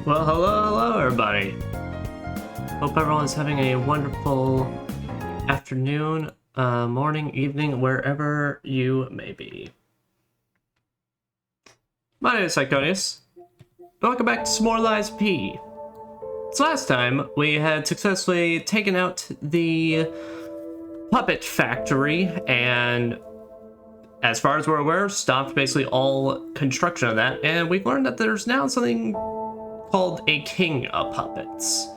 Well, hello everybody. Hope everyone's having a wonderful afternoon, morning, evening, wherever you may be. My name is Andreus. Welcome back to some more Lies P. So last time, we had successfully taken out the puppet factory, and as far as we're aware, stopped basically all construction of that, and we've learned that there's now something called a king of puppets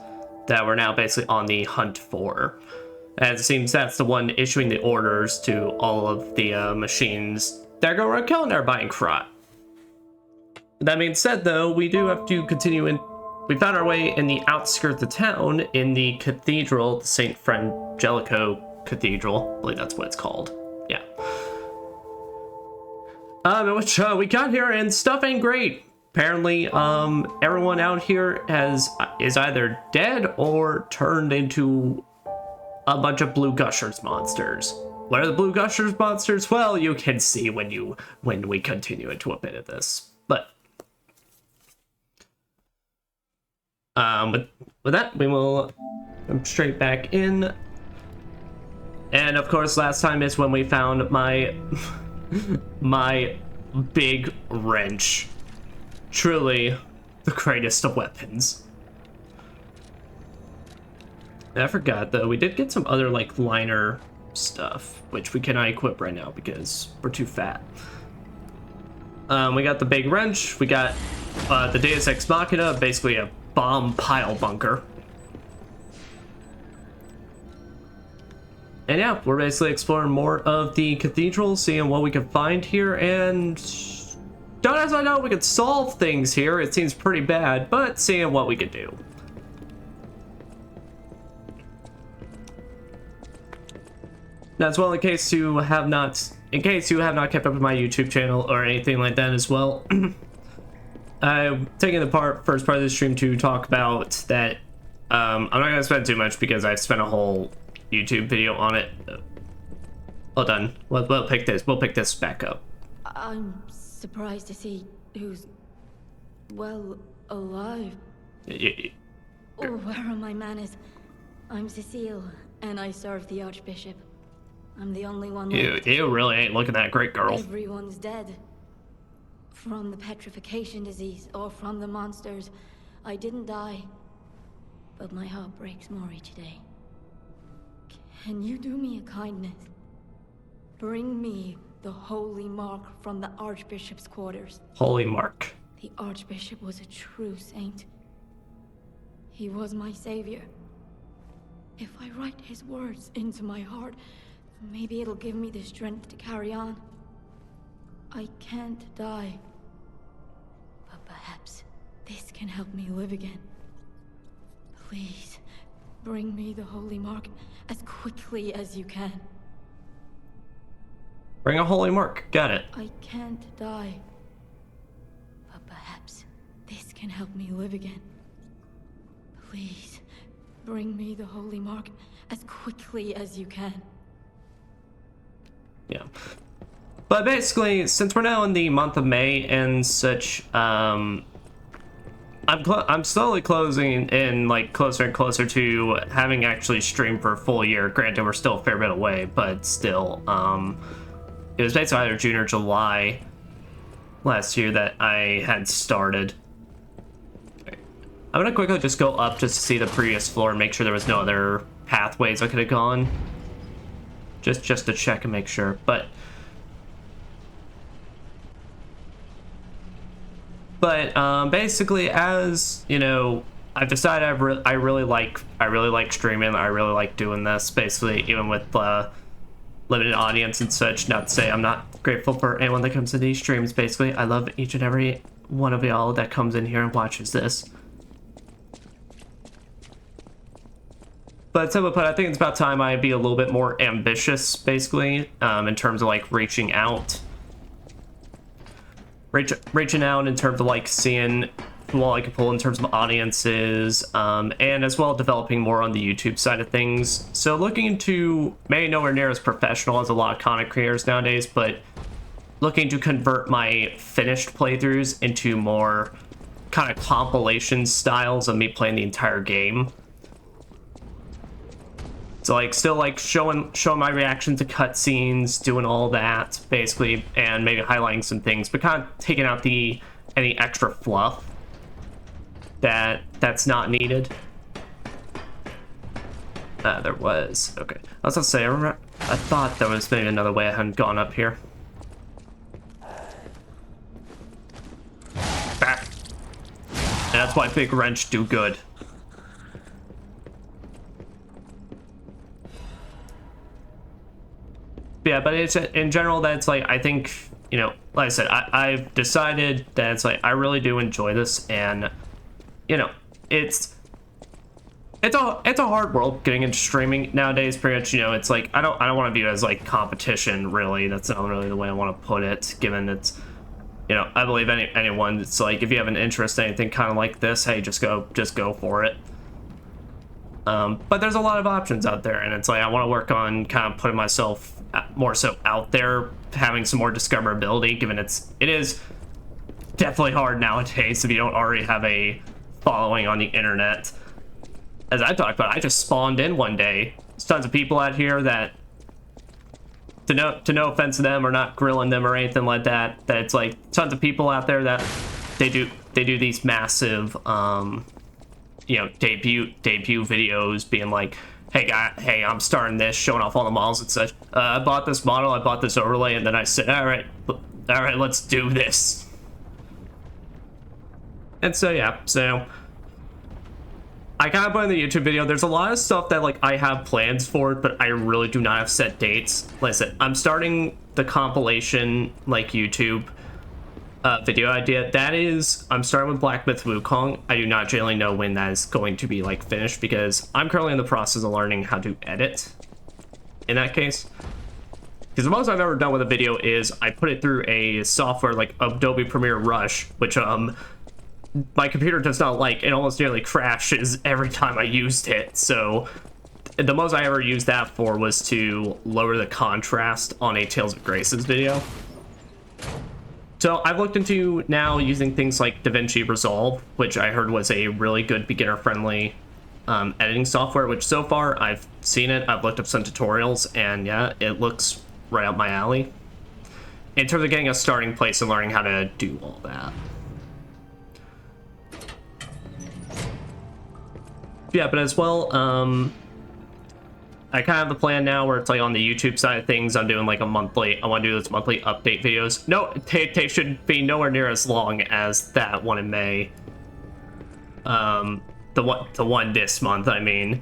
that we're now basically on the hunt for. As it seems that's the one issuing the orders to all of the machines that go around killing everybody in Krat. That being said, though, we do have to continue in. We found our way in the outskirts of town in the Cathedral, the St. Frangelico Cathedral. I believe that's what it's called. Yeah. Which we got here and stuff ain't great. Apparently, everyone out here is either dead or turned into a bunch of blue gushers monsters. What are the blue gushers monsters? Well, you can see when we continue into a bit of this. But with that, we will come straight back in. And of course, last time is when we found my my big wrench. Truly the greatest of weapons. And I forgot though, we did get some other like liner stuff, which we cannot equip right now because we're too fat. We got the big wrench, we got the Deus Ex Machina, basically a bomb pile bunker. And yeah, we're basically exploring more of the cathedral, seeing what we can find here, and don't as I know we could solve things here. It seems pretty bad, but seeing what we could do. That's well in case you have not kept up with my YouTube channel or anything like that as well. I'm taking the first part of the stream to talk about that. I'm not gonna spend too much because I've spent a whole YouTube video on it. Hold on, we'll pick this. We'll pick this back up. I'm surprised to see who's, well, alive. Oh, where are my manners? I'm Cecile, and I serve the Archbishop. I'm the only one left. You really ain't looking that great, girl. Everyone's dead. From the petrification disease, or from the monsters. I didn't die, but my heart breaks more each day. Can you do me a kindness? Bring me the holy mark from the Archbishop's quarters. Holy mark. The Archbishop was a true saint. He was my savior. If I write his words into my heart, maybe it'll give me the strength to carry on. I can't die. But perhaps this can help me live again. Please, bring me the holy mark as quickly as you can. Bring a holy mark. Got it. I can't die. But perhaps this can help me live again. Please, bring me the holy mark as quickly as you can. Yeah. But basically, since we're now in the month of May and such, I'm slowly closing in, like, closer and closer to having actually streamed for a full year. Granted, we're still a fair bit away, but still, it was basically either June or July last year that I had started. I'm gonna quickly just go up just to see the previous floor and make sure there was no other pathways I could have gone. Just to check and make sure, but basically, as you know, I've decided I really like streaming. I really like doing this. Basically, even with limited audience and such. Not to say I'm not grateful for anyone that comes to these streams. Basically, I love each and every one of y'all that comes in here and watches this. But simply put, I think it's about time I be a little bit more ambitious, basically, in terms of like reaching out in terms of like seeing who I can pull in terms of audiences, and as well developing more on the YouTube side of things. So looking into maybe nowhere near as professional as a lot of content creators nowadays, but looking to convert my finished playthroughs into more kind of compilation styles of me playing the entire game. So like still like showing my reaction to cutscenes, doing all that basically, and maybe highlighting some things, but kind of taking out any extra fluff that's not needed. There was. Okay. I was gonna say, I thought there was maybe another way I hadn't gone up here. Back. And that's why Big Wrench do good. Yeah, but it's in general that's like, I think, you know, like I said, I've decided that it's like I really do enjoy this, and you know, it's a hard world getting into streaming nowadays. Pretty much, you know, it's like I don't want to view it as like competition. Really, that's not really the way I want to put it. Given it's, you know, I believe anyone. It's like if you have an interest in anything kind of like this, hey, just go for it. But there's a lot of options out there, and it's like I want to work on kind of putting myself more so out there, having some more discoverability. Given it is definitely hard nowadays if you don't already have a following on the internet. As I talked about, I just spawned in one day. There's tons of people out here that, to no offense to them or not grilling them or anything like that, that it's like tons of people out there that they do these massive, you know, debut videos, being like, hey, I'm starting this, showing off all the models and such. I bought this model, I bought this overlay, and then I said, all right, let's do this. And so yeah, so I kind of put in the YouTube video, there's a lot of stuff that like I have plans for, but I really do not have set dates. Like I said, I'm starting the compilation like YouTube video idea. That is, I'm starting with Black Myth Wukong. I do not generally know when that is going to be like finished, because I'm currently in the process of learning how to edit in that case. Because the most I've ever done with a video is I put it through a software like Adobe Premiere Rush, which my computer does not like. It almost nearly crashes every time I used it. So the most I ever used that for was to lower the contrast on a Tales of Graces video. So I've looked into now using things like DaVinci Resolve, which I heard was a really good beginner-friendly editing software, which so far I've seen it, I've looked up some tutorials, and yeah, it looks right up my alley in terms of getting a starting place and learning how to do all that. Yeah, but as well, I kind of have the plan now where it's like on the YouTube side of things, I'm doing like I want to do this monthly update videos. No, they should be nowhere near as long as that one in May. The one this month, I mean.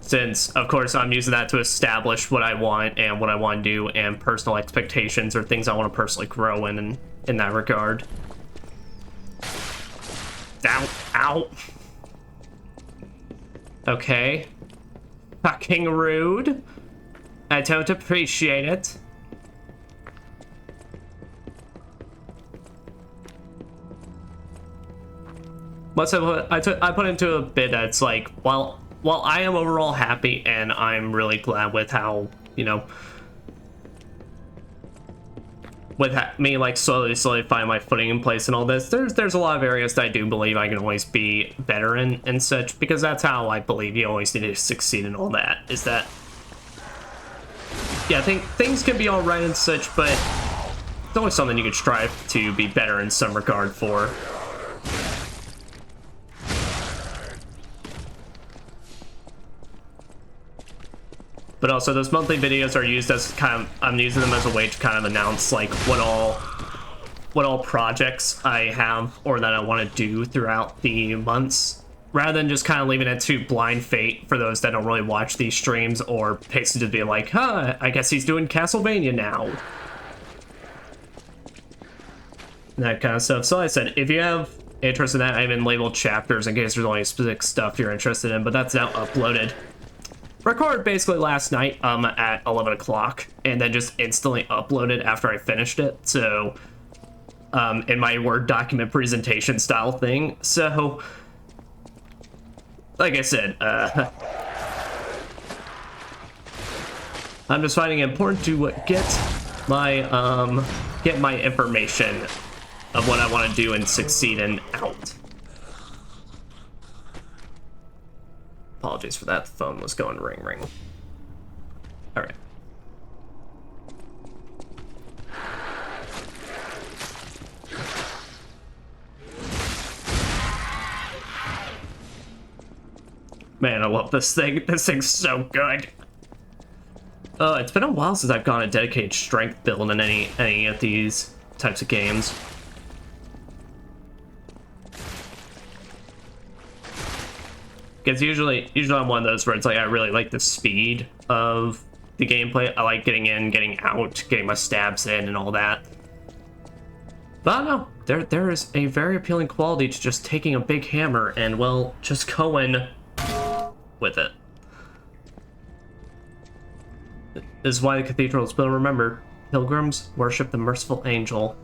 Since, of course, I'm using that to establish what I want and what I want to do, and personal expectations or things I want to personally grow in that regard. Ow, ow. Okay. Fucking rude. I don't appreciate it. Once I put into a bit that's like, while I am overall happy and I'm really glad with how, you know, with me like slowly finding my footing in place and all this, there's a lot of areas that I do believe I can always be better in and such, because that's how I believe you always need to succeed in all that, is that, yeah, I think things can be all right and such, but it's always something you can strive to be better in some regard for. But also those monthly videos are used as kind of, I'm using them as a way to kind of announce like what all projects I have or that I want to do throughout the months, rather than just kind of leaving it to blind fate for those that don't really watch these streams, or basically just be like, huh, I guess he's doing Castlevania now. That kind of stuff. So like I said, if you have interest in that, I even labeled chapters in case there's only specific stuff you're interested in, but that's now uploaded. Recorded basically last night at 11 o'clock, and then just instantly uploaded after I finished it. So in my Word document presentation style thing. So like I said, I'm just finding it important to get my information of what I want to do and succeed in out. Apologies for that. The phone was going ring ring. All right. Man, I love this thing. This thing's so good. It's been a while since I've gone a dedicated strength build in any of these types of games. Because usually I'm one of those where it's like I really like the speed of the gameplay. I like getting in, getting out, getting my stabs in, and all that. But I don't know. There is a very appealing quality to just taking a big hammer and, well, just going with it. This is why the cathedral is built. Remember, pilgrims worship the merciful angel.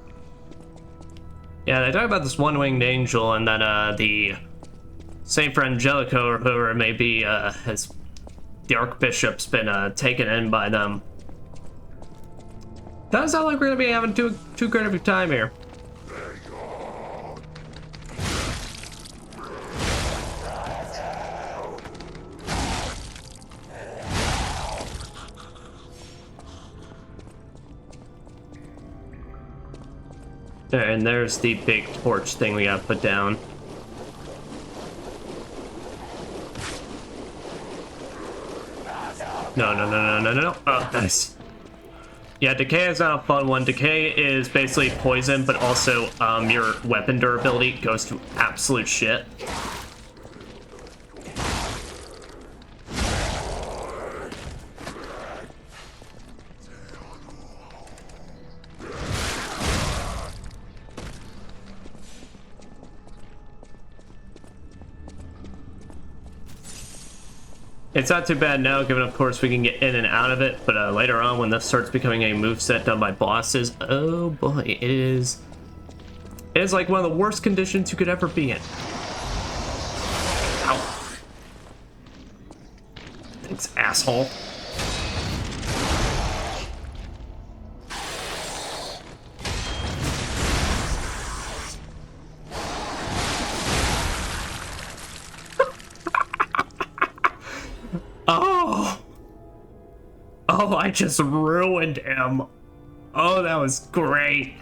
Yeah, they talk about this one-winged angel, and then the Saint for Angelico, or whoever it may be, has the Archbishop's been taken in by them. Doesn't sound like we're gonna be having too great of a time here. And there's the big torch thing we gotta put down. No. Oh, nice. Yeah, decay is not a fun one. Decay is basically poison, but also your weapon durability goes to absolute shit. It's not too bad now, given of course we can get in and out of it, but later on when this starts becoming a moveset done by bosses, oh boy, it is like one of the worst conditions you could ever be in. Ow. Thanks, asshole. Oh, I just ruined him. Oh, that was great.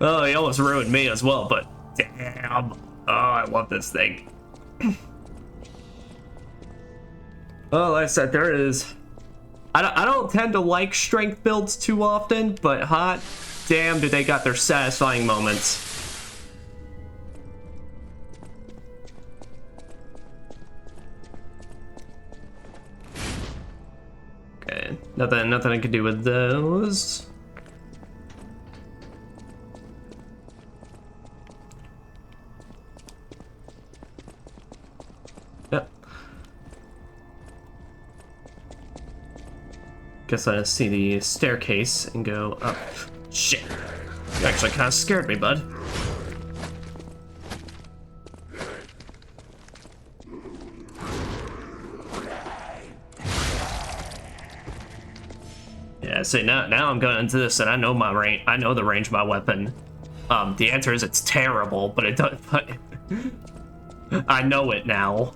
Oh, he almost ruined me as well, but damn. Oh, I love this thing. Well, like I said, there is... I don't tend to like strength builds too often, but hot damn do they got their satisfying moments. Okay, nothing I can do with those. Yep. Guess I see the staircase and go up. Shit. You actually kind of scared me, bud. Yeah, see, now I'm going into this and I know my range. I know the range of my weapon. The answer is it's terrible, but it does. But I know it now.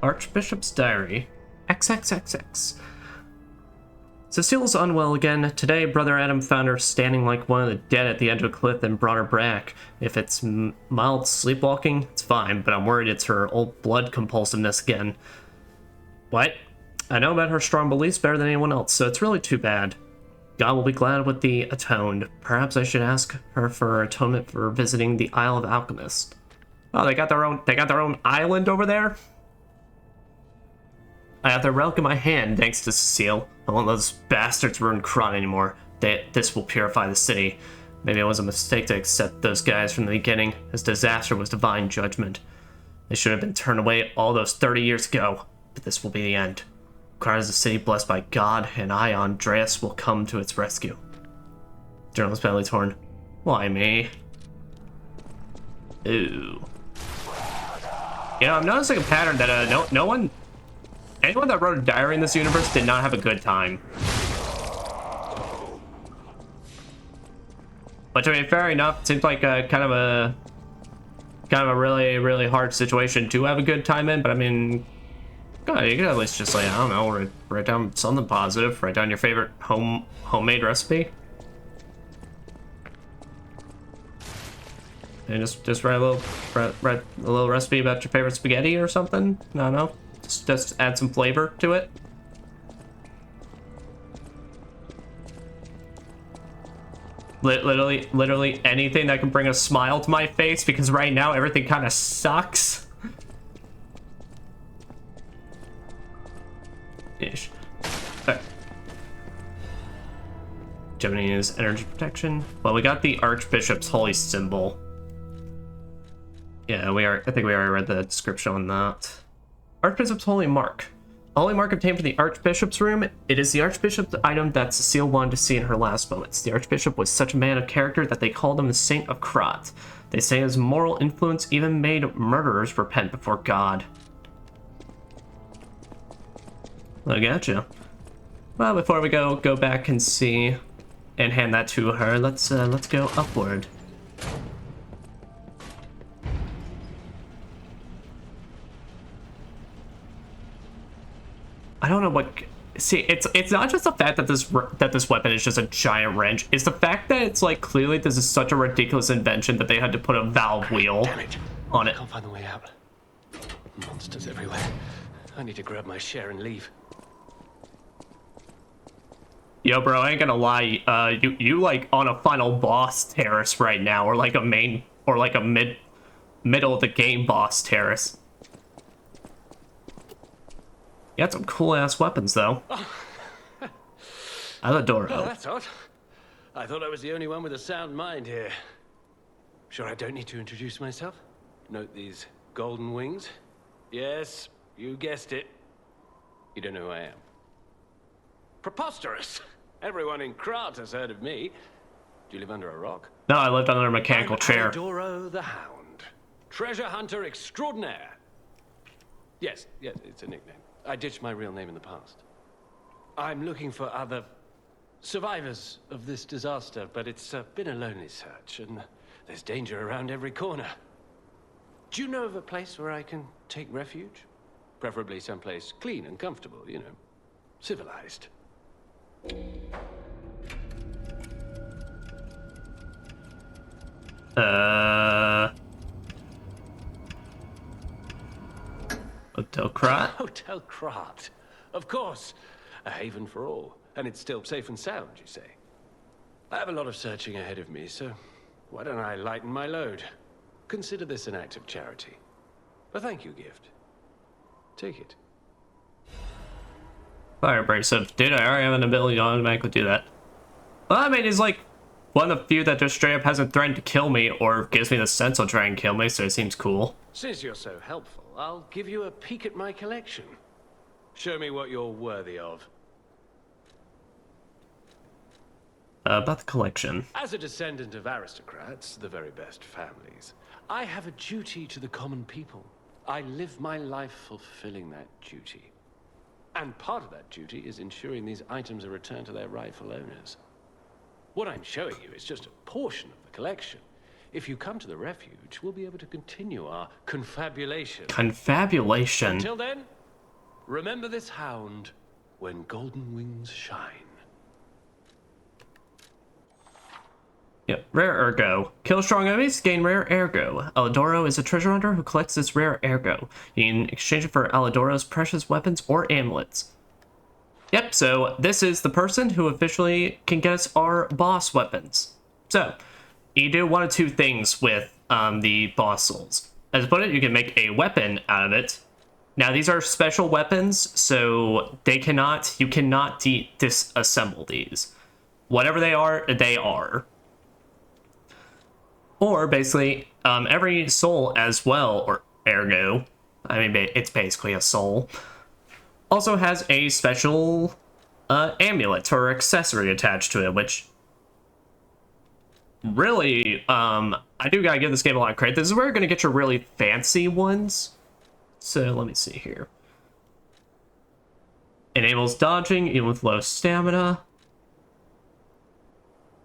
Archbishop's diary. XXXX. Cecile's unwell again. Today, Brother Adam found her standing like one of the dead at the edge of a cliff and brought her back. If it's mild sleepwalking, it's fine, but I'm worried it's her old blood compulsiveness again. What? I know about her strong beliefs better than anyone else, so it's really too bad. God will be glad with the atoned. Perhaps I should ask her for atonement for visiting the Isle of Alchemists. Oh, they got their own island over there? I have the relic in my hand, thanks to Cecile. I won't let those bastards ruin Krat anymore. This will purify the city. Maybe it was a mistake to accept those guys from the beginning. His disaster was divine judgment. They should have been turned away all those 30 years ago. But this will be the end. Krat is a city blessed by God, and I, Andreus, will come to its rescue. Journalist badly torn. Why me? Ooh. You know, I'm noticing a pattern that anyone that wrote a diary in this universe did not have a good time. But I mean, fair enough. It seems like a kind of a really, really hard situation to have a good time in. But I mean, God, you could at least just like, I don't know, write down something positive. Write down your favorite homemade recipe. And just write a little recipe about your favorite spaghetti or something. I don't know. Just add some flavor to it. Literally anything that can bring a smile to my face, because right now everything kind of sucks. Ish. Alright. Gemini's energy protection. Well, we got the Archbishop's holy symbol. Yeah, I think we already read the description on that. Archbishop's holy mark. A holy mark obtained from the Archbishop's room. It is the Archbishop's item that Cecile wanted to see in her last moments. The Archbishop was such a man of character that they called him the Saint of Krat. They say his moral influence even made murderers repent before God. I gotcha. Well, before we go back and see and hand that to her, let's go upward. I don't know what. See, it's not just the fact that this weapon is just a giant wrench. It's the fact that it's like clearly this is such a ridiculous invention that they had to put a valve wheel on it. I can't find the way out. Monsters everywhere. I need to grab my share and leave. Yo, bro, I ain't gonna lie. You like on a final boss terrace right now, or like a main, or like a middle of the game boss terrace. You got some cool-ass weapons, though. Alidoro. Oh, that's odd. I thought I was the only one with a sound mind here. Sure I don't need to introduce myself? Note these golden wings? Yes, you guessed it. You don't know who I am. Preposterous! Everyone in Krat has heard of me. Do you live under a rock? No, I lived under a mechanical chair. Alidoro the Hound. Treasure hunter extraordinaire. Yes, it's a nickname. I ditched my real name in the past. I'm looking for other survivors of this disaster, but it's been a lonely search, and there's danger around every corner. Do you know of a place where I can take refuge? Preferably someplace clean and comfortable, you know, civilized. Hotel Krat? Hotel Krat. Of course. A haven for all. And it's still safe and sound, you say? I have a lot of searching ahead of me, so why don't I lighten my load? Consider this an act of charity. A thank you gift. Take it. Fire abrasive. Dude, I already have an ability to automatically do that. Well, I mean, he's like one of the few that just straight up hasn't threatened to kill me or gives me the sense he'll try and kill me, so it seems cool. Since you're so helpful, I'll give you a peek at my collection. Show me what you're worthy of. About the collection. As a descendant of aristocrats, the very best families, I have a duty to the common people. I live my life fulfilling that duty. And part of that duty is ensuring these items are returned to their rightful owners. What I'm showing you is just a portion of the collection. If you come to the refuge, we'll be able to continue our confabulation. Confabulation? Until then, remember this hound when golden wings shine. Yep, rare ergo. Kill strong enemies, gain rare ergo. Alidoro is a treasure hunter who collects this rare ergo. You can exchange it for Alidoro's precious weapons or amulets. Yep, so this is the person who officially can get us our boss weapons. So, you do one of two things with the boss souls. As I put it, you can make a weapon out of it. Now, these are special weapons, so you cannot disassemble these. Whatever they are, they are. Or basically, every soul as well, or ergo, I mean, it's basically a soul, also has a special amulet or accessory attached to it, which really, I do gotta give this game a lot of credit. This is where you're gonna get your really fancy ones. So let me see here. Enables dodging even with low stamina.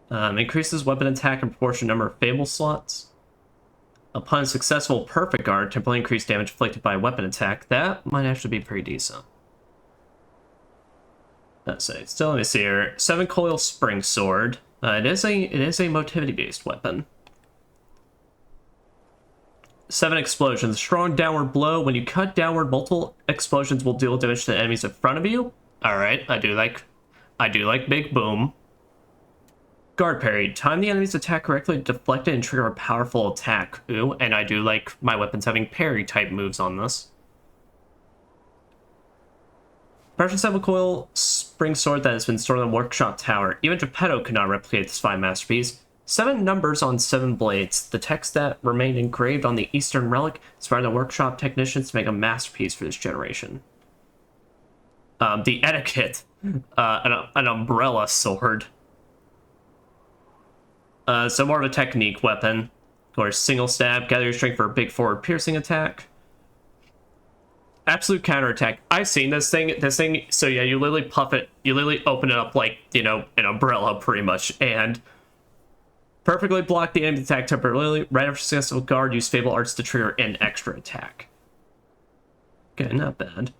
Increases weapon attack in proportion number of fable slots. Upon successful perfect guard, temporarily increased damage inflicted by a weapon attack. That might actually be pretty decent. Let's see. Still, let me see here. 7 coil spring sword. It is a motivity based weapon. 7 explosions. Strong downward blow. When you cut downward, multiple explosions will deal damage to the enemies in front of you. All right, I do like big boom. Guard parry. Time the enemy's attack correctly, deflect it, and trigger a powerful attack. Ooh, and I do like my weapons having parry type moves on this. Pressure 7 coil spring sword that has been stored in the workshop tower. Even Geppetto could not replicate this fine masterpiece. 7 numbers on 7 blades. The text that remained engraved on the Eastern relic inspired the workshop technicians to make a masterpiece for this generation. The etiquette. An umbrella sword. So more of a technique weapon. Of course, single stab, gather your strength for a big forward piercing attack. Absolute counterattack. I've seen this thing, so yeah, you literally puff it, you literally open it up like, you know, an umbrella pretty much, and perfectly block the enemy attack temporarily. Right after successful guard, use Fable Arts to trigger an extra attack. Okay, not bad.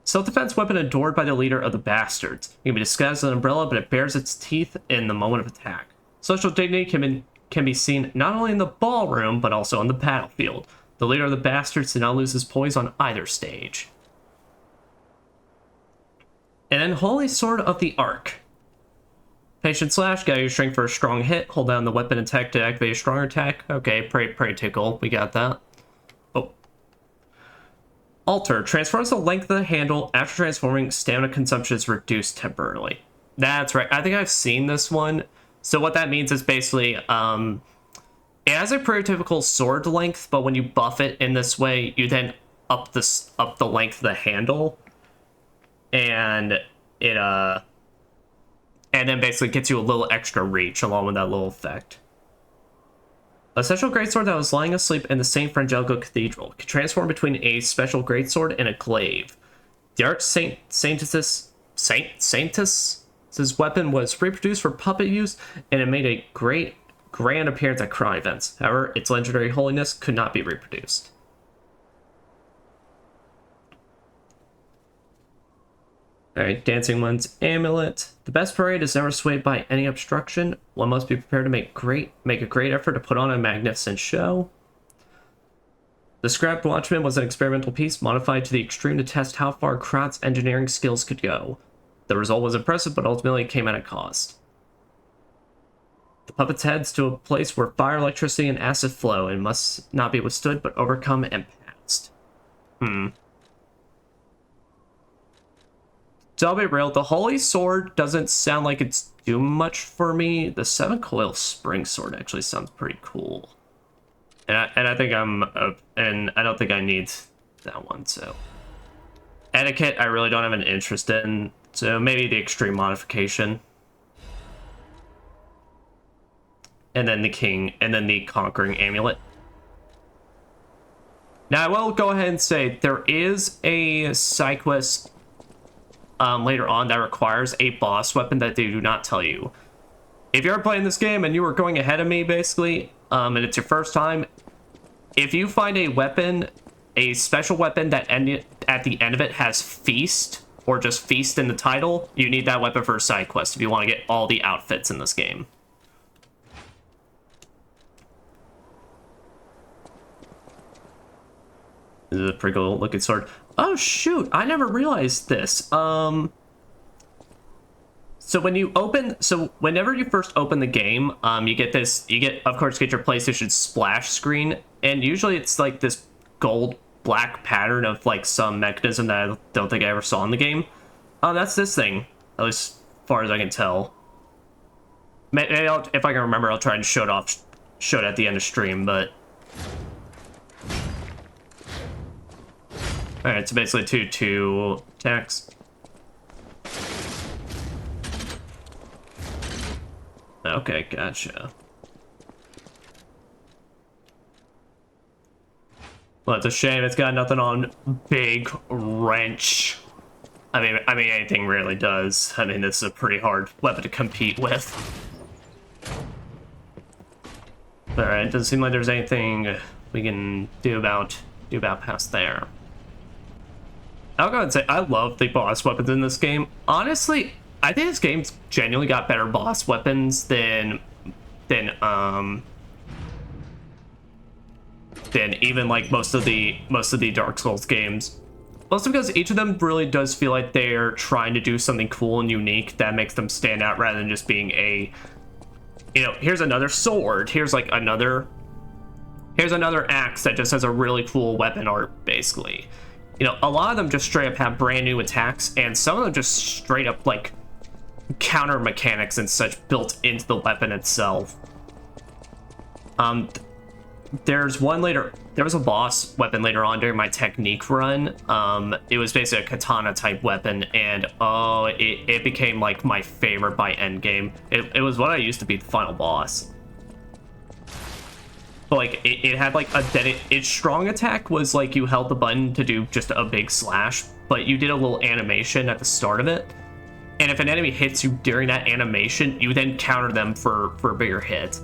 Self-defense weapon adored by the leader of the Bastards. It can be disguised as an umbrella, but it bares its teeth in the moment of attack. Social dignity can be seen not only in the ballroom, but also on the battlefield. The leader of the Bastards did not lose his poise on either stage. And then Holy Sword of the Ark. Patient slash, gather your strength for a strong hit. Hold down the weapon attack to activate a stronger attack. Okay, pray tickle. We got that. Oh. Alter. Transforms the length of the handle. After transforming, stamina consumption is reduced temporarily. That's right. I think I've seen this one. So what that means is basically, it has a prototypical sword length, but when you buff it in this way, you then up the length of the handle, and it and then basically gets you a little extra reach along with that little effect. A special greatsword that was lying asleep in the St. Frangelico Cathedral can transform between a special greatsword and a glaive. The Saintus' weapon was reproduced for puppet use, and it made a grand appearance at crime events. However, its legendary holiness could not be reproduced. Alright, Dancing One's Amulet. The best parade is never swayed by any obstruction. One must be prepared to make a great effort to put on a magnificent show. The Scrapped Watchman was an experimental piece modified to the extreme to test how far Krat's engineering skills could go. The result was impressive, but ultimately came at a cost. The puppets heads to a place where fire, electricity, and acid flow and must not be withstood, but overcome and passed. So I'll be real, the Holy Sword doesn't sound like it's too much for me. The 7 coil spring sword actually sounds pretty cool. And I think and I don't think I need that one, so. Etiquette, I really don't have an interest in, so maybe the extreme modification. And then the king, and then the conquering amulet. Now I will go ahead and say there is a side quest later on that requires a boss weapon that they do not tell you. If you're playing this game and you were going ahead of me basically, and it's your first time, if you find a weapon, a special weapon that at the end of it has feast, or just feast in the title, you need that weapon for a side quest if you want to get all the outfits in this game. This is a pretty cool looking sword. Oh shoot, I never realized this. So whenever you first open the game, you get, of course, your PlayStation splash screen, and usually it's like this gold black pattern of like some mechanism that I don't think I ever saw in the game. That's this thing, at least as far as I can tell. Maybe if I can remember, I'll try and show it at the end of stream, but. Alright, so basically two attacks. Okay, gotcha. Well, it's a shame it's got nothing on Big Wrench. I mean anything really does. I mean, this is a pretty hard weapon to compete with. Alright, doesn't seem like there's anything we can do about past there. I'll go ahead and say I love the boss weapons in this game. Honestly, I think this game's genuinely got better boss weapons than even like most of the Dark Souls games. Mostly because each of them really does feel like they're trying to do something cool and unique that makes them stand out rather than just being a, you know, here's another sword, here's another axe that just has a really cool weapon art, basically. You know, a lot of them just straight up have brand new attacks, and some of them just straight up like counter mechanics and such built into the weapon itself. There was a boss weapon later on during my technique run. It was basically a katana type weapon, and oh, it became like my favorite by endgame. It was what I used to be the final boss. But like it had like its strong attack was like you held the button to do just a big slash, but you did a little animation at the start of it. And if an enemy hits you during that animation, you then counter them for a bigger hit.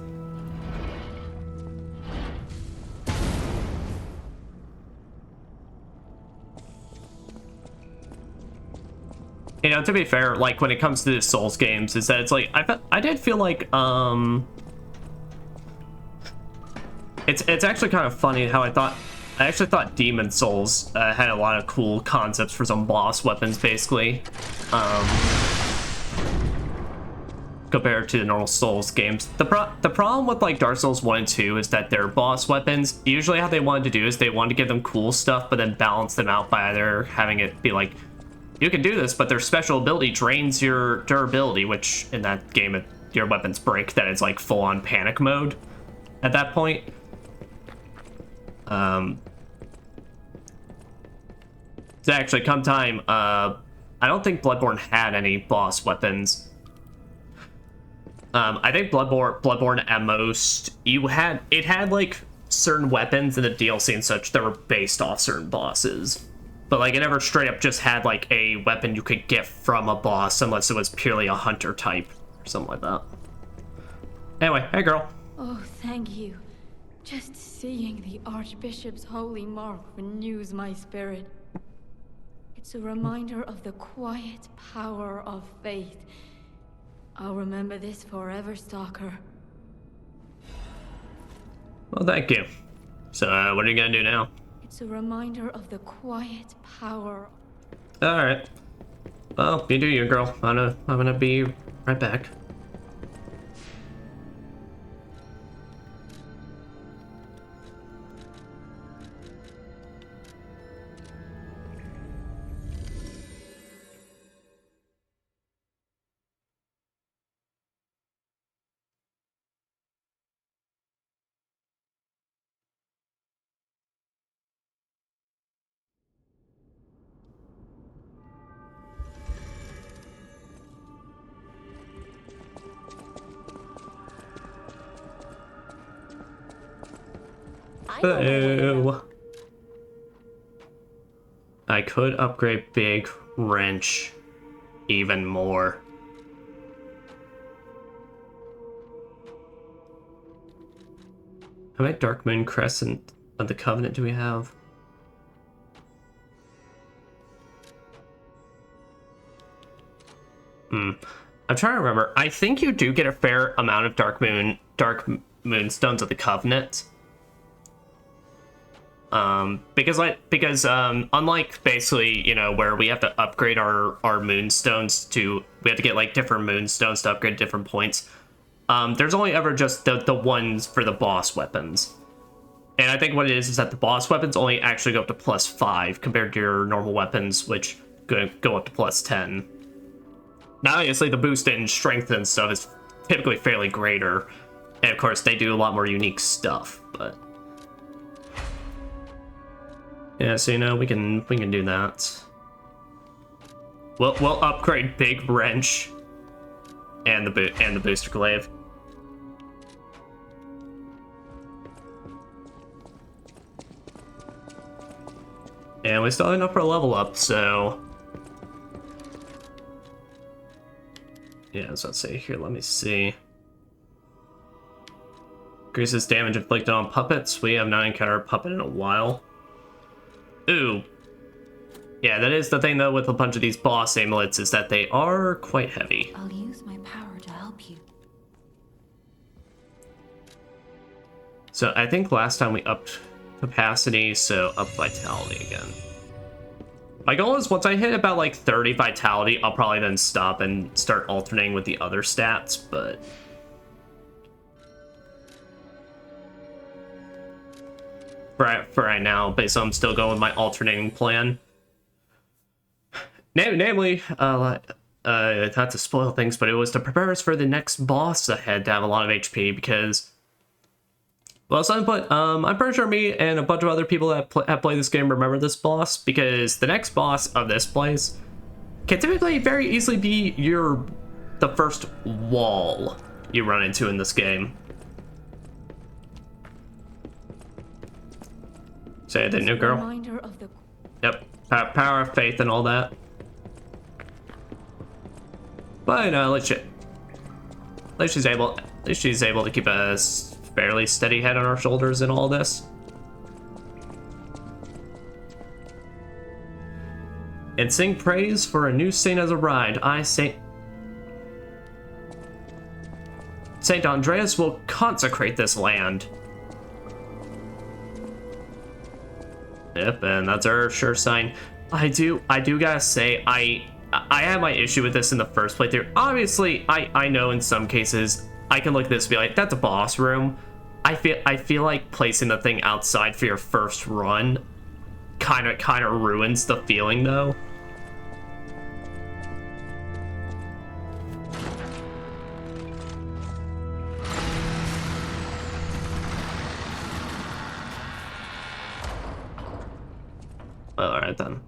You know, to be fair, like when it comes to the Souls games, is that it's like I did feel like it's actually kind of funny how I actually thought Demon Souls had a lot of cool concepts for some boss weapons, basically, compared to the normal Souls games. The problem with like Dark Souls 1 and 2 is that their boss weapons, usually how they wanted to do is they wanted to give them cool stuff, but then balance them out by either having it be like, you can do this, but their special ability drains your durability, which in that game, your weapons break, that it's like full-on panic mode at that point. So actually, come time, I don't think Bloodborne had any boss weapons. I think Bloodborne at most, it had like certain weapons in the DLC and such that were based off certain bosses. But like it never straight up just had like a weapon you could get from a boss unless it was purely a hunter type or something like that. Anyway, hey girl. Oh, thank you. Just seeing the Archbishop's holy mark renews my spirit. It's a reminder of the quiet power of faith. I'll remember this forever, Stalker. Well, thank you. So, what are you gonna do now? It's a reminder of the quiet power. Alright. Well, you do you, girl. I'm gonna be right back. Boo. I could upgrade Big Wrench even more. How many Dark Moon Crescent of the Covenant do we have? I'm trying to remember. I think you do get a fair amount of Dark Moonstones of the Covenant. Because unlike basically, you know, where we have to upgrade our moonstones we have to get like different moonstones to upgrade different points. There's only ever just the ones for the boss weapons. And I think what it is that the boss weapons only actually go up to +5 compared to your normal weapons, which go up to +10. Now, obviously, the boost in strength and stuff is typically fairly greater. And of course, they do a lot more unique stuff, but yeah, so you know, we can do that. We'll upgrade Big Wrench and the booster glaive. And we still have enough for a level up, so... Yeah, so let's see here, let me see. Increases damage inflicted on puppets. We have not encountered a puppet in a while. Ooh. Yeah, that is the thing though with a bunch of these boss amulets, is that they are quite heavy. I'll use my power to help you. So I think last time we upped capacity, so up vitality again. My goal is once I hit about like 30 vitality, I'll probably then stop and start alternating with the other stats, but... For right now, basically I'm still going with my alternating plan. Namely, not to spoil things, but it was to prepare us for the next boss ahead to have a lot of HP, because... Well, so I'm pretty sure me and a bunch of other people that have played this game remember this boss, because the next boss of this place can typically very easily be the first wall you run into in this game. Say it, didn't you, girl? Reminder of the... Yep, power of faith and all that. But at least she's able to keep a fairly steady head on her shoulders in all this. And sing praise for a new saint as a ride. Saint Andreus will consecrate this land. Yep, and that's our sure sign. I do gotta say, I had my issue with this in the first playthrough. Obviously, I know in some cases I can look at this and be like, that's a boss room. I feel like placing the thing outside for your first run kind of ruins the feeling though. Well, alright then.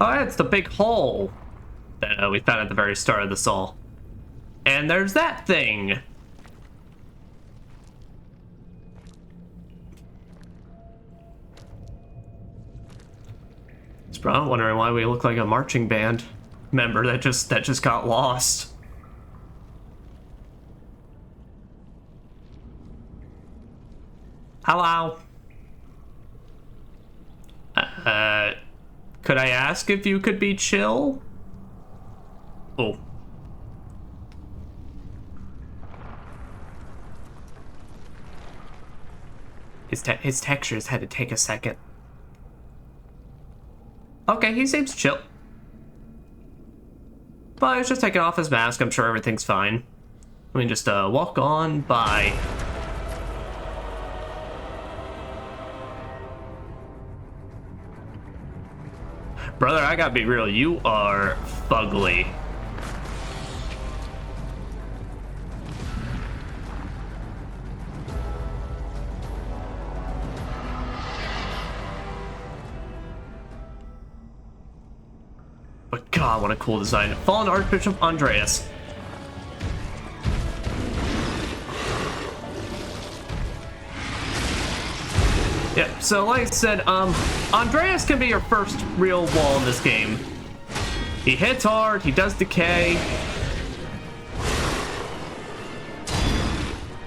Oh, it's the big hole that we found at the very start of this all. And there's that thing! It's probably wondering why we look like a marching band member that just got lost. Hello? Could I ask if you could be chill? Oh. His textures had to take a second. Okay, he seems chill. But he's just taking off his mask. I'm sure everything's fine. Let me just walk on by. Brother, I gotta be real, you are fugly. But God, what a cool design. Fallen Archbishop Andreus. Yep, so like I said, Andreus can be your first real wall in this game. He hits hard, he does decay.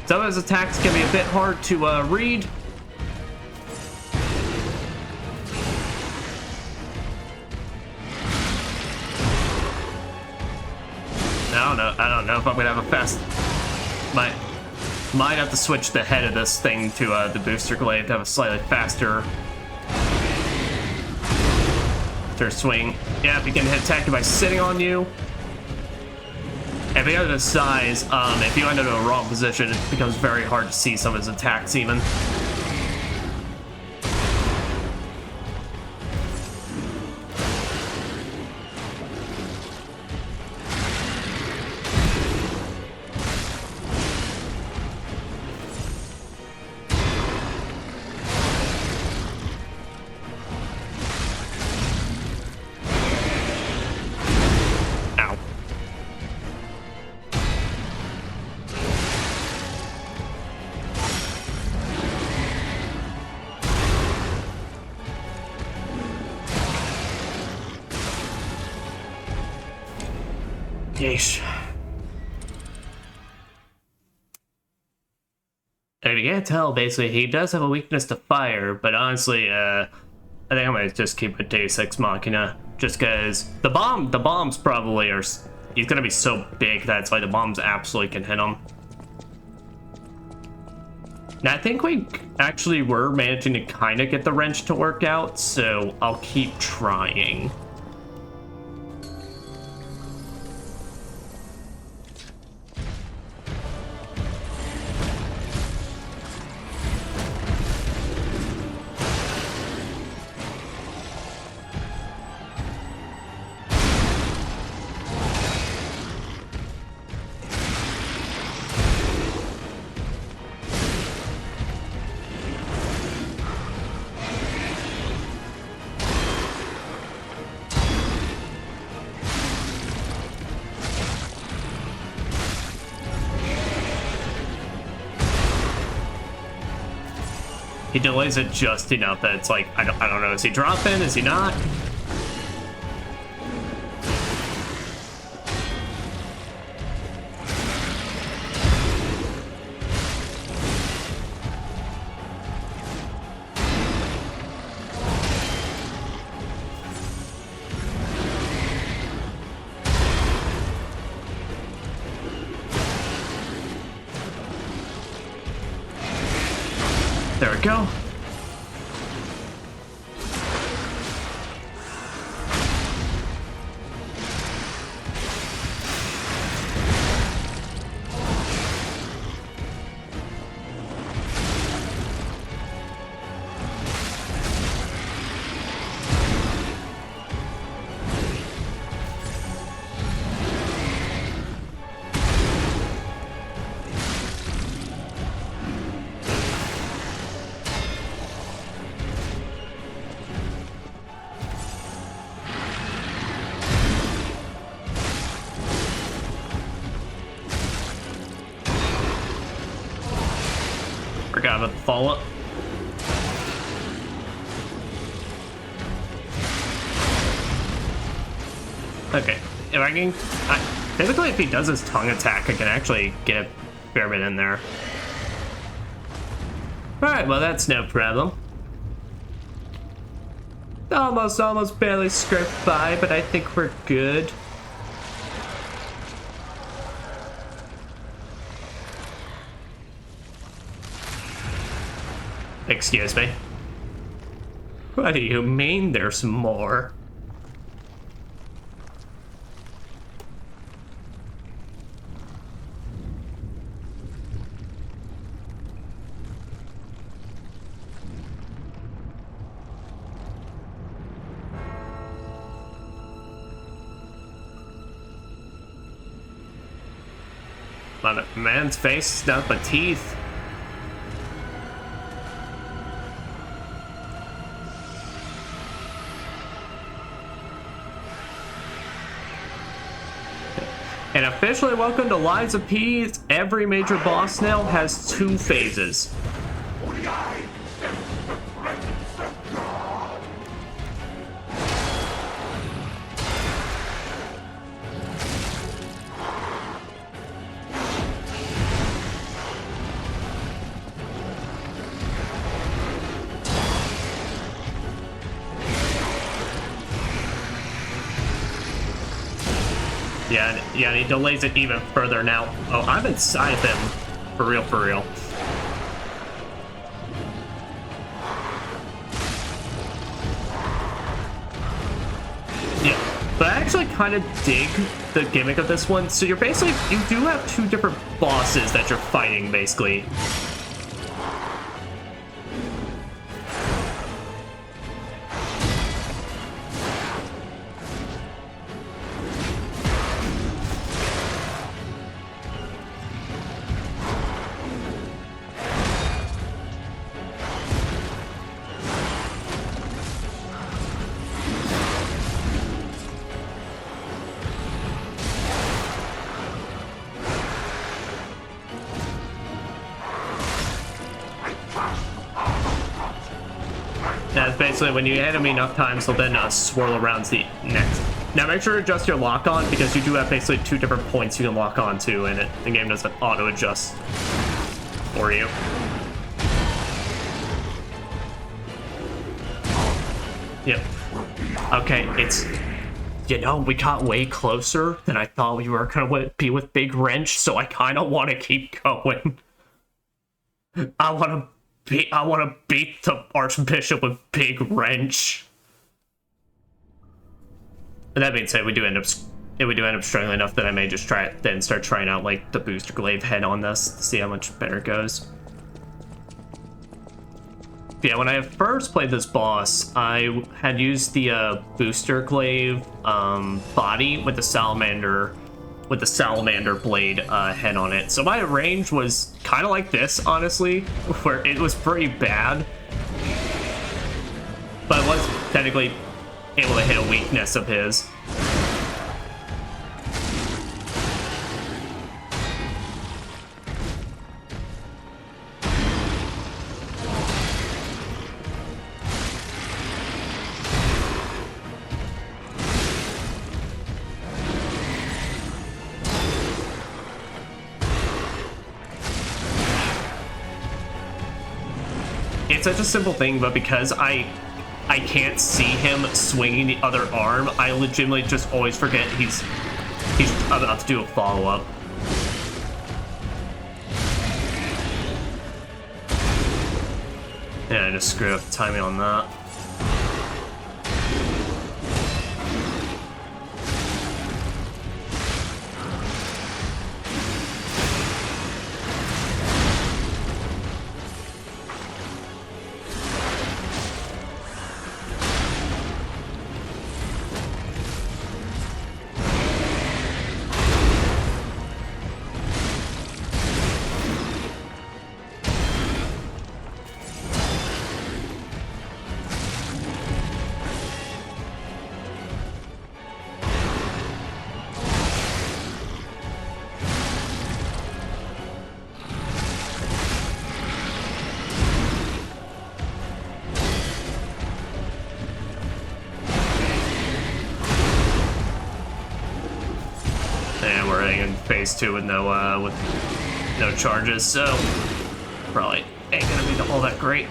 Some of his attacks can be a bit hard to read. I don't know if I'm gonna have a fast... Might have to switch the head of this thing to the booster glaive to have a slightly faster swing. Yeah, if he can attack you by sitting on you. And because of his size, if you end up in a wrong position, it becomes very hard to see some of his attacks even. Yeesh. And you can't tell, basically, he does have a weakness to fire, but honestly, I think I'm gonna just keep a Deus Ex Machina, just because the bombs probably are, he's gonna be so big that's why the bombs absolutely can hit him. Now, I think we actually were managing to kind of get the wrench to work out, so I'll keep trying. He delays it just enough that it's like, I don't know, is he dropping? Is he not? There we go. Forgot about the follow-up. Okay, if I can... typically, if he does his tongue attack, I can actually get a fair bit in there. Alright, well, that's no problem. Almost barely scraped by, but I think we're good. Excuse me. What do you mean there's more? On a man's face, nothing but teeth. And officially welcome to Lies of P. Every major boss now has 2 phases. Yeah, and he delays it even further now. Oh, I'm inside of him. For real, for real. Yeah, but I actually kind of dig the gimmick of this one. So you're basically, you do have 2 different bosses that you're fighting, basically. That's basically when you hit him enough times, he'll then swirl around the next. Now make sure to adjust your lock on, because you do have basically 2 different points you can lock on to, and the game doesn't auto adjust for you. Yep. Okay, it's... You know, we got way closer than I thought we were gonna be with Big Wrench, so I kind of want to keep going. I want to beat the Archbishop with Big Wrench. And that being said, we do end up struggling enough that I may just start trying out like the booster glaive head on this to see how much better it goes. Yeah, when I first played this boss, I had used the booster glaive body with the salamander blade head on it. So my range was kind of like this, honestly, where it was pretty bad, but I was technically able to hit a weakness of his. It's such a simple thing, but because I can't see him swinging the other arm, I legitimately just always forget he's about to do a follow-up. Yeah, I just screwed up the timing on that. And we're heading in phase 2 with no charges, so probably ain't gonna be all that great.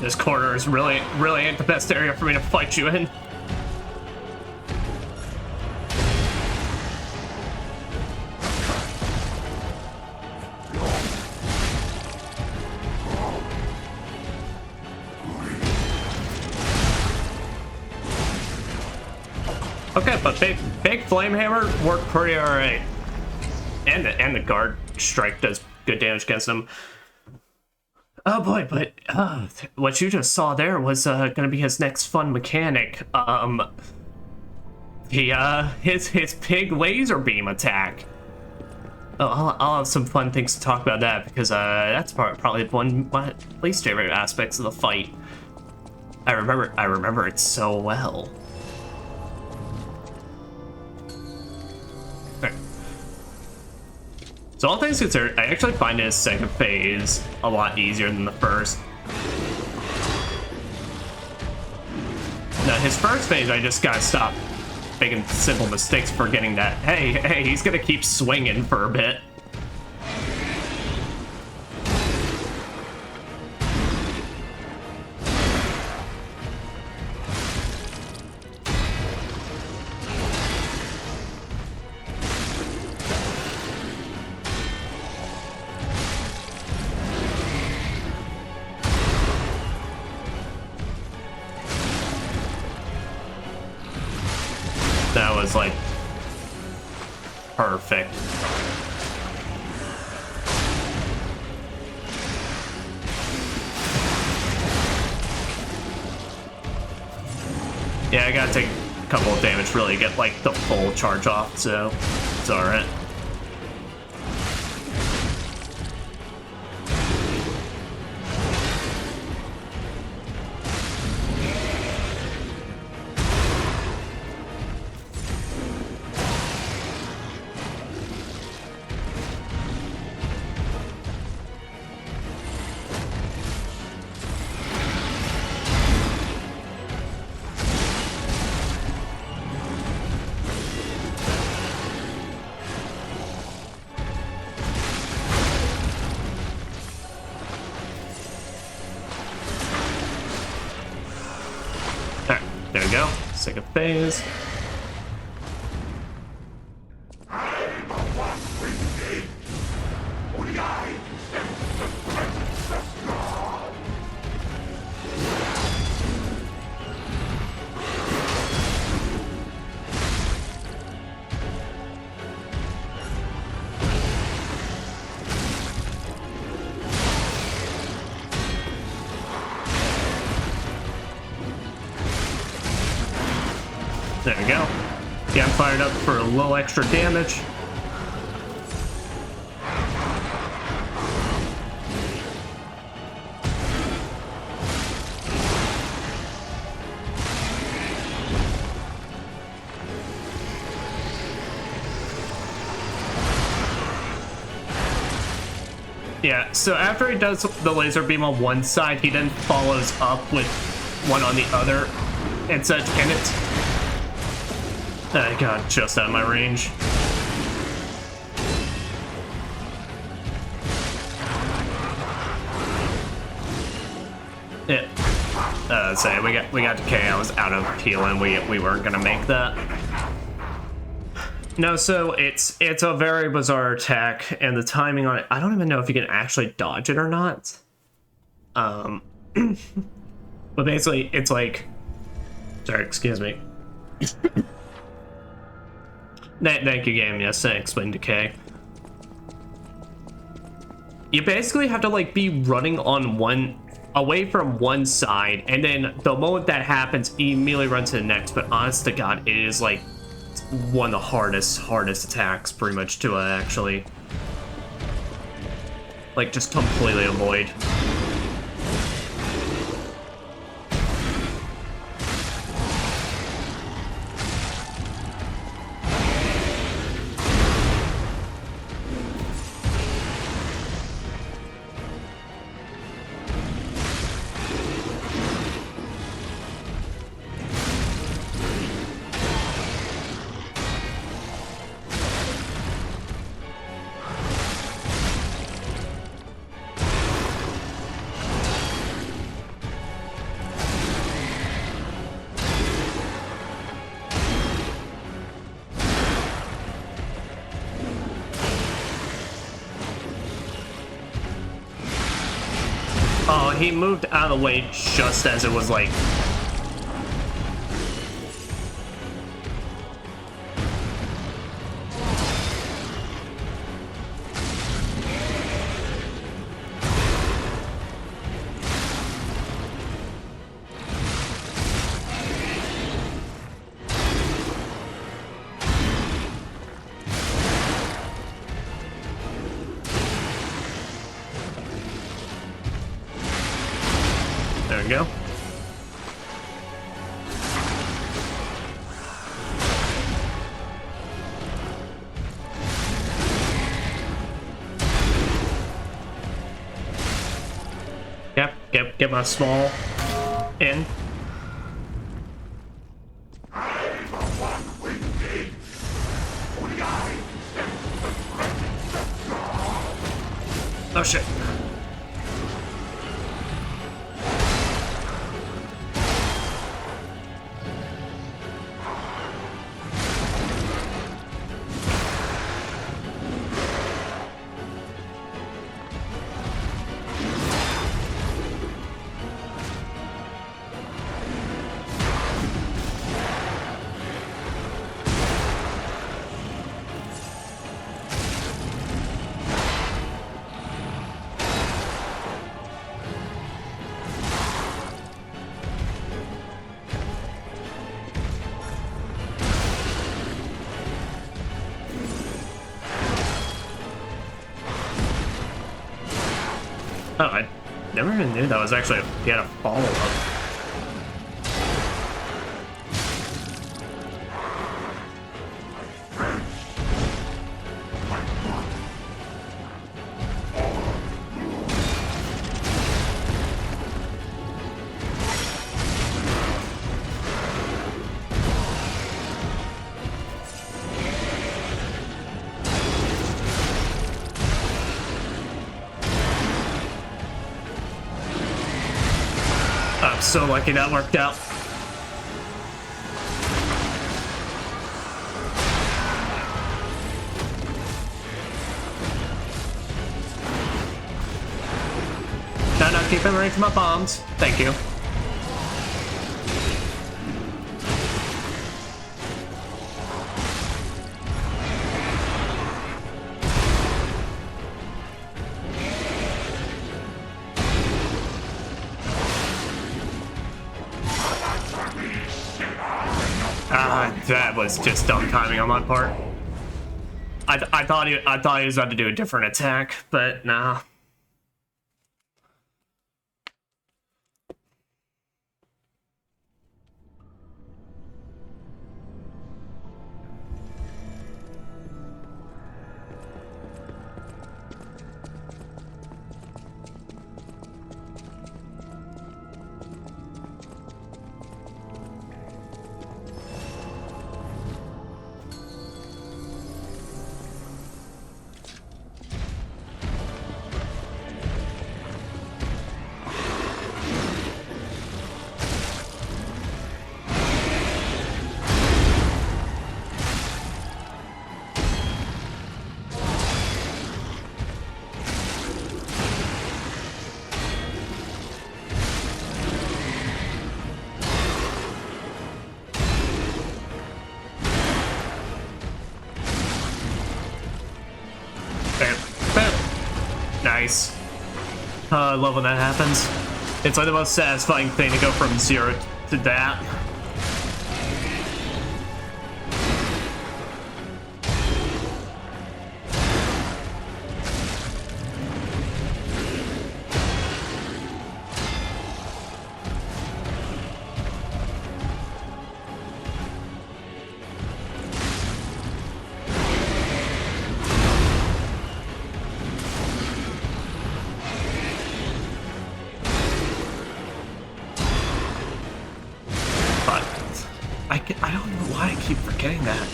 This corner is really ain't the best area for me to fight you in. Okay, but big flame hammer worked pretty alright, and the guard strike does good damage against him. Oh boy, but what you just saw there was gonna be his next fun mechanic. His pig laser beam attack. Oh, I'll have some fun things to talk about that, because that's probably one of my least favorite aspects of the fight. I remember it so well. So all things considered, I actually find his second phase a lot easier than the first. Now his first phase, I just gotta stop making simple mistakes, forgetting that, hey, he's gonna keep swinging for a bit. was like perfect. Yeah, I gotta take a couple of damage to really get like the full charge off, so it's alright. There we go. Second phase. There we go. Yeah, I'm fired up for a little extra damage. Yeah, so after he does the laser beam on one side, he then follows up with one on the other and such, and it's... I got just out of my range. Yeah. Say we got decay. I was out of heal and we weren't gonna make that. No, so it's a very bizarre attack, and the timing on it, I don't even know if you can actually dodge it or not. But basically it's like, sorry, excuse me. Thank you, game. Yes, I explained decay. You basically have to like be running on away from one side, and then the moment that happens, you immediately run to the next. But honest to God, it is like one of the hardest attacks, pretty much, to actually like just completely avoid. Oh, he moved out of the way just as it was like... There we go. Yep, get my small in. Oh shit. Oh, I never even knew that was actually he had a follow-up. I'm so lucky that worked out. No, keep in range of my bombs. Thank you. That was just dumb timing on my part. I thought he was about to do a different attack, but nah. Nice. I love when that happens. It's like the most satisfying thing to go from 0 to that. I don't know why I keep forgetting that.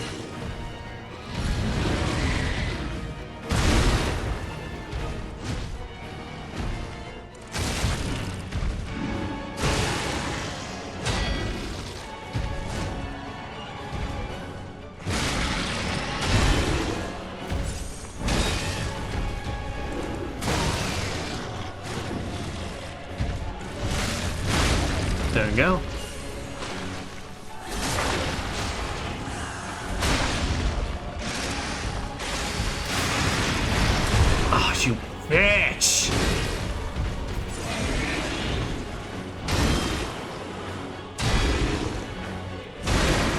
There we go. You bitch!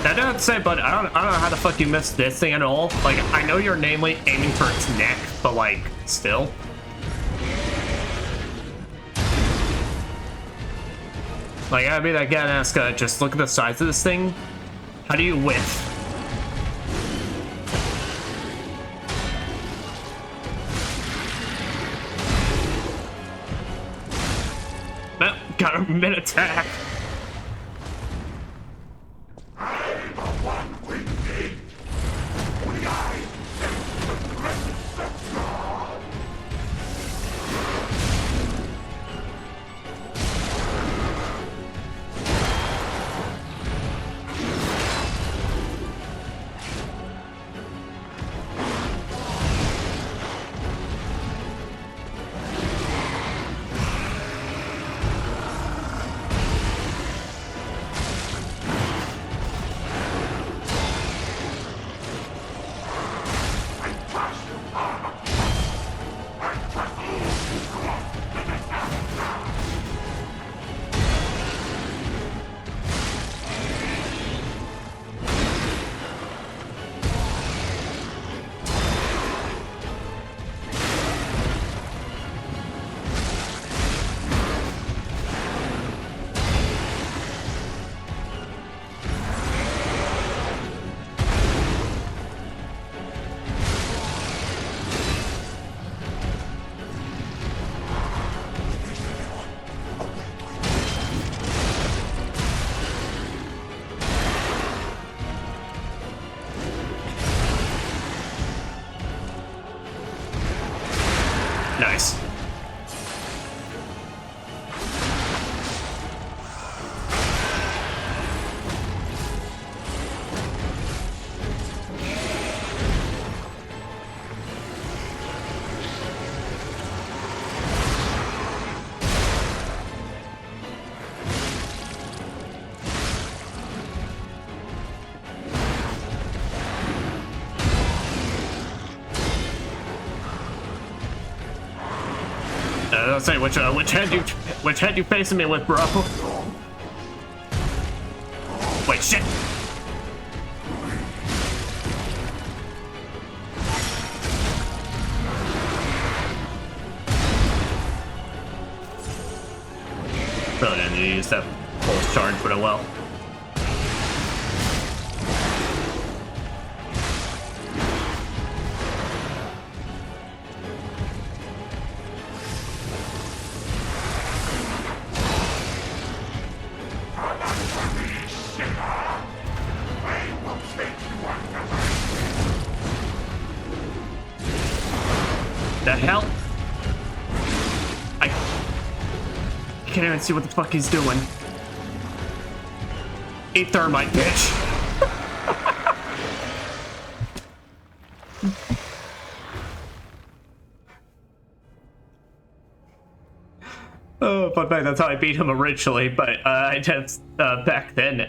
I don't say, but I don't know how the fuck you missed this thing at all. Like, I know you're namely aiming for its neck, but like, still. Like, I'd be that guy and ask, just look at the size of this thing. How do you whiff? Got a mid-attack. I'll say which head you facing me with, bro? Wait, shit. Really didn't need to use that pulse charge, but oh well. The hell? I can't even see what the fuck he's doing. Eat thermite, bitch. Oh, fun fact, that's how I beat him originally, but I just, back then,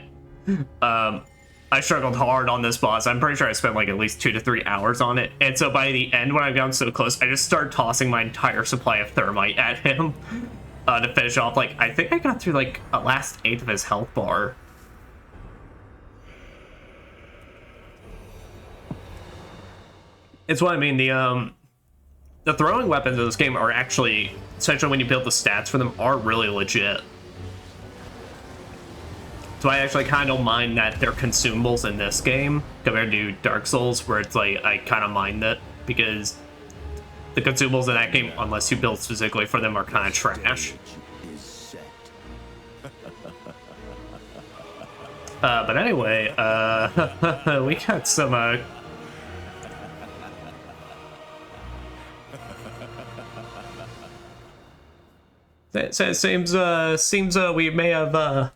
I struggled hard on this boss. I'm pretty sure I spent like at least 2 to 3 hours on it. And so by the end, when I've gotten so close, I just started tossing my entire supply of thermite at him to finish off. Like, I think I got through like a last 8 of his health bar. It's what I mean. The throwing weapons in this game are actually, especially when you build the stats for them, are really legit. So I actually kind of mind that they're consumables in this game compared to Dark Souls, where it's like I kind of mind that because the consumables in that game, unless you build specifically for them, are kind of trash. But anyway, we got some it seems we may have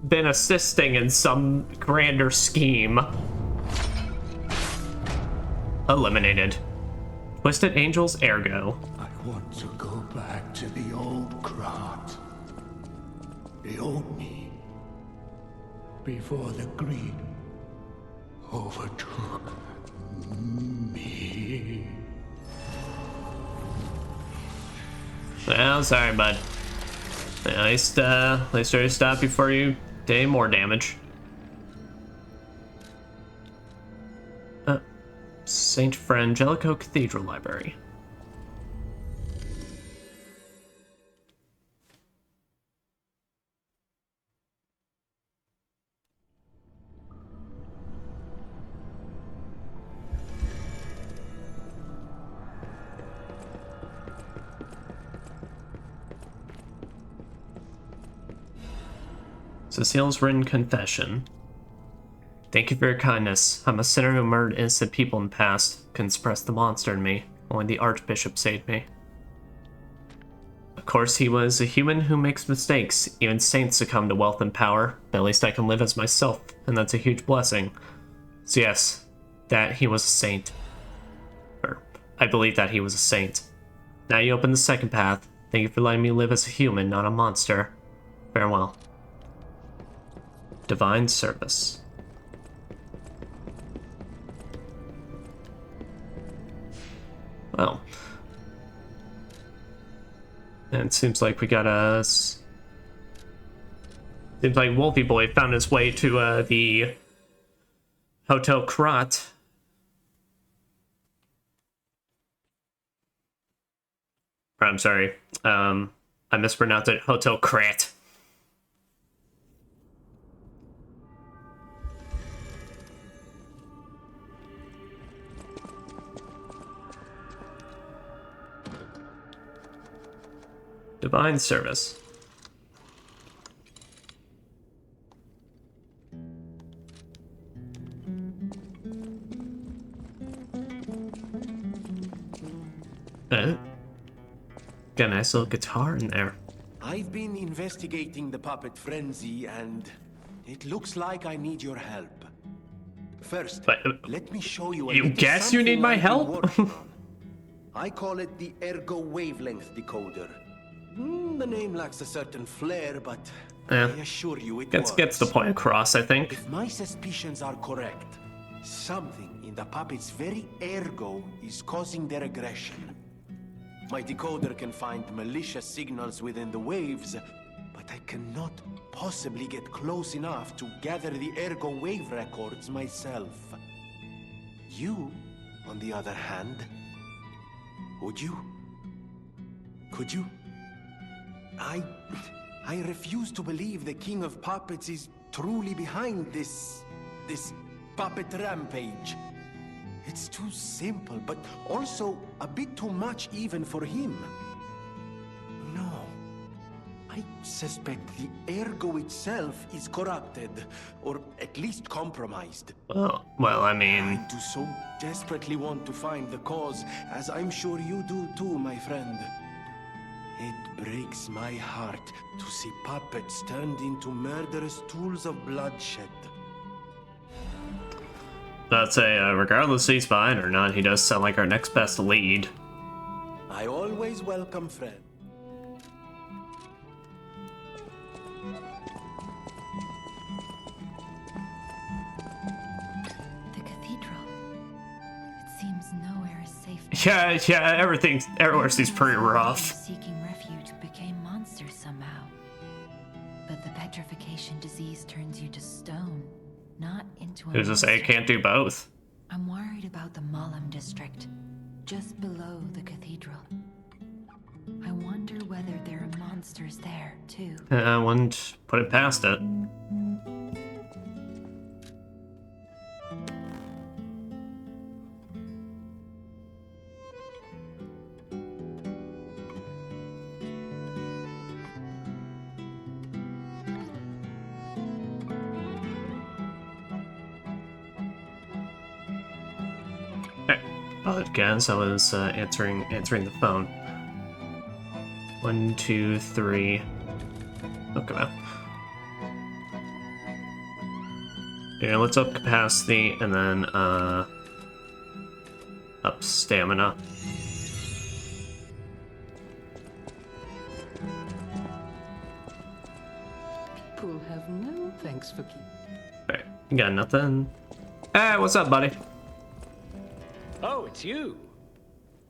been assisting in some grander scheme. Eliminated. Twisted Angels Ergo. I want to go back to the old Krat. The old me. Before the greed overtook me. Well, sorry, bud. At least I stop before you do more damage. St. Frangelico Cathedral Library. Cecile's written confession. Thank you for your kindness. I'm a sinner who murdered innocent people in the past. Couldn't suppress the monster in me. Only the Archbishop saved me. Of course, he was a human who makes mistakes. Even saints succumb to wealth and power. But at least I can live as myself, and that's a huge blessing. So yes, that he was a saint. Or, I believe that he was a saint. Now you open the second path. Thank you for letting me live as a human, not a monster. Farewell. Divine Service. Well, and it seems like we got a. Seems like Wolfie Boy found his way to the Hotel Krat. I'm sorry, I mispronounced it. Hotel Krat. Divine Service. Got a nice little guitar in there. I've been investigating the puppet frenzy, and it looks like I need your help. First, But, let me show you. you guess you need my help? I call it the Ergo Wavelength Decoder. The name lacks a certain flair, but Yeah. I assure you it Gets the point across, I think. If my suspicions are correct, something in the puppet's very ergo is causing their aggression. My decoder can find malicious signals within the waves, but I cannot possibly get close enough to gather the ergo wave records myself. You, on the other hand, would you? Could you? I refuse to believe the King of Puppets is truly behind this puppet rampage. It's too simple, but also a bit too much even for him. No. I suspect the ergo itself is corrupted, or at least compromised. Well, I mean... I do so desperately want to find the cause, as I'm sure you do too, my friend. It breaks my heart to see puppets turned into murderous tools of bloodshed. I'd say, regardless if he's fine or not, he does sound like our next best lead. I always welcome friends. The cathedral. It seems nowhere is safe. Yeah, everywhere seems pretty rough. Seeking refuge became monsters somehow. But the petrification disease turns you to stone, not into a Who's to say it can't do both? I'm worried about the Marlow district, just below the cathedral. I wonder whether there are monsters there, too. I wouldn't put it past it. Again, so I was answering the phone. 1, 2, 3. Oh, come on. Yeah, let's up capacity and then up stamina. People have no thanks for keeping. Alright, you got nothing? Hey, what's up, buddy? Oh, it's you.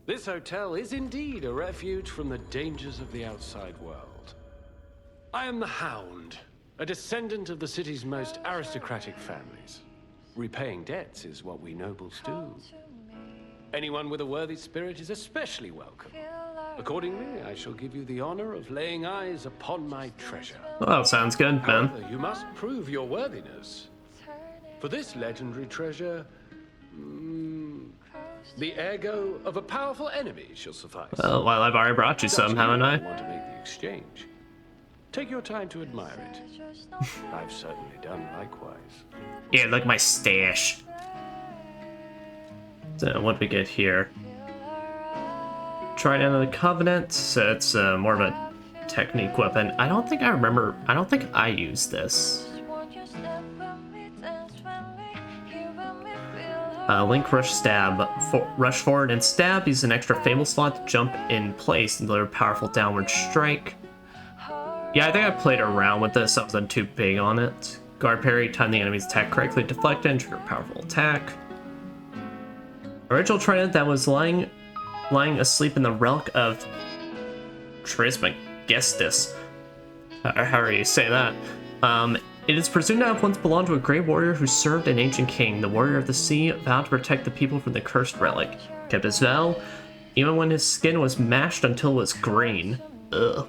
This hotel is indeed a refuge from the dangers of the outside world. I am the Hound, a descendant of the city's most aristocratic families. Repaying debts is what we nobles do. Anyone with a worthy spirit is especially welcome. Accordingly, I shall give you the honor of laying eyes upon my treasure. Well, sounds good, man. However, you must prove your worthiness. For this legendary treasure, the ergo of a powerful enemy shall suffice. Well, I've already brought you some, haven't I? Want to make the exchange. Take your time to admire it. I've certainly done likewise. Yeah, look at my stash. So, what do we get here? Trident of the Covenant, so it's more of a technique weapon. I don't think I used this. Link rush stab. Rush forward and stab. Use an extra fable slot to jump in place and deliver a powerful downward strike. Yeah, I think I played around with this. I wasn't too big on it. Guard parry. Time the enemy's attack correctly. Deflect and trigger a powerful attack. Original trident that was lying asleep in the relic of Trismegistus. However you say that. It is presumed to have once belonged to a great warrior who served an ancient king. The warrior of the sea vowed to protect the people from the cursed relic. Kept his vow, even when his skin was mashed until it was green. Ugh.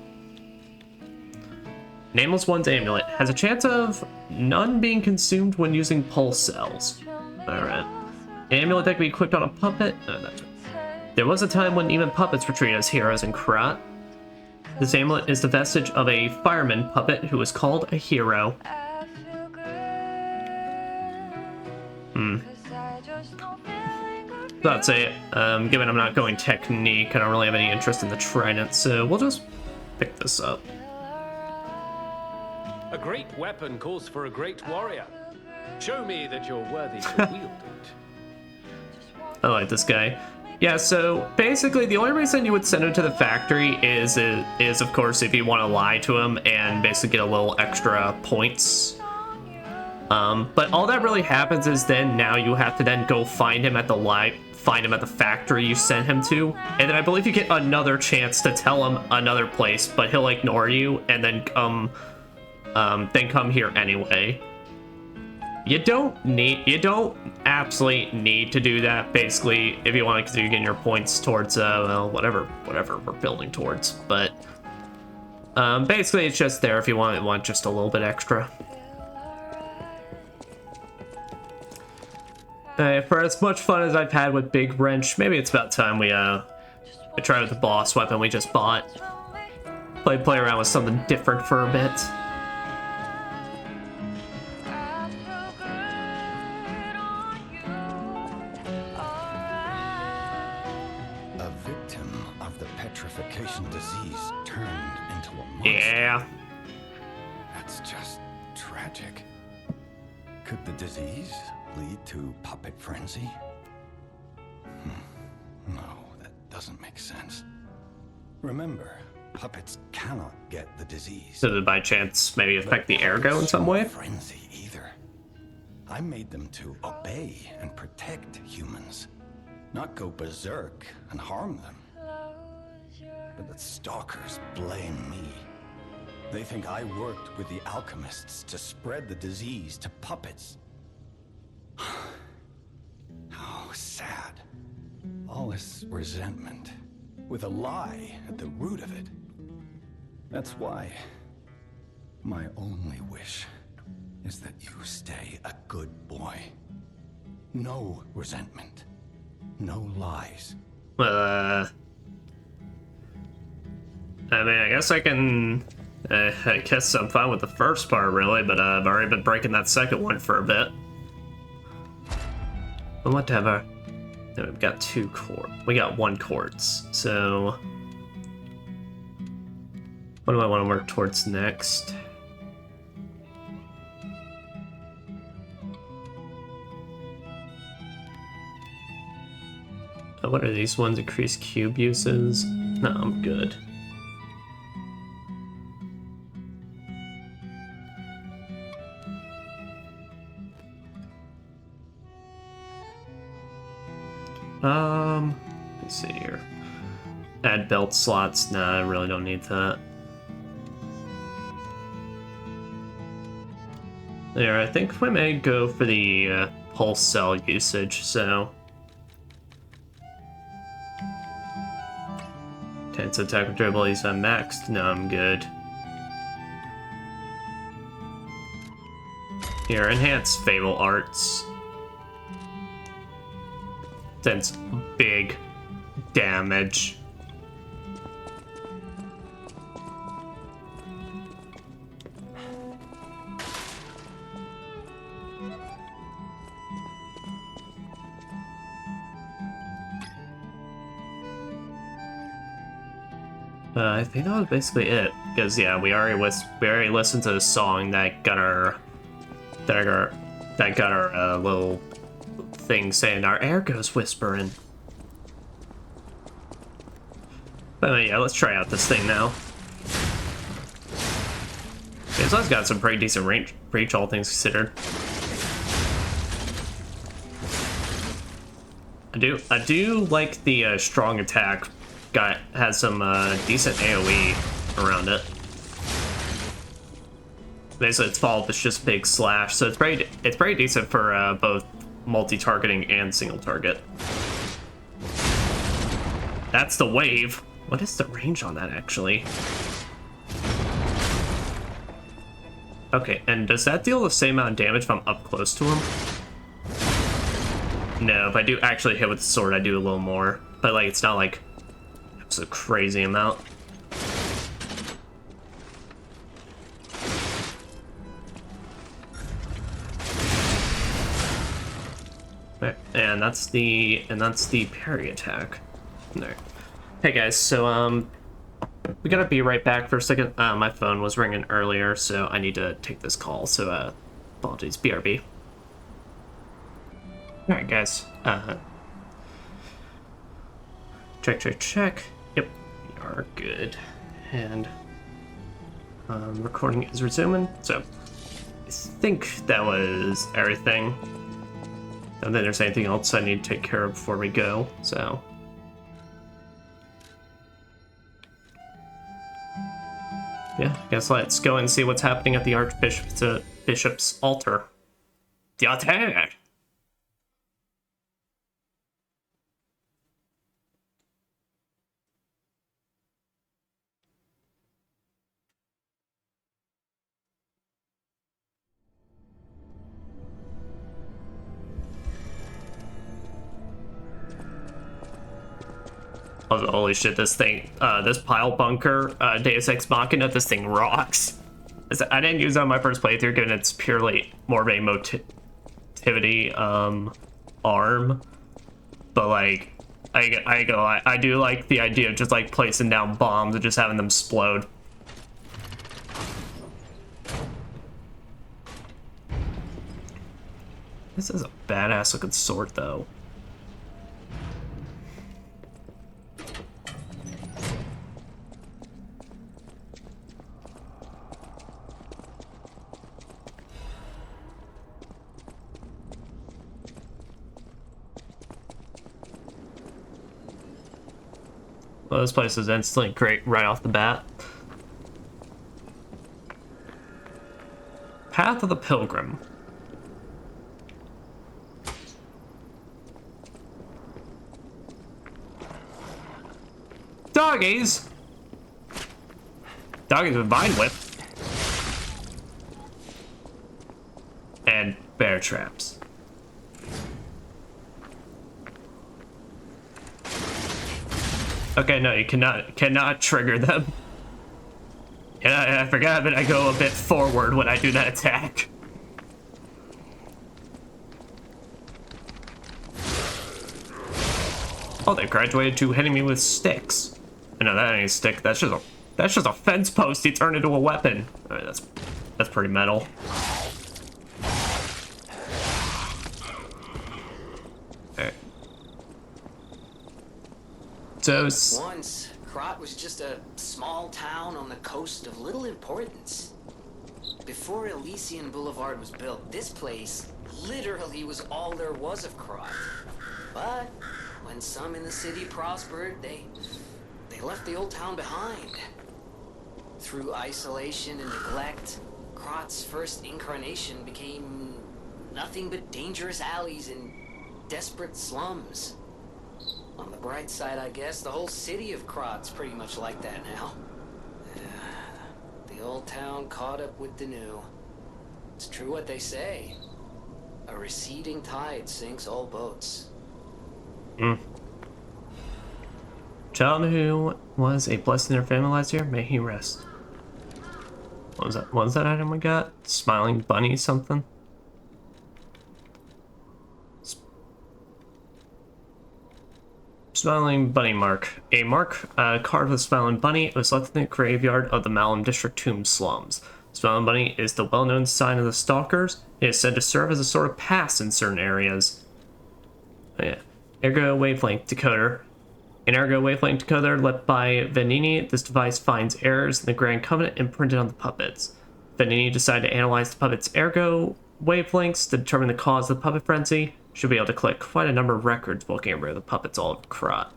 Nameless One's amulet has a chance of none being consumed when using pulse cells. Alright. An amulet that can be equipped on a puppet. There was a time when even puppets were treated as heroes in Krat. This amulet is the vestige of a fireman puppet who was called a hero. That's it. Given I'm not going technique, I don't really have any interest in the trident, so we'll just pick this up. A great weapon calls for a great warrior. Show me that you're worthy to wield it. I like this guy. Yeah, so basically the only reason you would send him to the factory is of course if you want to lie to him and basically get a little extra points. But all that really happens is then now you have to then go find him at the find him at the factory you sent him to, and then I believe you get another chance to tell him another place, but he'll ignore you and then come here anyway. You don't absolutely need to do that, basically, if you want to continue getting your points towards, well, whatever we're building towards. But, basically, it's just there if you want just a little bit extra. For as much fun as I've had with Big Wrench, maybe it's about time we try with the boss weapon we just bought. Play around with something different for a bit. Petrification disease turned into a monster. Yeah. That's just tragic. Could the disease lead to puppet frenzy? No, that doesn't make sense. Remember, puppets cannot get the disease. Does it by chance maybe affect the ergo in some way? Frenzy either. I made them to obey and protect humans, not go berserk and harm them. But the stalkers blame me. They think I worked with the alchemists to spread the disease to puppets. How sad. All this resentment, with a lie at the root of it. That's why my only wish is that you stay a good boy. No resentment. No lies. I mean, I guess I can... I guess I'm fine with the first part, really, but I've already been breaking that second one for a bit. But whatever. Then we've got we got 1 quartz, so... What do I want to work towards next? What are these ones? Increase cube uses? No, I'm good. Let's see here. Add belt slots. Nah, I really don't need that. There, I think we may go for the pulse cell usage, so... Tense attack durability on maxed. No, I'm good. Here, enhance Fable Arts. That's big damage. I think that was basically it. Because yeah, we already listened to the song that got our little thing saying our ergo's whispering. But yeah, let's try out this thing now. Okay, so it's got some pretty decent reach, all things considered. I do like the strong attack. Has some decent AoE around it. Basically, its follow-up is just big slash, so it's pretty decent for both multi-targeting and single target. That's the wave. What is the range on that, actually? Okay, and does that deal the same amount of damage if I'm up close to him? No, if I do actually hit with the sword, I do a little more. But, like, it's not like it's a crazy amount. Right, and that's the parry attack. There. Hey guys, so we gotta be right back for a second. My phone was ringing earlier, so I need to take this call. So apologies, BRB. All right, guys. Check. Yep, we are good. And recording is resuming. So I think that was everything. And then there's anything else I need to take care of before we go, so. Yeah, guess let's go and see what's happening at the Archbishop's altar. The altar! Oh, holy shit, this thing, this pile bunker, Deus Ex Machina, this thing rocks. I didn't use it on my first playthrough, given it's purely more of a motivity, arm. But, like, I do like the idea of just, like, placing down bombs and just having them explode. This is a badass looking sword, though. Well, this place is instantly great right off the bat. Path of the Pilgrim. Doggies! Doggies with vine whip. And bear traps. Okay, no, you cannot trigger them. And I forgot that I go a bit forward when I do that attack. Oh, they graduated to hitting me with sticks. No, that ain't a stick. That's just a fence post he turned into a weapon. All right, that's pretty metal. So once, Krat was just a small town on the coast of little importance. Before Elysian Boulevard was built, this place literally was all there was of Krat. But when some in the city prospered, they left the old town behind. Through isolation and neglect, Krat's first incarnation became nothing but dangerous alleys and desperate slums. On the bright side, I guess, the whole city of Krat's pretty much like that now. The old town caught up with the new. It's true what they say. A receding tide sinks all boats. Child who was a blessing in their family last year, may he rest. What was that? What was that item we got? Smiling bunny something? Smiling Bunny Mark. A mark carved with Smiling Bunny. It was left in the graveyard of the Malum District tomb slums. Smiling Bunny is the well-known sign of the Stalkers. It is said to serve as a sort of pass in certain areas. Oh, yeah. Ergo Wavelength Decoder. An Ergo Wavelength Decoder left by Vanini. This device finds errors in the Grand Covenant imprinted on the puppets. Vanini decided to analyze the puppets' Ergo wavelengths to determine the cause of the puppet frenzy. Should be able to collect quite a number of records while getting rid of the puppets all of Krat.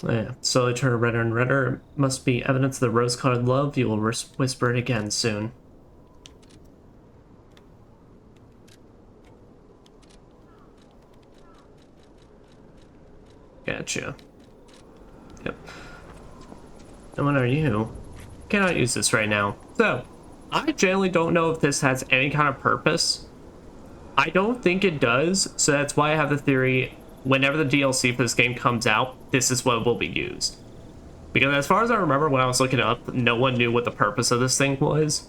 Yeah, slowly turn redder and redder. It must be evidence of the rose-colored love. You will whisper it again soon. Gotcha. Yep. And what are you? Cannot use this right now. So, I generally don't know if this has any kind of purpose. I don't think it does, so that's why I have the theory whenever the DLC for this game comes out, this is what will be used. Because as far as I remember when I was looking up, no one knew what the purpose of this thing was.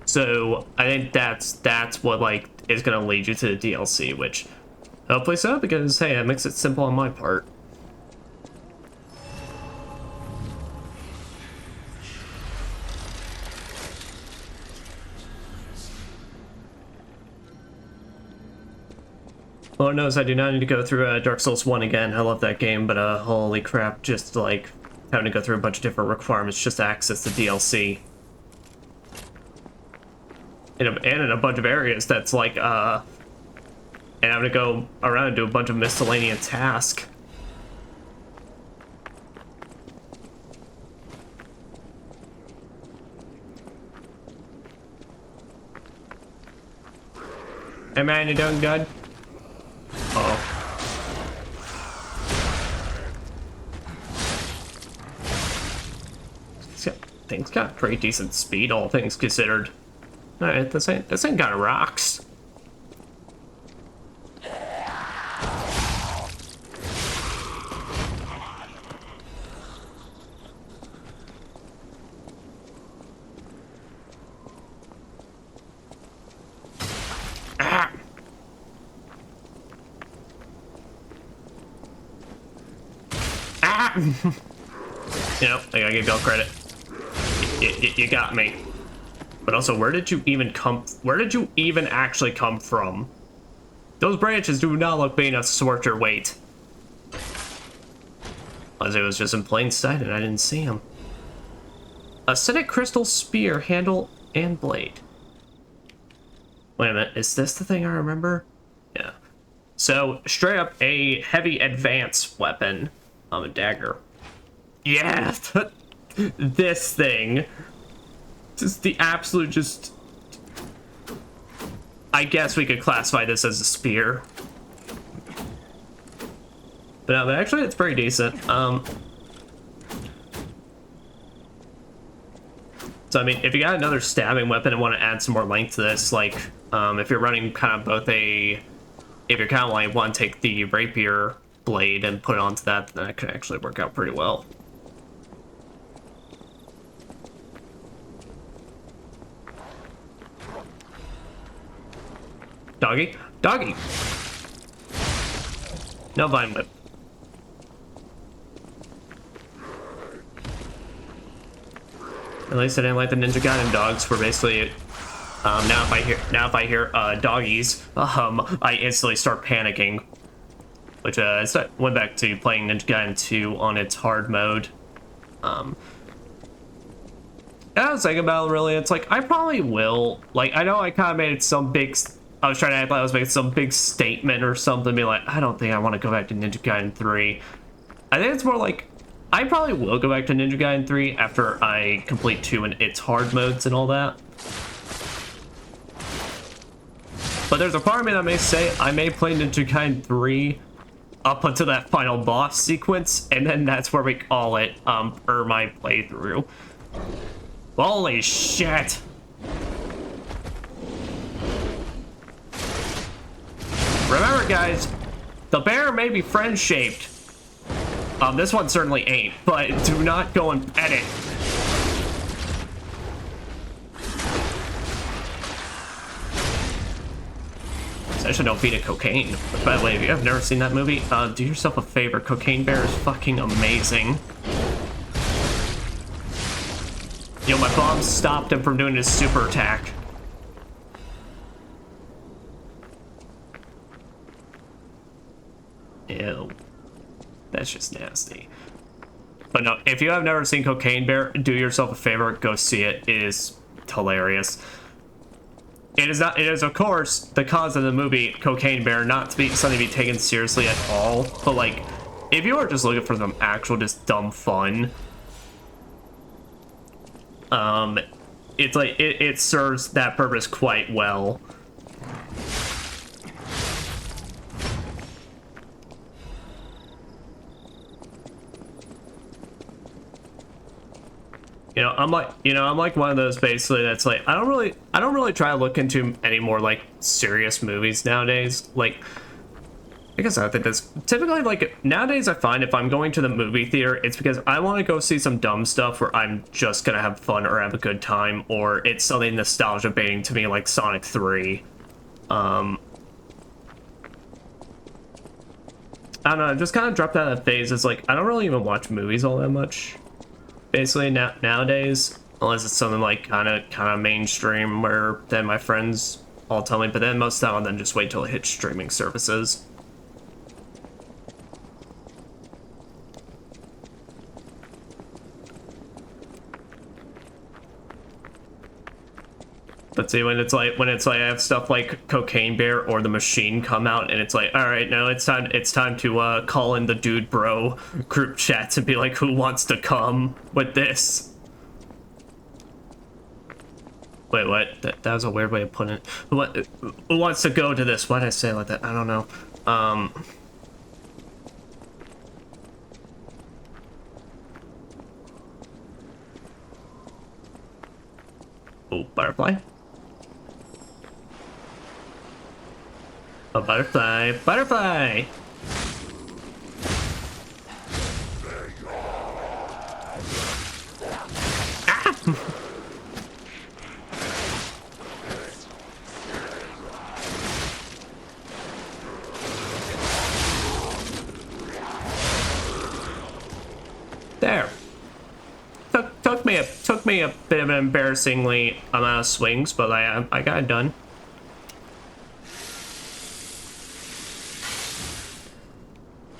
So I think that's what like is gonna lead you to the DLC, which hopefully so, because hey, that makes it simple on my part. Lord knows I do not need to go through Dark Souls 1 again. I love that game, but holy crap, just like having to go through a bunch of different requirements just to access the DLC. in a bunch of areas that's like, and I'm gonna go around and do a bunch of miscellaneous tasks. Hey man, you doing good? Uh-oh. Things got pretty decent speed, all things considered. Alright, this ain't got rocks. Ah. Ah. You know, I gotta give y'all credit. You got me. But also, where did you even actually come from? Those branches do not look big enough to support your weight. Unless it was just in plain sight and I didn't see him. Acidic crystal spear, handle, and blade. Wait a minute, is this the thing I remember? Yeah. So, straight up a heavy advance weapon. A dagger. Yeah! This thing. Just the absolute just... I guess we could classify this as a spear. But no, but actually it's pretty decent. So I mean, if you got another stabbing weapon and want to add some more length to this, like, if you're running kind of both if you're kind of like want to take the rapier blade and put it onto that, then that could actually work out pretty well. Doggy? Doggy! No vine whip. At least I didn't like the Ninja Gaiden dogs were basically now if I hear doggies, I instantly start panicking. Which I went back to playing Ninja Gaiden 2 on its hard mode. I was thinking about it, really, it's like I probably will. Like, I know I kind of made some big, I was trying to act like I was making some big statement or something, be like, I don't think I want to go back to Ninja Gaiden 3. I think it's more like, I probably will go back to Ninja Gaiden 3 after I complete 2 and its hard modes and all that. But there's a part of me that may say I may play Ninja Gaiden 3 up until that final boss sequence, and then that's where we call it, for my playthrough. Holy shit! Remember, guys, the bear may be friend-shaped. This one certainly ain't, but do not go and pet it. I should know feed it cocaine. By the way, if you have never seen that movie, do yourself a favor. Cocaine Bear is fucking amazing. Yo, my bomb stopped him from doing his super attack. Ew. That's just nasty. But no, if you have never seen Cocaine Bear, do yourself a favor, go see it. It is hilarious. It is not, it is of course the cause of the movie Cocaine Bear not to be something to be taken seriously at all, but like, if you are just looking for some actual just dumb fun, it's like, it serves that purpose quite well. I'm like one of those basically that's like, I don't really try to look into any more like serious movies nowadays. Like, I guess I think that's typically like nowadays I find if I'm going to the movie theater, it's because I want to go see some dumb stuff where I'm just gonna have fun or have a good time, or it's something nostalgia baiting to me like Sonic 3. I don't know, I just kind of dropped out of that phase. It's like, I don't really even watch movies all that much. Basically nowadays, unless it's something like kind of mainstream where then my friends all tell me, but then most of the time I'll then just wait till it hits streaming services. But see, when it's like I have stuff like Cocaine Bear or The Machine come out, and it's like, all right, no, it's time to call in the Dude Bro group chats and be like, who wants to come with this? Wait, what? That was a weird way of putting it. Who wants to go to this? Why did I say it like that? I don't know. Oh, butterfly. A butterfly. Butterfly! Ah! There. Took me a bit of an embarrassingly amount of swings, but I got it done.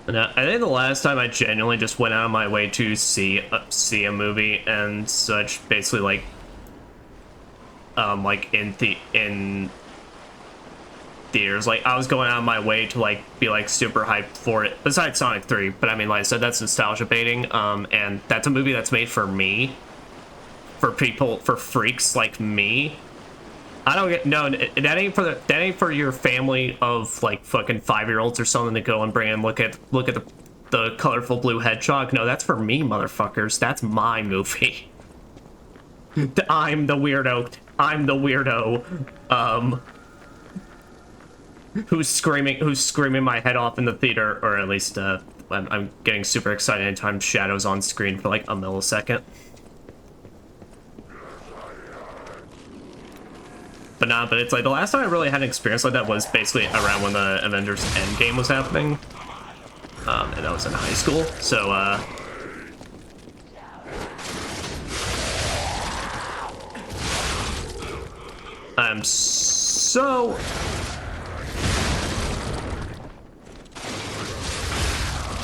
And I think the last time I genuinely just went out of my way to see a movie and such, basically like in theaters, like I was going out of my way to like be like super hyped for it. Besides Sonic 3, but I mean, like I said, that's nostalgia baiting. And that's a movie that's made for me, for freaks like me. I don't get that ain't for your family of like fucking 5-year-olds or something to go and bring and look at the colorful blue hedgehog. No, that's for me, motherfuckers. That's my movie. I'm the weirdo. Who's screaming my head off in the theater, or at least I'm getting super excited anytime Shadow's on screen for like a millisecond. But it's like the last time I really had an experience like that was basically around when the Avengers Endgame was happening. And that was in high school, so I'm so...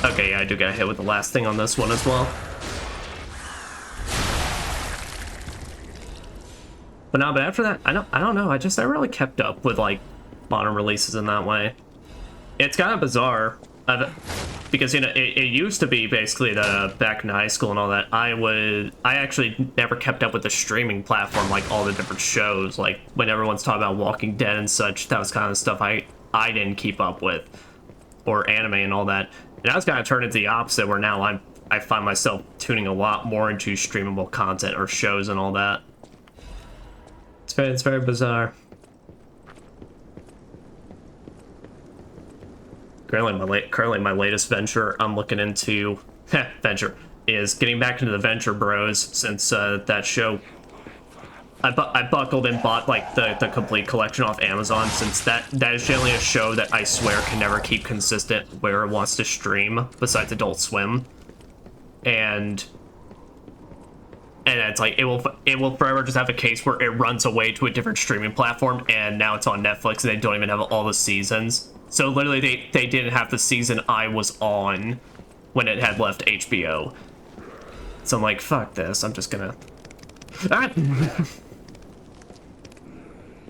Okay, yeah, I do get hit with the last thing on this one as well. But after that, I don't know. I never really kept up with like modern releases in that way. It's kind of bizarre, because you know it used to be basically back in high school and all that. I actually never kept up with the streaming platform, like all the different shows. Like when everyone's talking about Walking Dead and such, that was kind of stuff I didn't keep up with, or anime and all that. And I was kind of turned into the opposite, where now I find myself tuning a lot more into streamable content or shows and all that. It's very bizarre. Currently my latest venture I'm looking into is getting back into the Venture Bros, since that show I buckled and bought like the complete collection off Amazon, since that is generally a show that I swear can never keep consistent where it wants to stream besides Adult Swim. And it's like it will forever just have a case where it runs away to a different streaming platform, and now it's on Netflix and they don't even have all the seasons. So literally they didn't have the season I was on when it had left HBO. So I'm like, fuck this, I'm just gonna... Ah!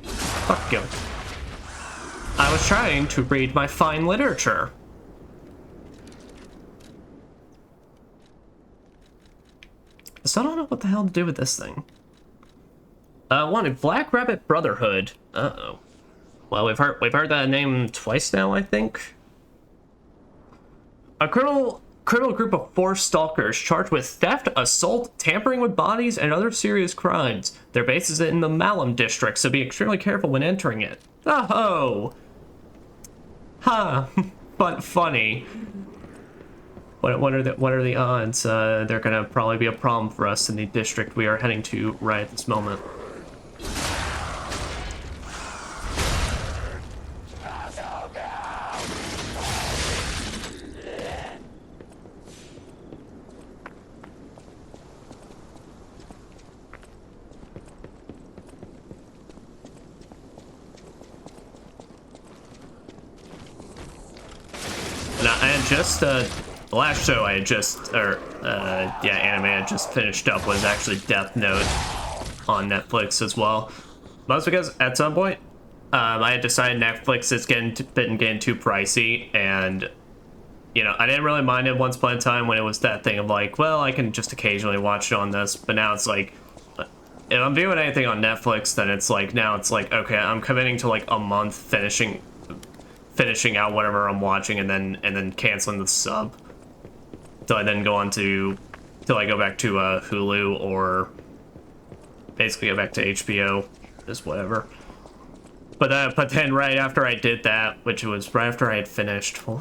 Fuck you. I was trying to read my fine literature. So I don't know what the hell to do with this thing. Wanted Black Rabbit Brotherhood. Uh-oh. Well, we've heard that name twice now, I think. A criminal group of 4 stalkers charged with theft, assault, tampering with bodies, and other serious crimes. Their base is in the Marlow district, so be extremely careful when entering it. Oh! Huh. But funny. What are the odds? They're gonna probably be a problem for us in the district we are heading to right at this moment. Now, I had just the last show I had just, anime I had just finished up was actually Death Note on Netflix as well. Mostly because at some point, I had decided Netflix is getting too pricey, and you know, I didn't really mind it once upon a time when it was that thing of like, well, I can just occasionally watch it on this, but now it's like, if I'm viewing anything on Netflix, then it's like, now it's like, okay, I'm committing to like a month finishing out whatever I'm watching, and then canceling the sub. Till I then go on to, till I go back to Hulu, or basically go back to HBO, just whatever. But then right after I did that, which was right after I had finished, what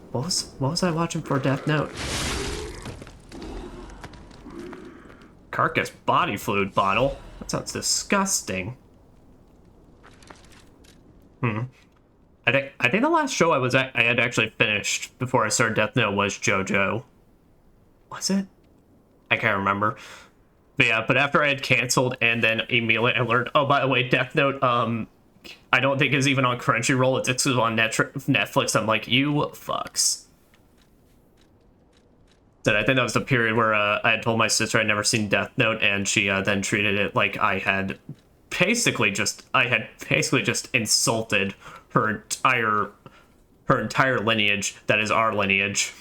was I watching for Death Note? Carcass body fluid bottle? That sounds disgusting. I think the last show I had actually finished before I started Death Note was JoJo. Was it? I can't remember. But yeah, but after I had canceled and then immediately I learned, oh, by the way, Death Note, I don't think is even on Crunchyroll, it's exclusive on Netflix. I'm like, you fucks. So I think that was the period where I had told my sister I'd never seen Death Note, and she then treated it like I had basically just insulted her entire lineage, that is our lineage.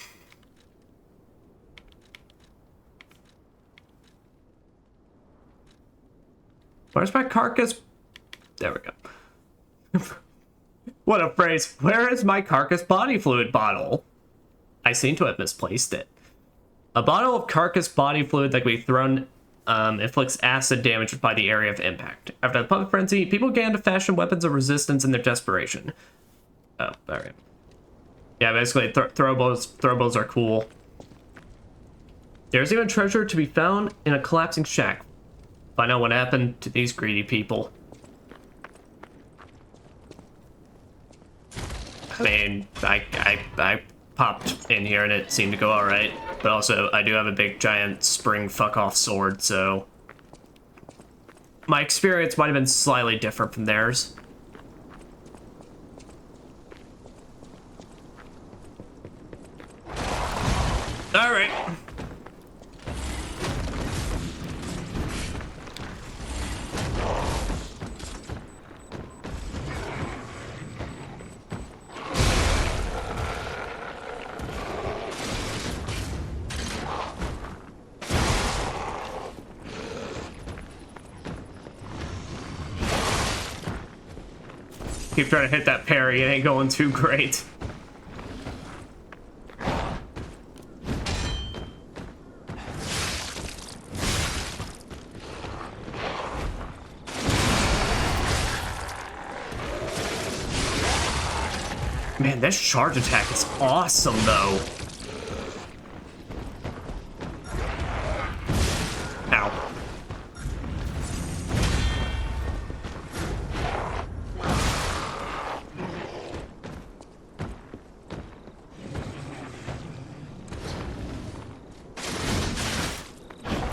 Where's my carcass? There we go. What a phrase. Where is my carcass body fluid bottle? I seem to have misplaced it. A bottle of carcass body fluid that can be thrown inflicts acid damage by the area of impact. After the public frenzy, people began to fashion weapons of resistance in their desperation. Oh, alright. Yeah, basically, throwbows are cool. There's even treasure to be found in a collapsing shack. Find out what happened to these greedy people. I mean, I popped in here and it seemed to go alright. But also, I do have a big, giant spring fuck-off sword, so my experience might have been slightly different from theirs. Alright. Keep trying to hit that parry, it ain't going too great. Man, this charge attack is awesome, though. Ow.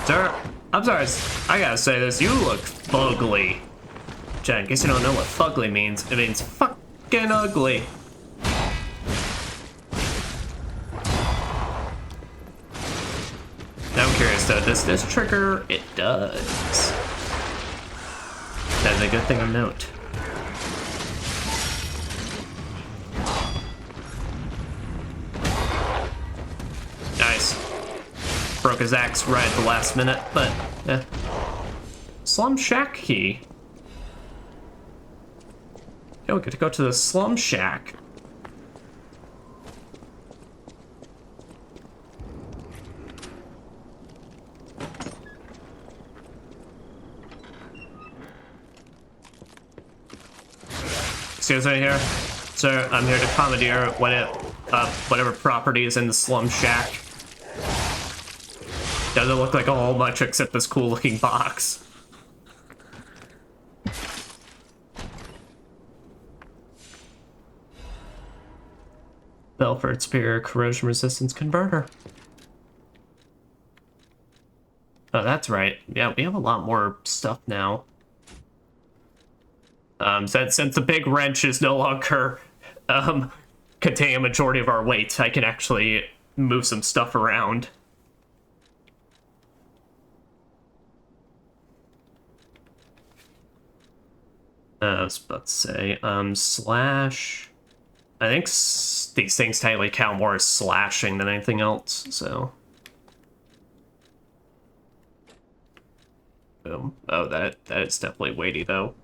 Sir, I'm sorry, I gotta say this, you look fugly. Jen, guess you don't know what fugly means. It means fucking ugly. Now I'm curious though, does this trigger? It does. That's a good thing to note. Nice. Broke his axe right at the last minute, but yeah. Slum Shack key. Yo, we get to go to the Slum Shack. Excuse me here. Sir, I'm here to commandeer whatever property is in the Slum Shack. Doesn't look like a whole much except this cool looking box. Belford Superior Corrosion Resistance Converter. Oh, that's right. Yeah, we have a lot more stuff now. Since the big wrench is no longer containing a majority of our weight, I can actually move some stuff around. I was about to say, slash... I think these things technically count more as slashing than anything else, so... Boom. Oh, that is definitely weighty, though.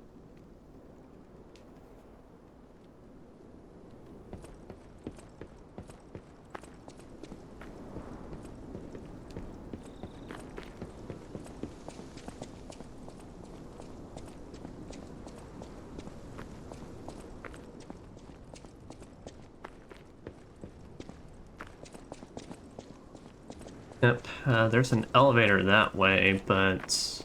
Yep, there's an elevator that way, but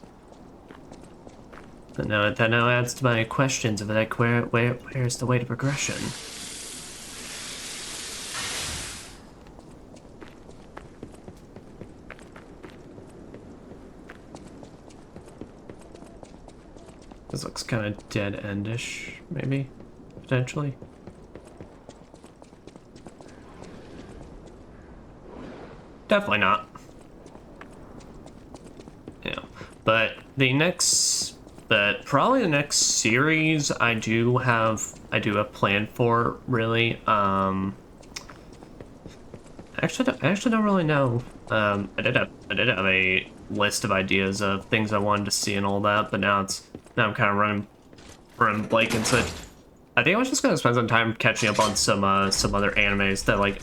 that now adds to my questions of like where's the way to progression? This looks kind of dead-endish, maybe, potentially. Definitely not. Yeah, but probably the next series I do have planned for, really. I actually don't really know. I did have a list of ideas of things I wanted to see and all that, but now I'm kind of running blank and such. I think I was just gonna spend some time catching up on some other animes that like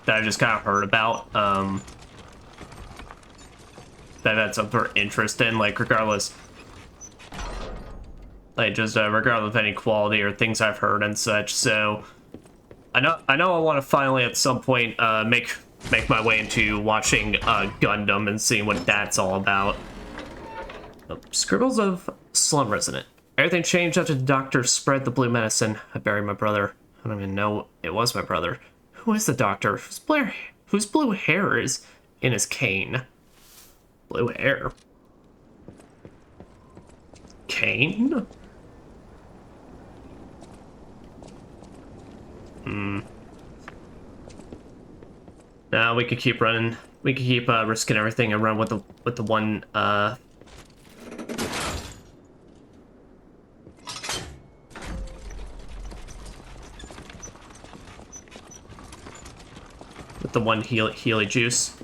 that I just kind of heard about, that I've had some sort of interest in, like regardless of any quality or things I've heard and such. So I know I want to finally at some point make my way into watching Gundam and seeing what that's all about. Scribbles of Slum Resident. Everything changed after the doctor spread the blue medicine. I buried my brother. I don't even know it was my brother. Who is the doctor? Whose blue hair is in his cane? Blue hair. Cane? Now we could keep running. We could keep risking everything and run with the one Healy juice.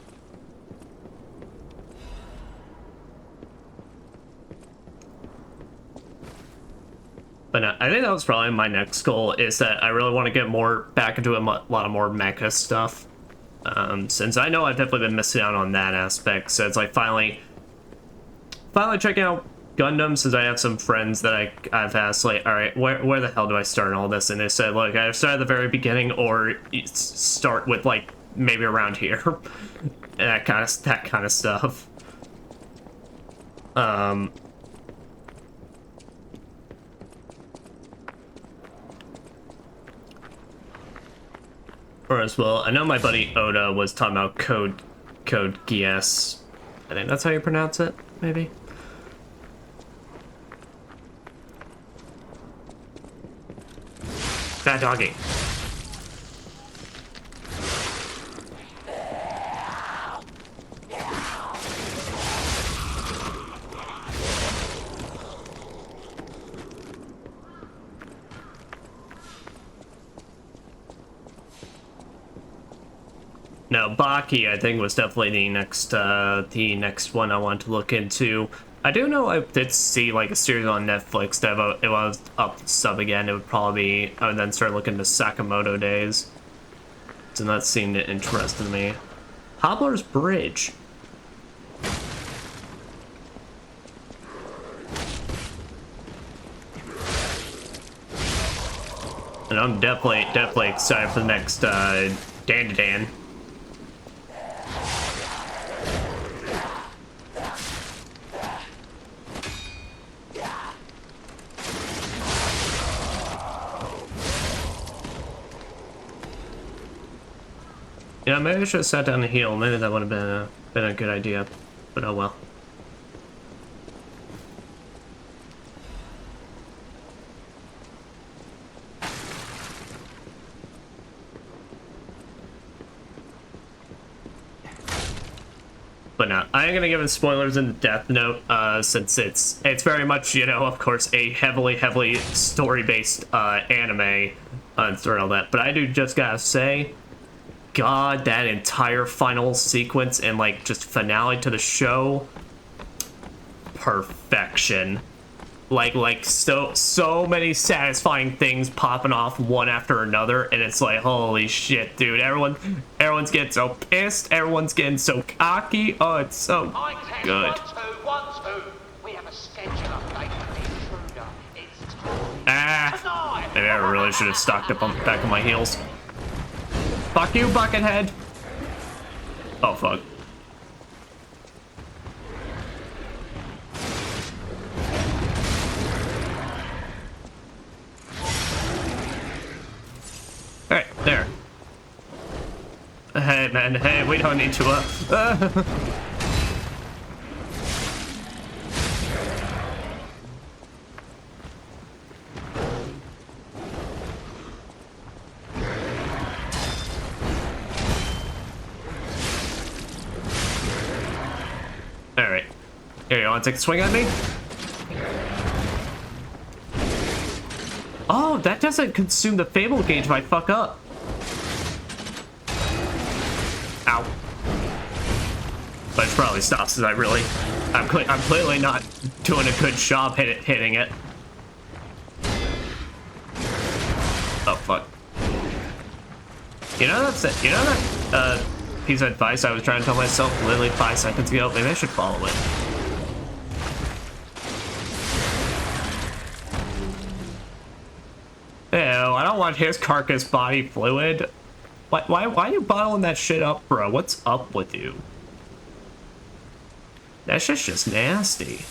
But I think that was probably my next goal, is that I really want to get back into a lot of more mecha stuff. Since I know I've definitely been missing out on that aspect, so it's like finally checking out Gundam, since I have some friends that I've asked, like, all right, where the hell do I start in all this? And they said, look, I start at the very beginning, or start with like maybe around here, that kind of stuff. Or as well, I know my buddy Oda was talking about Code Geass. I think that's how you pronounce it, maybe. Bad doggy. No, Baki, I think, was definitely the next one I want to look into. I do know I did see like a series on Netflix that if I was up to sub again, it would probably be, I would then start looking to Sakamoto Days. And that seemed interesting to me. Hobbler's Bridge. And I'm definitely excited for the next Dan. Yeah, maybe I should have sat down and heal. Maybe that would have been a good idea, but oh well. But no. I ain't gonna give it spoilers in the Death Note, since it's very much, you know, of course, a heavily story-based anime and all that. But I do just gotta say, God, that entire final sequence and like just finale to the show, perfection. Like so many satisfying things popping off one after another, and it's like, holy shit, dude, everyone's getting so pissed, everyone's getting so cocky. Oh, it's so good. We have a schedule update for the intruder. It's time. Ah, maybe I really should have stocked up on the back of my heels. Fuck you, Buckethead. Oh fuck. Alright, there. Hey, man, hey, we don't need to, Alright. Here, you wanna take a swing at me? Oh, that doesn't consume the Fable gauge if I fuck up. Ow. But it probably stops as I'm clearly not doing a good job hitting it. Oh, fuck. You know that piece of advice I was trying to tell myself literally 5 seconds ago? Maybe I should follow it. Ew, I don't want his carcass body fluid. Why are you bottling that shit up, bro? What's up with you? That shit's just nasty.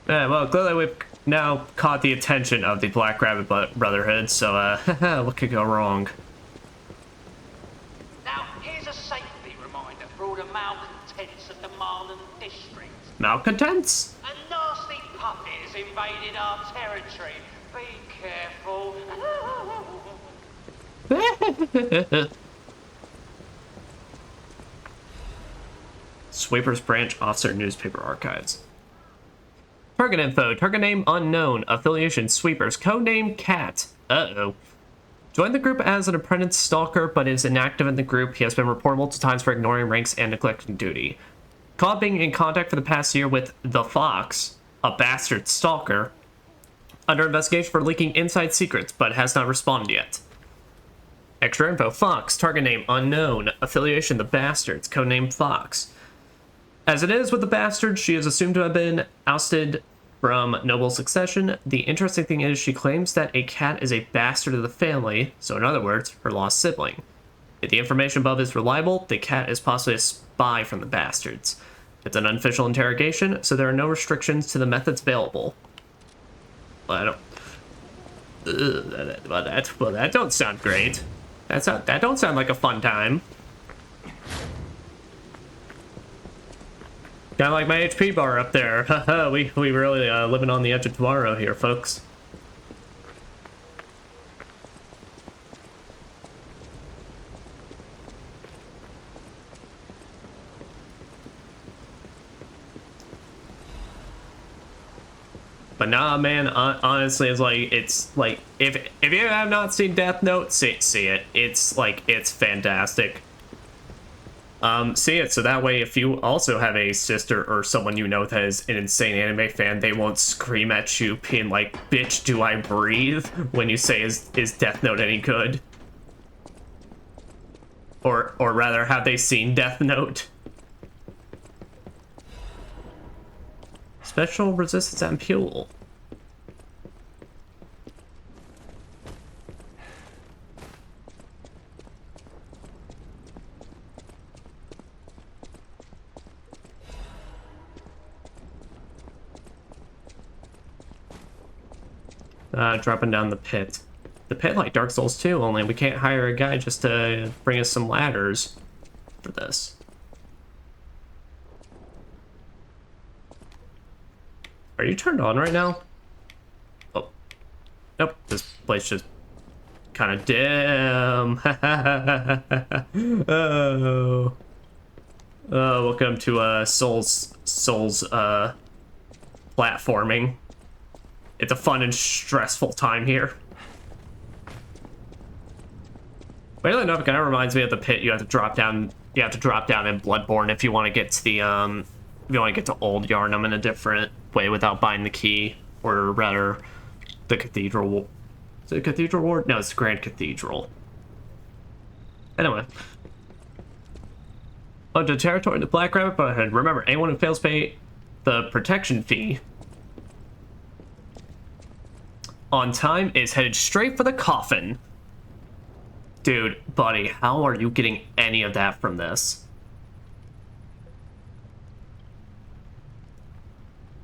Yeah, well, clearly we've now caught the attention of the Black Rabbit Brotherhood, so, what could go wrong? Now, here's a safety reminder for all the malcontents of the Marlow district. Malcontents? A nasty puppet has invaded our territory. Be careful. Sweepers Branch Officer Newspaper Archives. Target info. Target name unknown. Affiliation Sweepers. Codename Cat. Uh-oh. Joined the group as an apprentice stalker, but is inactive in the group. He has been reported multiple times for ignoring ranks and neglecting duty. Caught being in contact for the past year with the Fox, a bastard stalker, under investigation for leaking inside secrets, but has not responded yet. Extra info. Fox. Target name unknown. Affiliation The Bastards. Codename Fox. As it is with the Bastards, she is assumed to have been ousted from noble succession. The interesting thing is she claims that a cat is a bastard of the family, so in other words, her lost sibling. If the information above is reliable, the cat is possibly a spy from the Bastards. It's an unofficial interrogation, so there are no restrictions to the methods available. Well, that don't sound great. That don't sound like a fun time. Kind of like my HP bar up there. Haha, we really living on the edge of tomorrow here, folks. But nah, man, honestly, it's like if you have not seen Death Note, see it. It's fantastic. See it so that way if you also have a sister or someone you know that is an insane anime fan, they won't scream at you being like, bitch, do I breathe, when you say is Death Note any good? Or rather, have they seen Death Note? Special resistance ampule. Dropping down the pit. The pit like Dark Souls 2, only we can't hire a guy just to bring us some ladders for this. Are you turned on right now? Oh. Nope, this place just kind of dim. Oh. Oh, welcome to Souls platforming. It's a fun and stressful time here. Weirdly enough, it kind of reminds me of the pit. You have to drop down. You have to drop down in Bloodborne if you want to get to the if you want to get to Old Yarnum in a different way without buying the key, or rather, the Cathedral. Is it a Cathedral Ward? No, it's the Grand Cathedral. Anyway. On to territory in the Black Rabbit Brotherhood. Remember, anyone who fails to pay the protection fee on time is headed straight for the coffin. Dude, buddy, how are you getting any of that from this?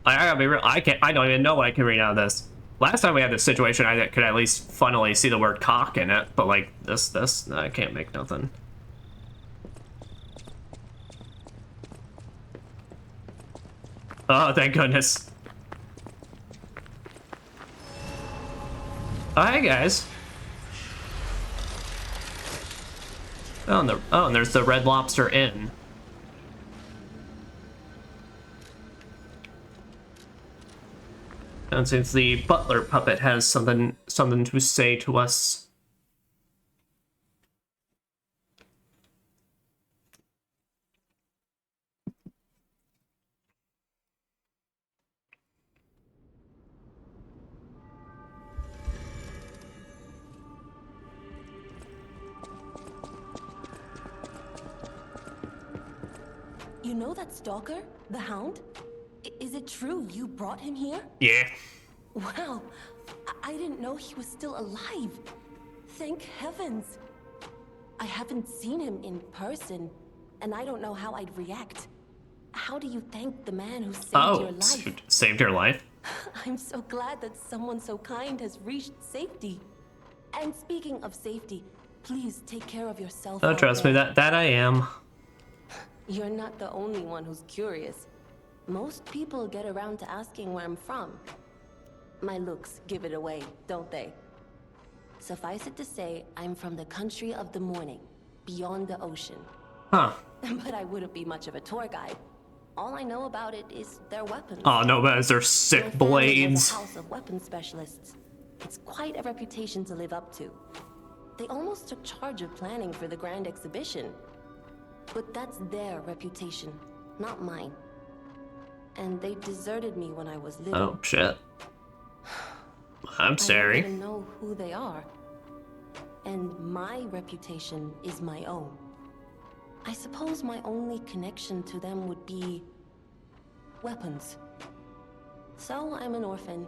I gotta be real, I don't even know what I can read out of this. Last time we had this situation, I could at least funnily see the word cock in it, but like, this, I can't make nothing. Oh, thank goodness. Oh, hey guys. Oh, and there's the Red Lobster Inn. And since the butler puppet has something to say to us. You know that stalker? The Hound? Is it true you brought him here? Yeah. Wow. I didn't know he was still alive. Thank heavens. I haven't seen him in person, and I don't know how I'd react. How do you thank the man who saved your life? Saved your life? I'm so glad that someone so kind has reached safety. And speaking of safety, please take care of yourself. Oh, trust me, that I am. You're not the only one who's curious. Most people get around to asking where I'm from. My looks give it away, don't they? Suffice it to say, I'm from the country of the morning, beyond the ocean. Huh. But I wouldn't be much of a tour guide. All I know about it is their weapons. Oh no, but they're sick blades. A house of weapons specialists. It's quite a reputation to live up to. They almost took charge of planning for the grand exhibition. But that's their reputation, not mine. And they deserted me when I was little. Oh, shit. I'm sorry. I don't even know who they are. And my reputation is my own. I suppose my only connection to them would be weapons. So I'm an orphan,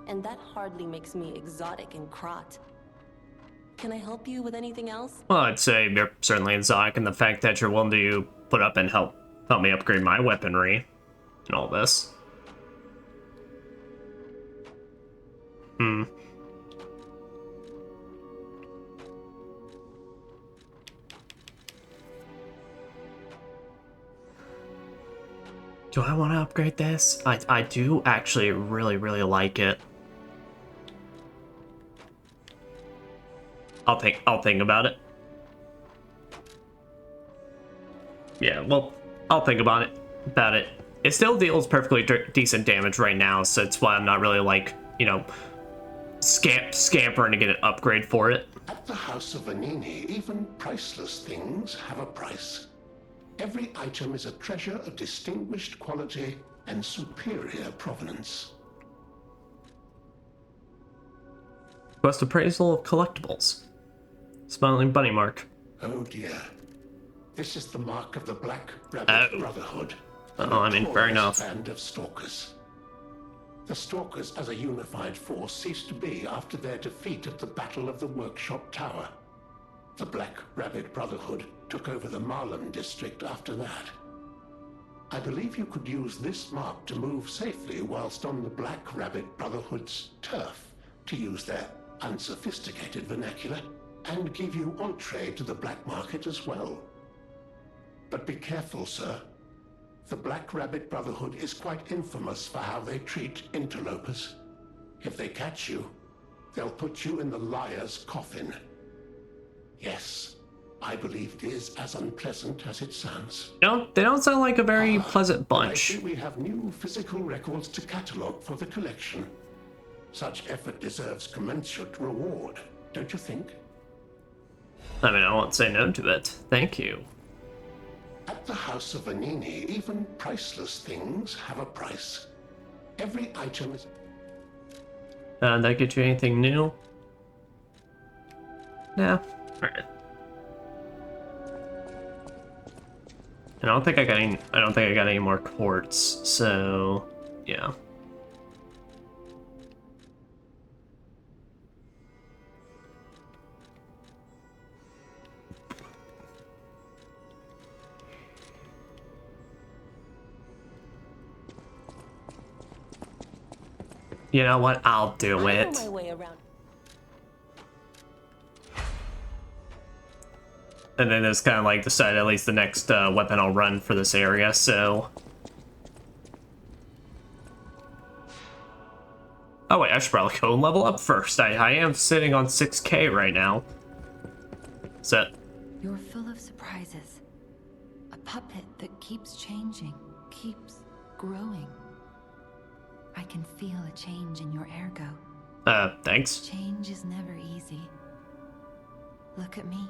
and that hardly makes me exotic in Krat. Can I help you with anything else? Well, I'd say you're certainly exotic in the fact that you're willing to put up and help me upgrade my weaponry and all this. Hmm. Do I want to upgrade this? I do actually really like it. I'll think about it. Yeah, well, I'll think about it. It still deals perfectly decent damage right now, so that's why I'm not really like, you know, scampering to get an upgrade for it. At the House of Vanini, even priceless things have a price. Every item is a treasure of distinguished quality and superior provenance. Quest appraisal of collectibles. Smiling bunny mark. Oh dear. This is the mark of the Black Rabbit Brotherhood. Oh, I mean, fair enough. Band of stalkers. The stalkers as a unified force ceased to be after their defeat at the Battle of the Workshop Tower. The Black Rabbit Brotherhood took over the Marlow district after that. I believe you could use this mark to move safely whilst on the Black Rabbit Brotherhood's turf, to use their unsophisticated vernacular, and give you entree to the black market as well. But be careful, sir. The Black Rabbit Brotherhood is quite infamous for how they treat interlopers. If they catch you, they'll put you in the liar's coffin. Yes, I believe it is as unpleasant as it sounds. No, they don't sound like a very pleasant I bunch. see we have new physical records to catalogue for the collection. Such effort deserves commensurate reward, don't you think? I mean, I won't say no to it. Thank you. At the House of Vanini, even priceless things have a price. Every item is... Did that get you anything new? Nah. Alright. And I don't think I got any more quartz, so yeah. You know what? I'll do it. I know my way around. And then it's kind of like decide at least the next weapon I'll run for this area, so... Oh wait, I should probably go and level up first. I am sitting on 6K right now. So... You're full of surprises. A puppet that keeps changing, keeps growing. I can feel a change in your ergo. Thanks. Change is never easy. Look at me.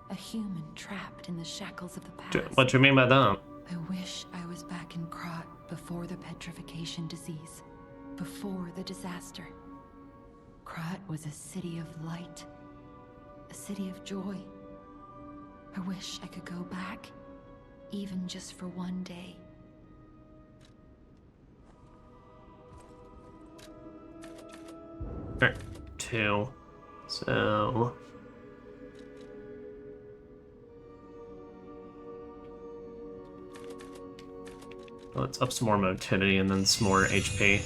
A human trapped in the shackles of the past. What do you mean by that? I wish I was back in Krat before the petrification disease. Before the disaster. Krat was a city of light. A city of joy. I wish I could go back. Even just for one day. Alright, 2. So... let's up some more motility and then some more HP.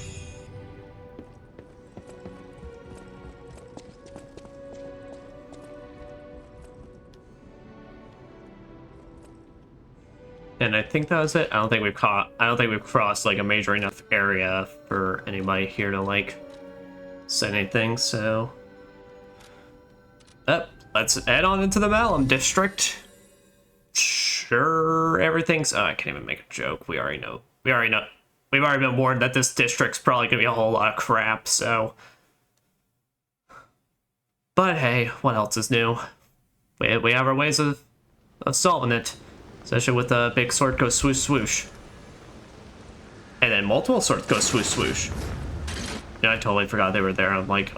And I think that was it. I don't think we've crossed like a major enough area for anybody here to like say anything, so let's head on into the Mallow district. Sure, everything's... oh, I can't even make a joke. We already know. We've already been warned that this district's probably gonna be a whole lot of crap, so... but hey, what else is new? We have our ways of solving it. Especially with a big sword go swoosh swoosh. And then multiple swords go swoosh swoosh. Yeah, I totally forgot they were there. I'm like...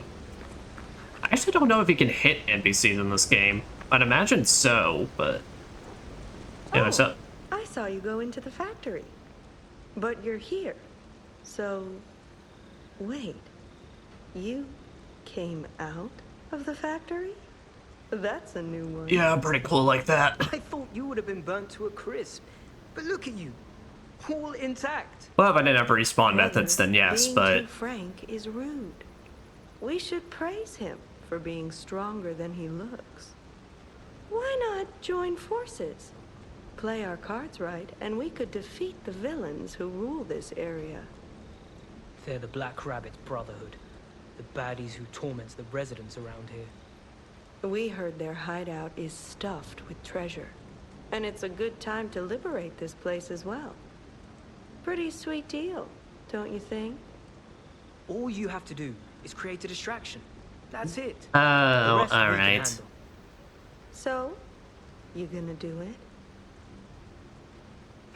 I actually don't know if you can hit NPCs in this game. I'd imagine so, but... yeah, what's up? I saw you go into the factory. But you're here. So... wait. You came out of the factory? That's a new one. Yeah, I'm pretty cool like that. I thought you would have been burnt to a crisp. But look at you. All intact. Well, if I didn't have respawn methods, then yes, being but... too frank is rude. We should praise him for being stronger than he looks. Why not join forces? Play our cards right, and we could defeat the villains who rule this area. They're the Black Rabbit Brotherhood. The baddies who torment the residents around here. We heard their hideout is stuffed with treasure. And it's a good time to liberate this place as well. Pretty sweet deal, don't you think? All you have to do is create a distraction. That's it. Oh, alright. So, you gonna do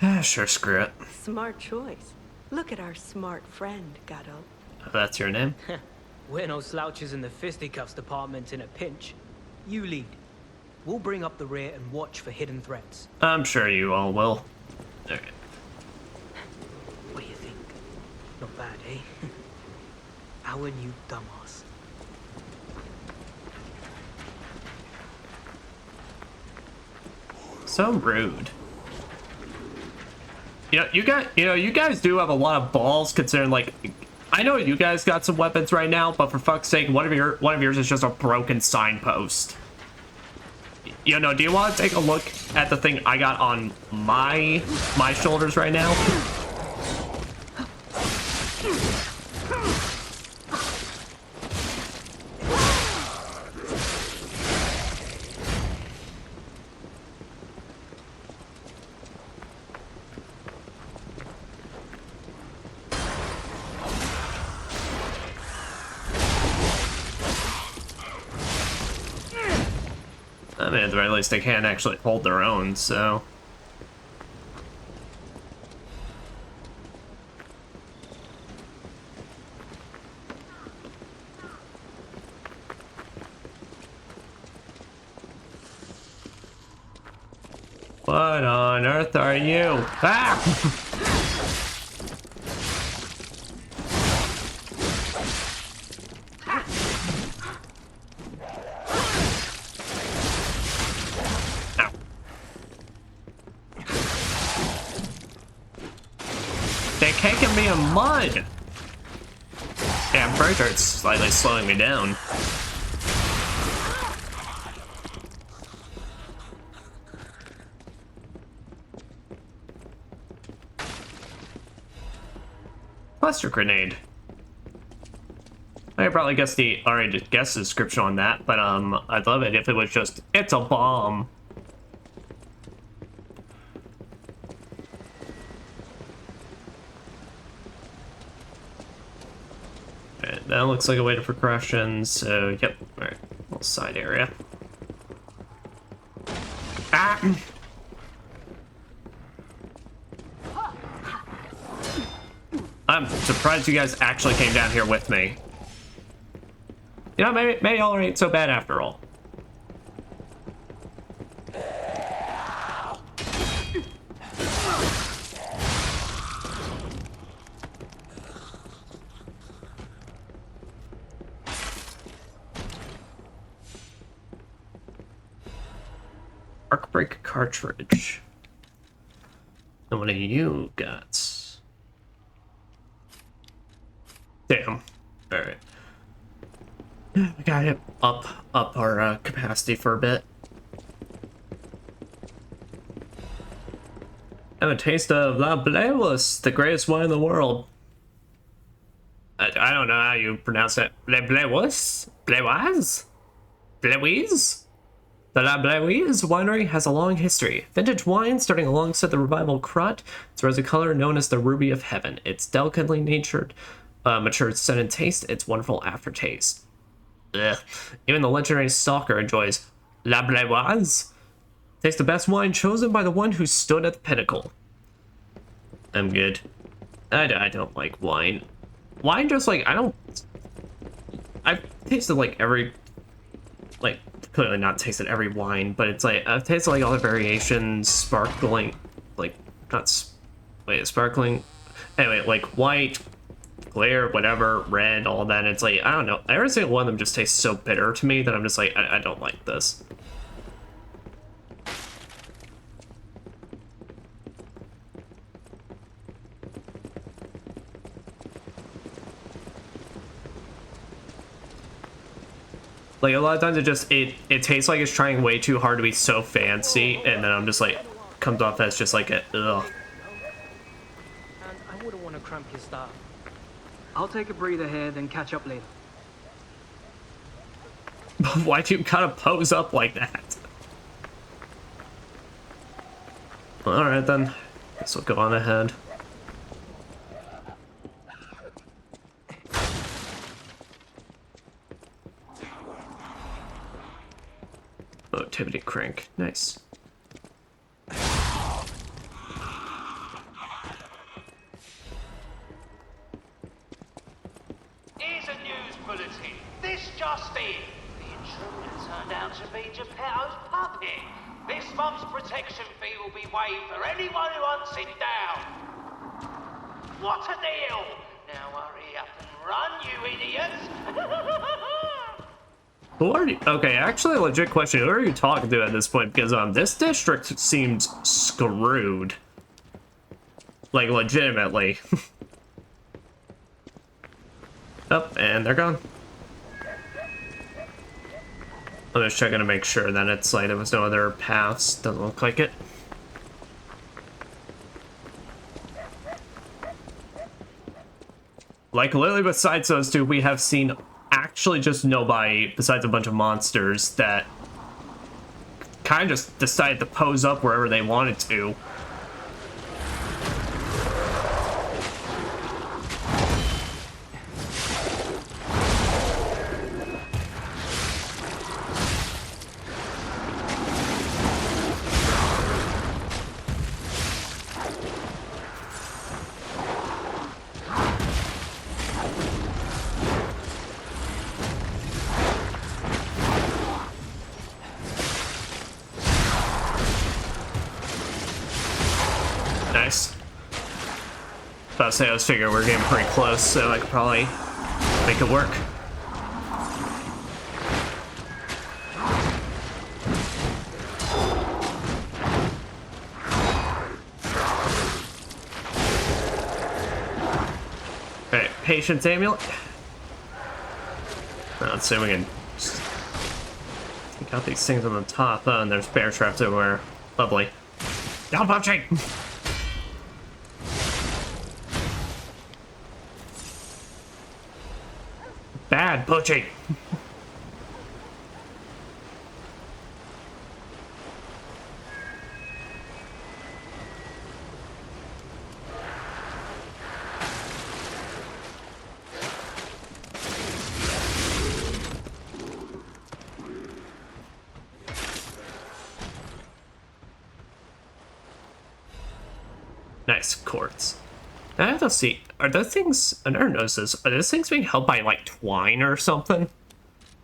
it? Sure, screw it. Smart choice. Look at our smart friend, Gatto. If that's your name. We're no slouches in the fisticuffs department in a pinch. You lead. We'll bring up the rear and watch for hidden threats. I'm sure you all will. Okay. What do you think? Not bad, eh? Our new dumbass. So rude. You guys do have a lot of balls considering, like, I know you guys got some weapons right now, but for fuck's sake, one of yours is just a broken signpost. You know, do you want to take a look at the thing I got on my shoulders right now? I mean, at the very least, they can actually hold their own, so... What on earth are you? Ah! Ow. They're caking me in mud! Yeah, I'm pretty sure it's slightly slowing me down. Cluster grenade. I could probably already guess the description on that, but I'd love it if it was just, it's a bomb. Alright, that looks like a way to progression, so yep, alright, little side area. Ah! I'm surprised you guys actually came down here with me. You know, maybe y'all ain't so bad after all. Arc break cartridge. And what do you got? Damn. Alright. We gotta up our capacity for a bit. Have a taste of La Blewis, the greatest wine in the world. I don't know how you pronounce that. La Blewis? Blewis? Blewis? The La Blewis winery has a long history. Vintage wine starting alongside the revival Krat. Its rosy color known as the Ruby of Heaven. It's delicately matured scent and taste. It's wonderful aftertaste. Ugh. Even the legendary stalker enjoys La Blewis. Tastes the best wine chosen by the one who stood at the pinnacle. I'm good. I don't like wine. Wine just like, I've tasted like every, like, clearly not tasted every wine, but it's like, I've tasted like all the variations, sparkling, like, sparkling, anyway, like white, clear, whatever, red, all that. It's like, I don't know, every single one of them just tastes so bitter to me that I'm just like, I don't like this. Like, a lot of times it tastes like it's trying way too hard to be so fancy, and then I'm just like, comes off as just like a, ugh. And I wouldn't want to cramp your style. I'll take a breather here, then catch up later. Why do you gotta pose up like that? Alright then, guess we'll go on ahead. Activity crank, nice. Here's a news bulletin. This just in. The intruder turned out to be Geppetto's puppet. This month's protection fee will be waived for anyone who hunts it down. What a deal! Now hurry up and run, you idiots! Who are you? Okay, actually, a legit question. Who are you talking to at this point? Because this district seems screwed. Like, legitimately. Oh, and they're gone. I'm just checking to make sure that it's like there was no other paths. Doesn't look like it. Like, literally besides those two, we have seen actually just nobody besides a bunch of monsters that kind of just decided to pose up wherever they wanted to. About to say, I was figuring we're getting pretty close, so I could probably make it work. Alright, patience amulet. Let's see if we can just take out these things on the top. And there's bear traps everywhere. Lovely. Down, punching! Bad poaching. Nice quartz. I have to see, are those things, I never noticed this, are those things being held by like twine or something?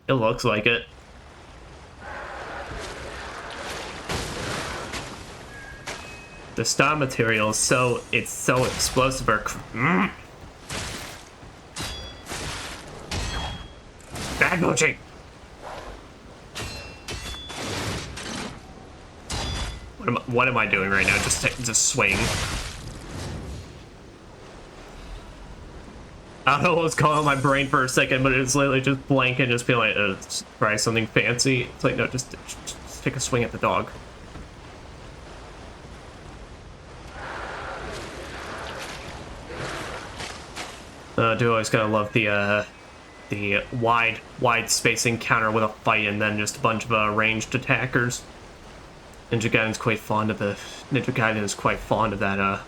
It looks like it. The star material is it's so explosive or bad poaching. What am I doing right now? Just swing. I don't know what was going on in my brain for a second, but it was literally just blank and just being like, try something fancy. It's like, no, just take a swing at the dog. Do always gotta love the wide space encounter with a fight and then just a bunch of ranged attackers. Ninja Gaiden's quite fond of that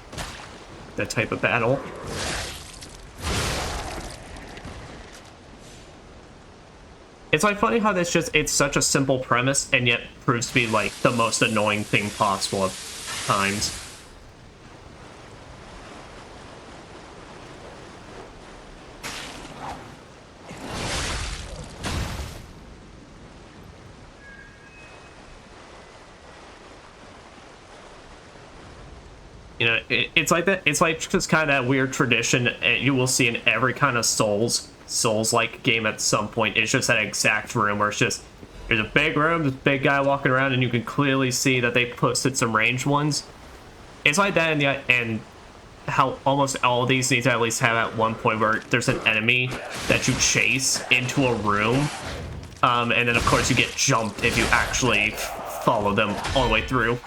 that type of battle. It's like funny how it's such a simple premise and yet proves to be like the most annoying thing possible at times. You know, it's like that. It's like just kind of that weird tradition you will see in every kind of Souls-like game at some point. It's just that exact room where it's just there's a big room, this big guy walking around, and you can clearly see that they posted some ranged ones. It's like that, and how almost all of these need to at least have at one point where there's an enemy that you chase into a room, and then of course you get jumped if you actually follow them all the way through.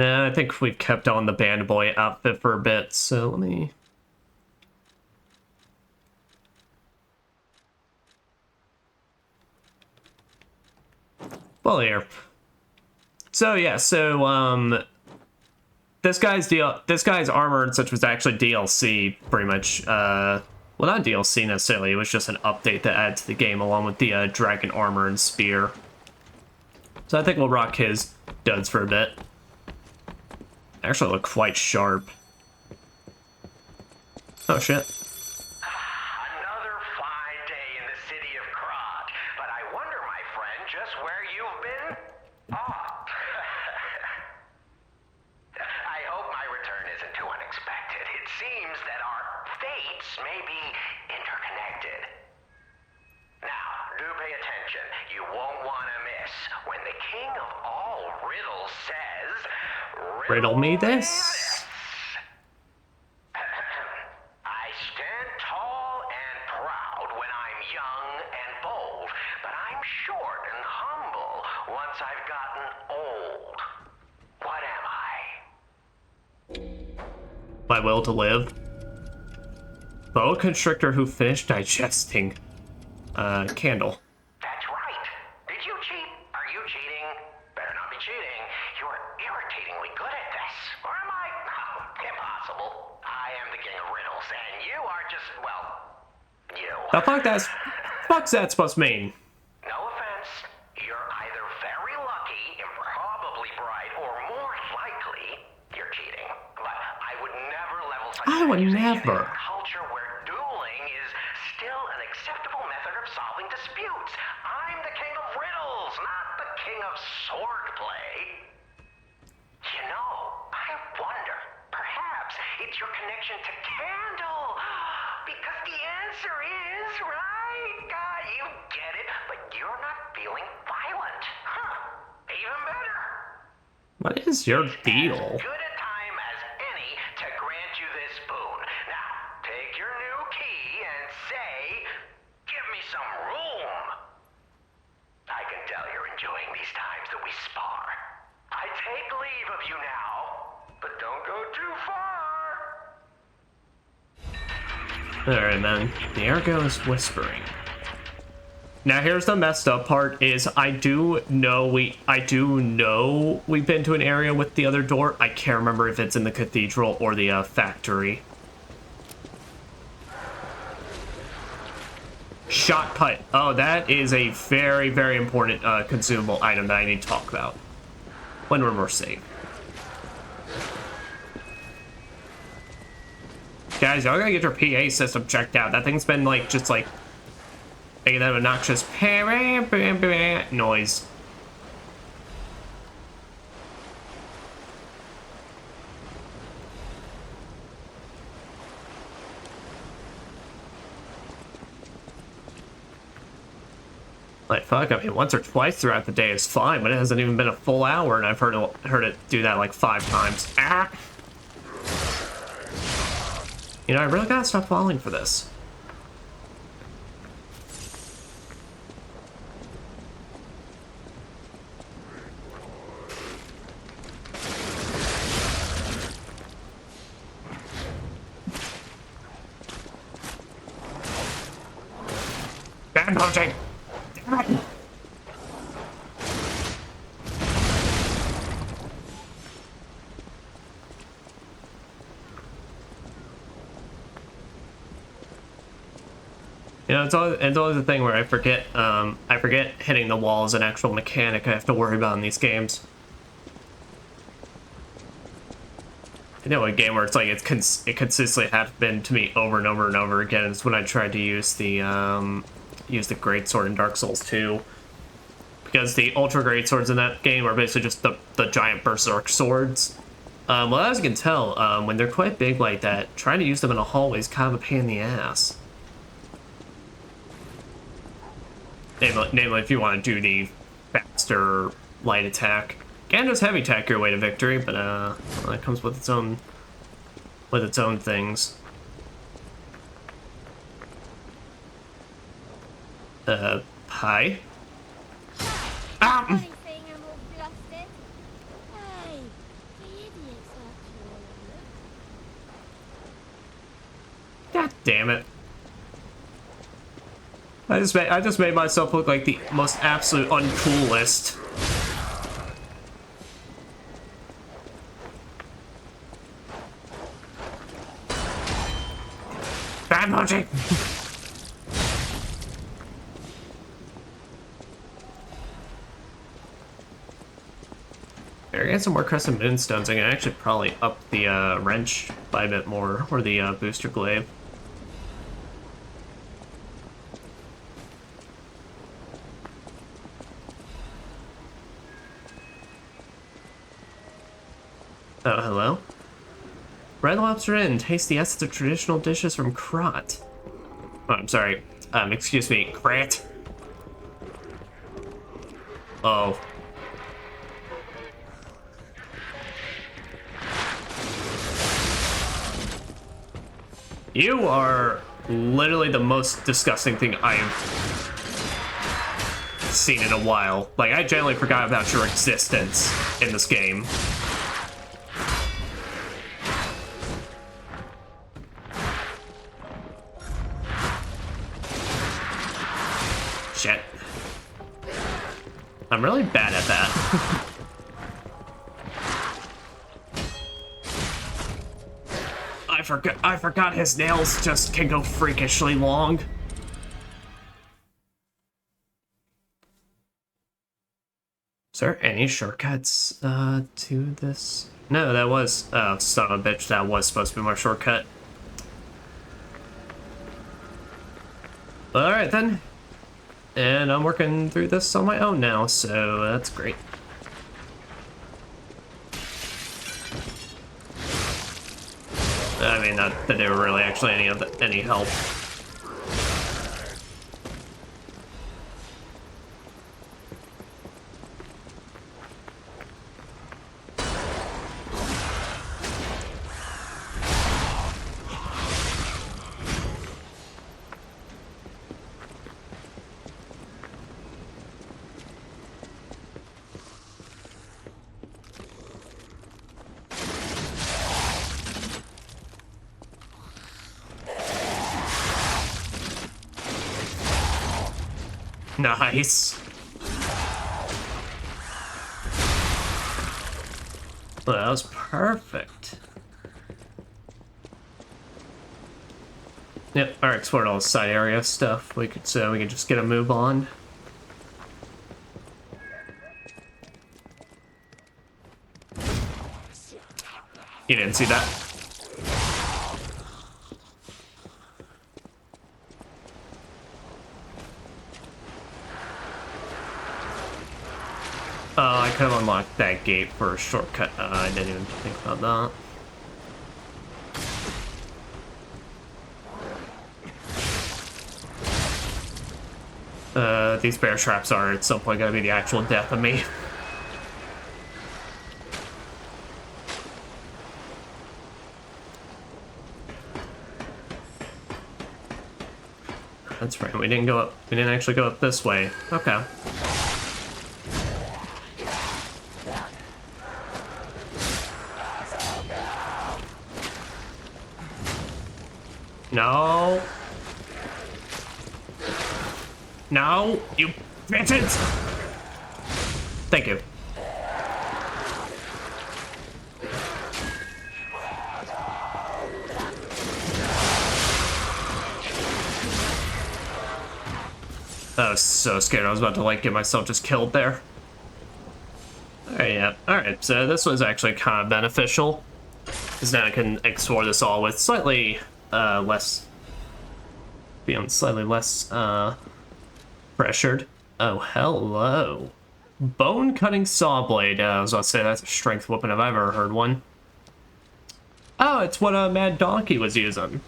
I think we've kept on the band boy outfit for a bit, so let me... Well, here. So yeah, this guy's armor and such was actually DLC, pretty much. Well, not DLC necessarily. It was just an update that added to the game, along with the dragon armor and spear. So I think we'll rock his duds for a bit. Actually look quite sharp. Oh shit. Another fine day in the city of Krat, but I wonder, my friend, just where you've been? I hope my return isn't too unexpected. It seems that our fates may be interconnected. Now, do pay attention. You won't want to miss when the king of all riddles says... Riddle me this. I stand tall and proud when I'm young and bold, but I'm short and humble once I've gotten old. What am I? My will to live. Boa constrictor who finished digesting. Candle. That's right. Did you cheat? Are you cheating? Better not be cheating. You're irritatingly good at this. Or am I? Oh, impossible. I am the king of riddles, and you are just, well, you. The fuck's that supposed to mean? No offense. You're either very lucky, improbably bright, or more likely, you're cheating. But I would never level such I would accusation never. in a culture where dueling is still an acceptable method of solving disputes. I'm the king of riddles, not the king of of swordplay? You know, I wonder, perhaps it's your connection to Candle. Because the answer is, right? You get it, but you're not feeling violent. Huh. Even better. What is your deal? Good a time as any to grant you this boon. Now, take your new key and say, give me some room. I can tell you're enjoying these times that we spar. I take leave of you now, but don't go too far. Alright, man. The Ergo is whispering. Now here's the messed up part is I do know we've been to an area with the other door. I can't remember if it's in the Cathedral or the factory. Shot put. Oh, that is a very, very important consumable item that I need to talk about when we're safe. Guys, y'all gotta get your PA system checked out. That thing's been like just like making that obnoxious noise. Like, fuck, I mean, once or twice throughout the day is fine, but it hasn't even been a full hour, and I've heard it do that like 5 times. Ah! You know, I really gotta stop falling for this. Bad poaching! Damn it! You know, it's always a thing where I forget hitting the wall is an actual mechanic I have to worry about in these games. You know, a game where it's like it consistently happened to me over and over and over again is when I tried to use the greatsword in Dark Souls 2, because the ultra greatswords in that game are basically just the giant berserk swords. Well, as you can tell, when they're quite big like that, trying to use them in a hallway is kind of a pain in the ass. Namely, if you want to do the faster light attack. Can just heavy attack your way to victory, but well, that comes with its own things. Hi. Ah! God damn it. I just made myself look like the most absolute uncoolest. Bad logic. Here, get some more crescent moonstones. I can actually probably up the wrench by a bit more, or the booster glaive. Oh, hello? Red Lobster Inn. Taste the essence of traditional dishes from Krat. Oh, I'm sorry. Excuse me, Krat. Oh. You are literally the most disgusting thing I've seen in a while. Like, I generally forgot about your existence in this game. Shit. I'm really bad at that. I forgot his nails just can go freakishly long. Is there any shortcuts to this? No, that was son of a bitch, that was supposed to be my shortcut. Alright then. And I'm working through this on my own now, so that's great. I mean, not that they were really actually any help. Nice. Well, that was perfect. Yep, I explored all the side area stuff. We could just get a move on. You didn't see that? I could have unlocked that gate for a shortcut. I didn't even think about that. These bear traps are at some point gonna be the actual death of me. That's right, we didn't actually go up this way. Okay. No. No, you bitches! Thank you. I was so scared I was about to like get myself just killed there. Alright, yeah. Alright, so this was actually kind of beneficial. Because now I can explore this all with slightly slightly less pressured. Oh, hello. Bone cutting saw blade. I was about to say that's a strength weapon if I've ever heard one. Oh, it's what a Mad Donkey was using.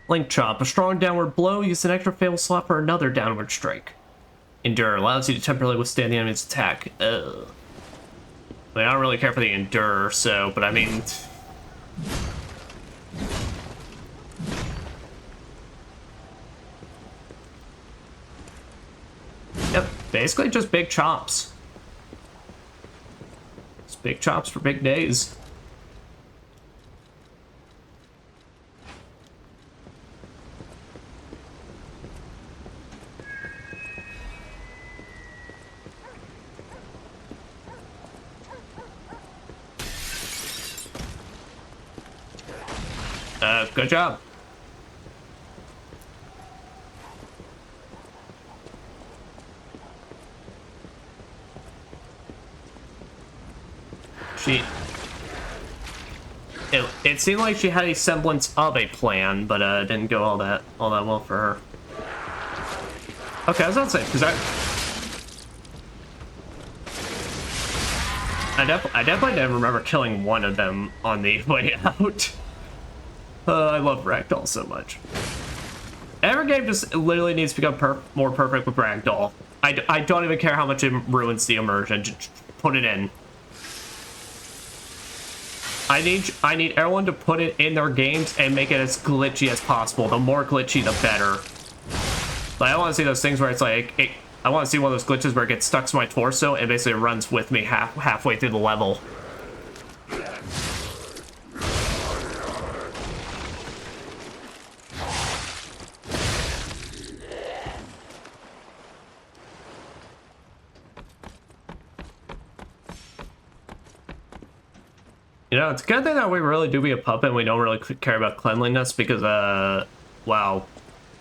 Link chop. A strong downward blow. Use an extra fatal slot for another downward strike. Endure. Allows you to temporarily withstand the enemy's attack. Ugh. I mean, I don't really care for the endure, so, but I mean... Yep, basically just big chops. It's big chops for big days. Good job. It seemed like she had a semblance of a plan, but it didn't go all that well for her. Okay, I was not saying because I definitely didn't remember killing one of them on the way out. I love Ragdoll so much. Every game just literally needs to become more perfect with Ragdoll. I don't even care how much it ruins the immersion. Just put it in. I need everyone to put it in their games and make it as glitchy as possible. The more glitchy, the better. Like, I want to see those things where it's like, I want to see one of those glitches where it gets stuck to my torso and basically runs with me halfway through the level. You know, it's a good thing that we really do be a puppet and we don't really care about cleanliness because, wow,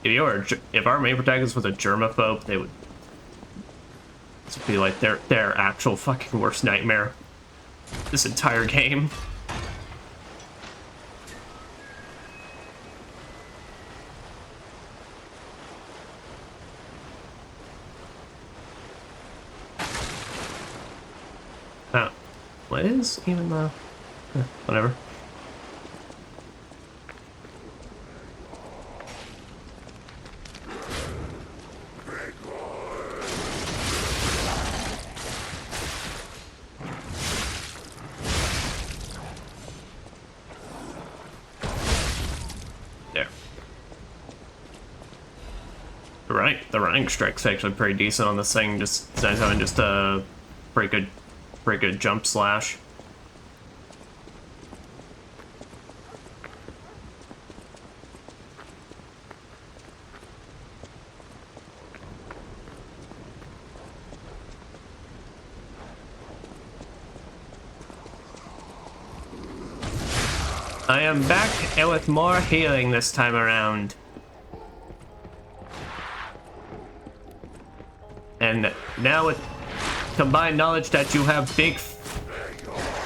if our main protagonist was a germaphobe, they would be like their actual fucking worst nightmare this entire game. What is even the... whatever. There. The running strike's actually pretty decent on this thing. Just having just a pretty good jump slash. I am back and with more healing this time around. And now with combined knowledge that you have big,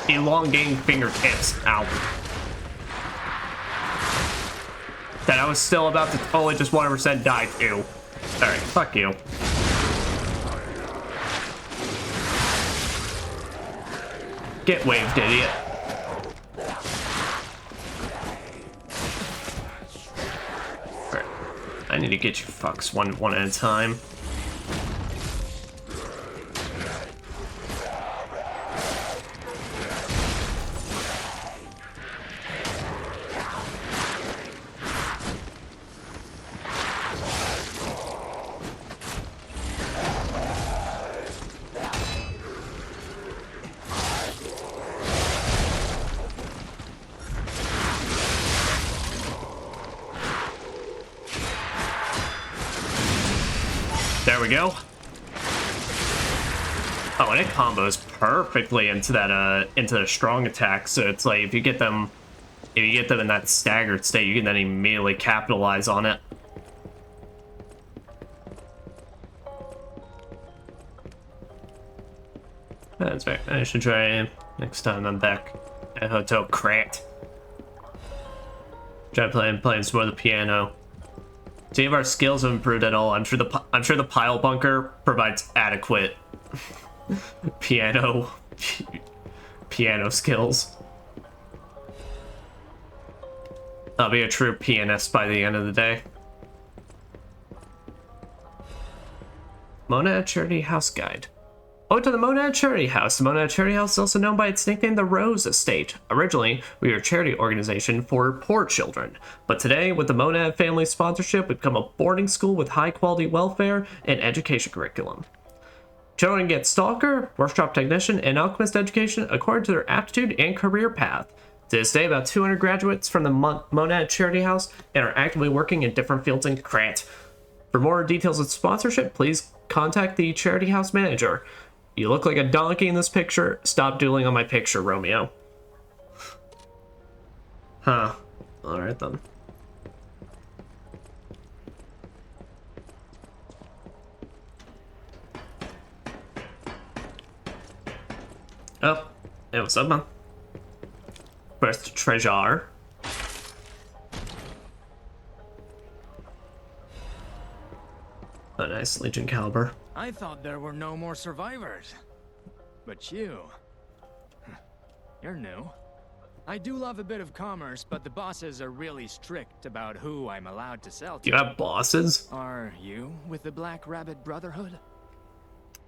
elongating fingertips. Ow. That I was still about to totally just 100% die to. Alright, fuck you. Get waved, idiot. Alright. I need to get you fucks one at a time. There we go. Oh, and it combos perfectly into that into the strong attack. So it's like if you get them in that staggered state, you can then immediately capitalize on it. That's right. I should try next time I'm back at Hotel Krat. Try playing some more of the piano. See if our skills have improved at all. I'm sure the pile bunker provides adequate piano skills. I'll be a true pianist by the end of the day. Monad Charity House Guide. Oh, to the Monad Charity House. The Monad Charity House is also known by its nickname, the Rose Estate. Originally, we were a charity organization for poor children. But today, with the Monad family sponsorship, we've become a boarding school with high-quality welfare and education curriculum. Children get Stalker, Workshop Technician, and Alchemist education according to their aptitude and career path. To this day, about 200 graduates from the Monad Charity House and are actively working in different fields in Krat. For more details of sponsorship, please contact the Charity House manager. You look like a donkey in this picture. Stop doodling on my picture, Romeo. Huh. Alright then. Oh. Hey, what's up, man? First treasure. A nice Legion caliber. I thought there were no more survivors. But you're new. I do love a bit of commerce, but the bosses are really strict about who I'm allowed to sell to. Do you have bosses? Are you with the Black Rabbit Brotherhood?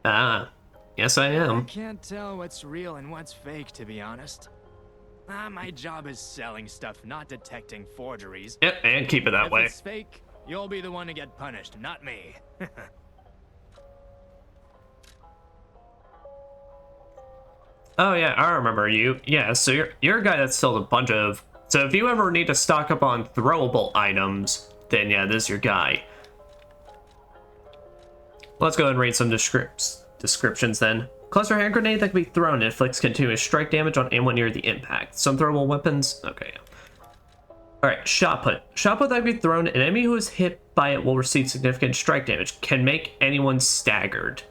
Ah, yes I am. I can't tell what's real and what's fake, to be honest. My job is selling stuff, not detecting forgeries. Yep, and keep it that way. If it's fake, you'll be the one to get punished, not me. Oh yeah, I remember you. Yeah, so you're a guy that sells a bunch of... So if you ever need to stock up on throwable items, then yeah, this is your guy. Let's go ahead and read some descriptions then. Cluster hand grenade that can be thrown inflicts continuous strike damage on anyone near the impact. Some throwable weapons... Okay, yeah. Alright, shot put. Shot put that can be thrown. An enemy who is hit by it will receive significant strike damage. Can make anyone staggered.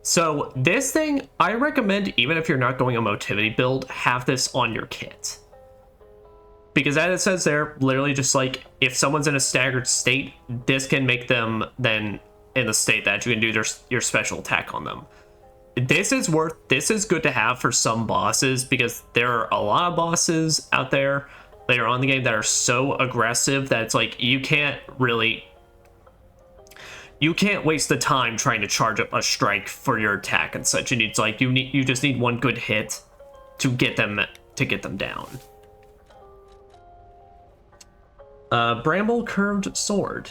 So this thing, I recommend, even if you're not going a motivity build, have this on your kit. Because as it says there, literally just like, if someone's in a staggered state, this can make them then in the state that you can do your special attack on them. this is good to have for some bosses, because there are a lot of bosses out there later on in the game that are so aggressive that it's like you can't waste the time trying to charge up a strike for your attack and such. And it's like you just need one good hit to get them down. Bramble curved sword.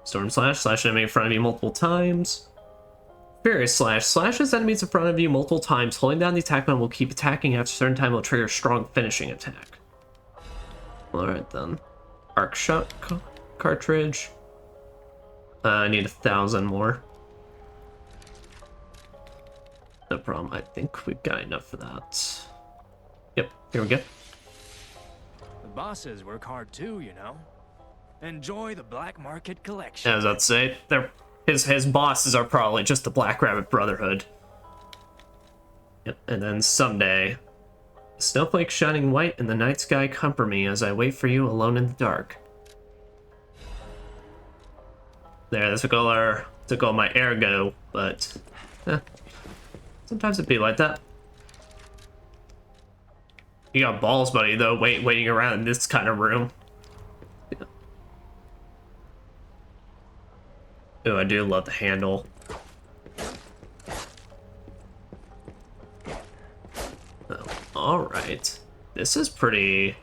Storm slash enemy in front of you multiple times. Furious slash slashes enemies in front of you multiple times. Holding down the attack button will keep attacking. After a certain time will trigger a strong finishing attack. Alright then. Arc shot cartridge. I need 1,000 more. No problem. I think we've got enough for that. Yep, here we go. The bosses work hard too, you know. Enjoy the black market collection. As I'd say, his bosses are probably just the Black Rabbit Brotherhood. Yep, and then someday, snowflakes shining white in the night sky comfort me as I wait for you alone in the dark. There, this took all my ergo, but sometimes it'd be like that. You got balls, buddy, though, waiting around in this kind of room. Yeah. Ooh, I do love the handle. Oh, alright. This is pretty...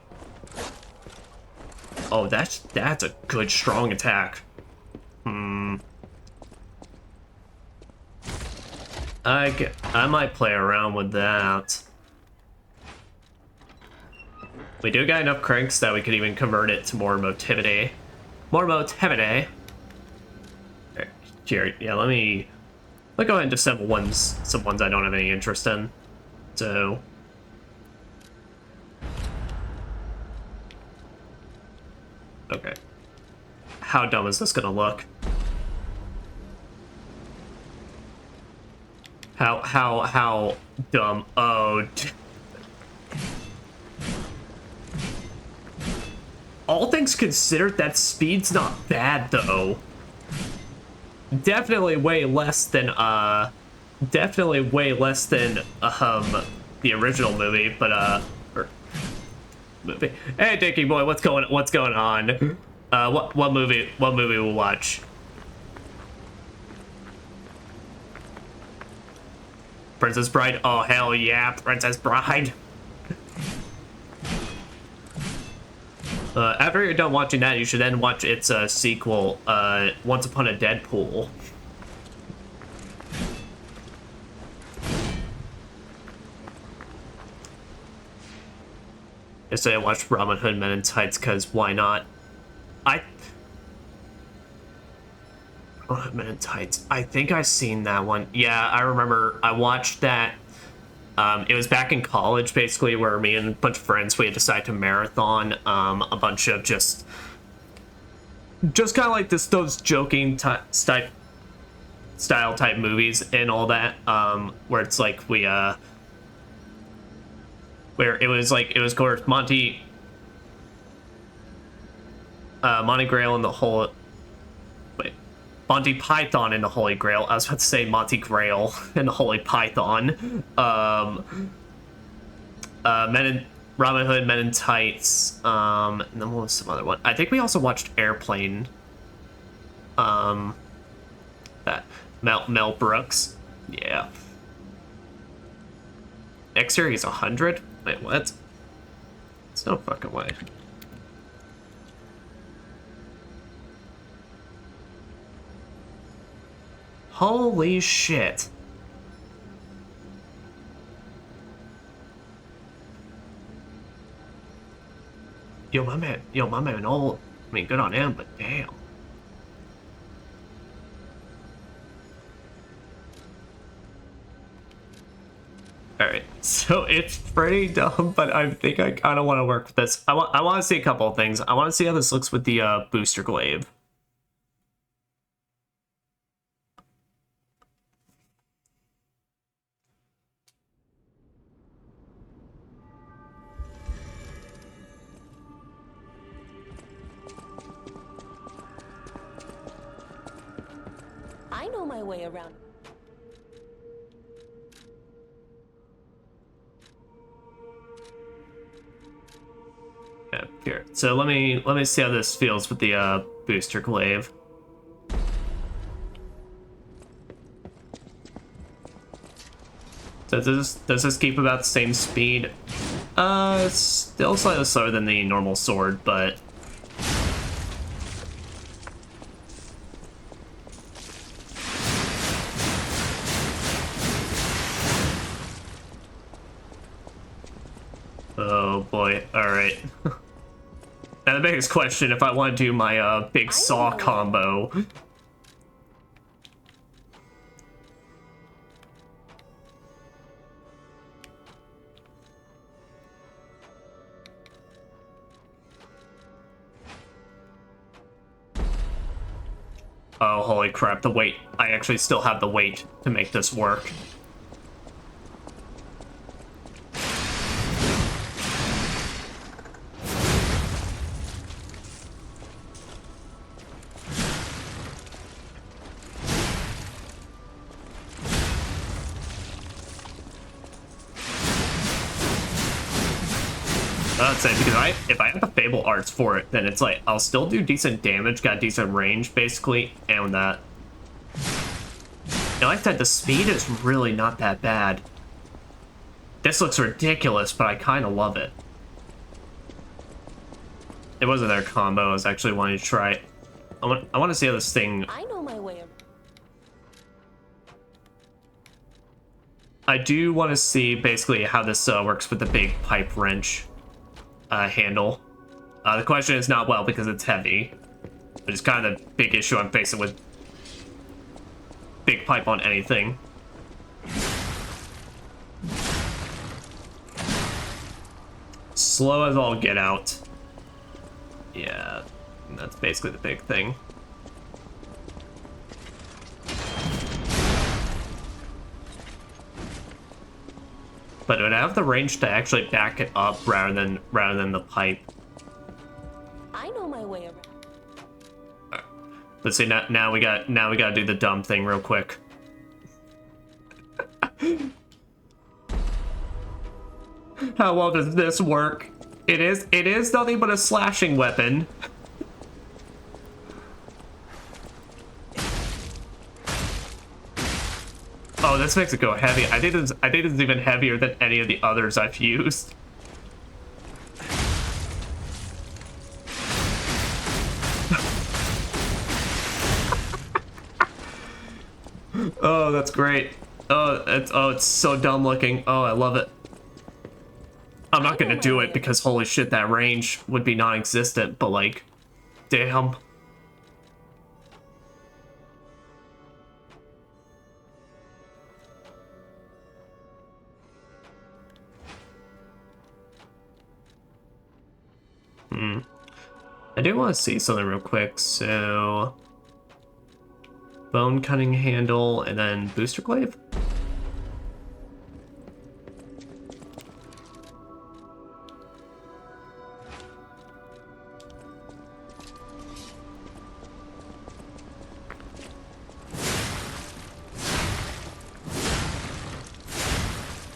Oh, that's a good strong attack. I might play around with that. We do got enough cranks that we could even convert it to more motivity. More motivity. Here, yeah, let me go ahead and disassemble some ones I don't have any interest in. So okay. How dumb is this gonna look? How dumb? Oh. All things considered, that speed's not bad though. Definitely way less than the original movie, but movie. Hey Dickie boy, what's going on? What movie we'll watch? Princess Bride? Oh hell yeah, Princess Bride. After you're done watching that, you should then watch its sequel, Once Upon a Deadpool. Yesterday I watched Robin Hood Men in Tights, because why not? Men in Tights. I think I've seen that one. Yeah, I remember I watched that. It was back in college, basically, where me and a bunch of friends, we had decided to marathon a bunch of just kind of like those joking style type movies and all that, where it's like where it was of course Monty Grail and the whole. Monty Python and the Holy Grail. I was about to say Monty Grail and the Holy Python. Robin Hood, Men in Tights. And then what was some other one? I think we also watched Airplane. That Mel Brooks. Yeah. X Series 100? Wait, what? It's no fucking way. Holy shit. Yo, my man old. I mean, good on him, but damn. Alright, so it's pretty dumb, but I think I kind of want to work with this. I want to see a couple of things. I want to see how this looks with the booster glaive. I know my way around. Here, so let me see how this feels with the booster glaive. Does this keep about the same speed? Still slightly slower than the normal sword, but oh boy, alright. Now the biggest question, if I want to do my big saw combo. Oh, holy crap, the weight. I actually still have the weight to make this work. I'd say, because if I have the Fable Arts for it, then it's like, I'll still do decent damage, got decent range, basically, and that. And like that, the speed is really not that bad. This looks ridiculous, but I kind of love it. It wasn't their combo, I was actually wanting to try it. I want to see how this thing... I know my way around. I do want to see, basically, how this works with the big pipe wrench. Handle. The question is not well because it's heavy, but it's kind of the big issue I'm facing with big pipe on anything. Slow as all get out. Yeah, that's basically the big thing. But it would have the range to actually back it up rather than the pipe. I know my way around. Right. Let's see, now we gotta do the dumb thing real quick. How well does this work? It is nothing but a slashing weapon. Oh, this makes it go heavy. I think it's even heavier than any of the others I've used. Oh, that's great. Oh, it's so dumb looking. Oh, I love it. I'm not gonna do it because holy shit, that range would be non-existent, but like, damn. I do want to see something real quick, so... Bone cutting handle, and then booster glaive?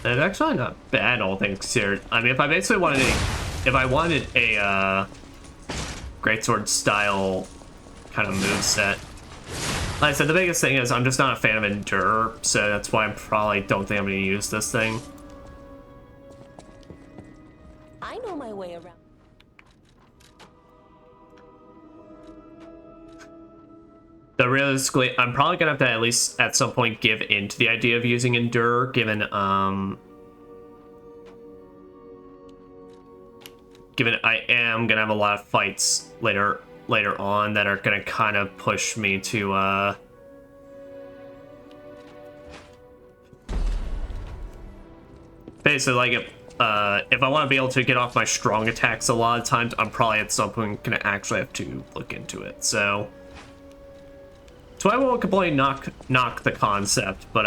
It's actually not bad, all things considered. I mean, if I basically wanted a greatsword style kind of moveset. Like I said, the biggest thing is I'm just not a fan of Endure, so that's why I probably don't think I'm going to use this thing. I know my way around. But realistically, I'm probably going to have to at least at some point give in to the idea of using Endure, given I am going to have a lot of fights later on that are going to kind of push me to basically, like, if I want to be able to get off my strong attacks a lot of times, I'm probably at some point going to actually have to look into it. So I won't completely knock the concept, but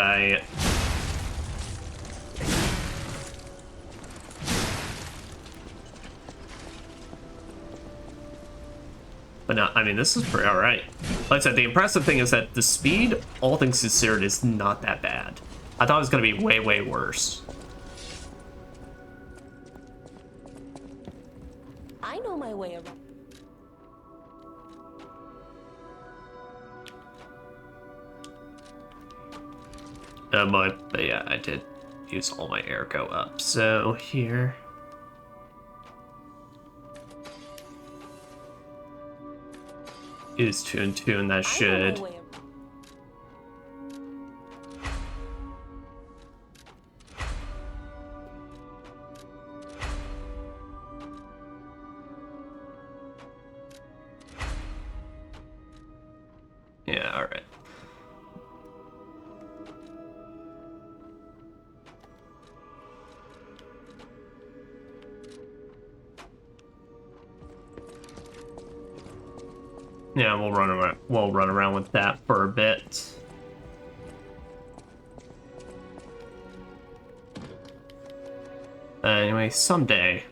But no, I mean, this is pretty alright. Like I said, the impressive thing is that the speed, all things considered, is not that bad. I thought it was going to be way, way worse. I know my way around. But yeah, I did use all my ergo up. So here. Is 2 and 2, and that should. Yeah, all right. Yeah, we'll run around. We'll run around with that for a bit. Anyway, someday.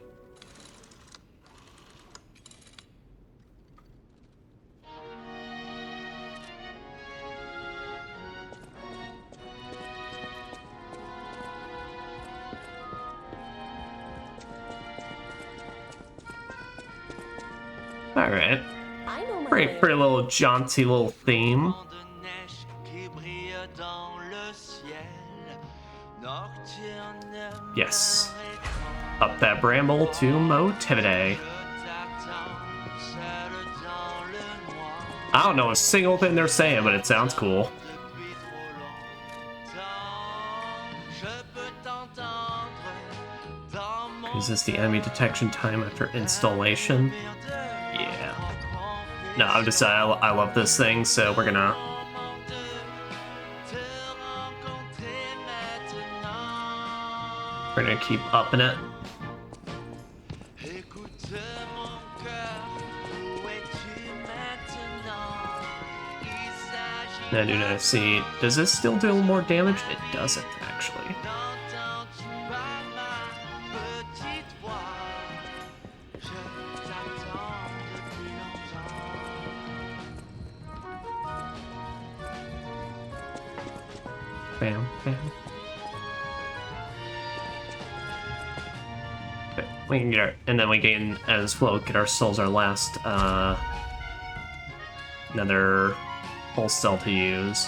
All right. Pretty little jaunty little theme. Yes. Up that bramble to Motivity. I don't know a single thing they're saying, but it sounds cool. Is this the enemy detection time after installation? Yeah. No, I'm just, I love this thing, so we're gonna... We're gonna keep upping it. I do not see... Does this still do more damage? It doesn't, actually. Bam, bam. Okay, we can get our, and then we can as well get ourselves our last another pulse cell to use.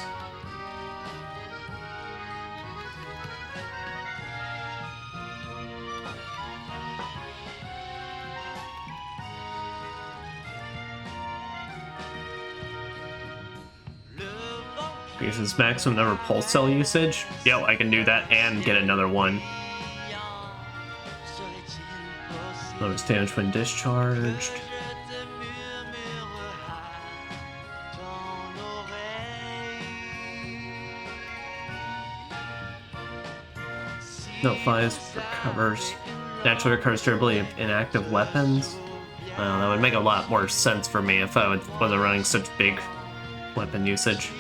Increases maximum number of pulse cell usage. Yo, I can do that and get another one. Lowers damage when discharged. Notifies, recovers. Naturally recovers durability of inactive weapons. That would make a lot more sense for me if I wasn't running such big weapon usage.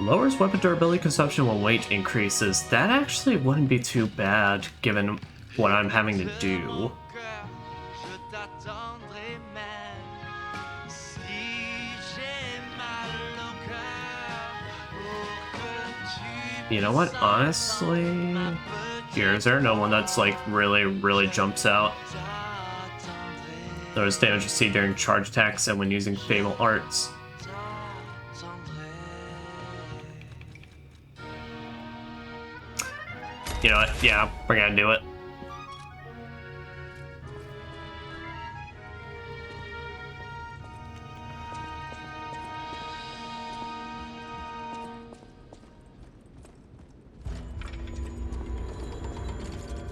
Lowers weapon durability consumption when weight increases. That actually wouldn't be too bad given what I'm having to do. You know what? Honestly, here, is there no one that's like really jumps out? Notice damage received during charge attacks and when using Fable Arts. You know what? Yeah, we're gonna do it.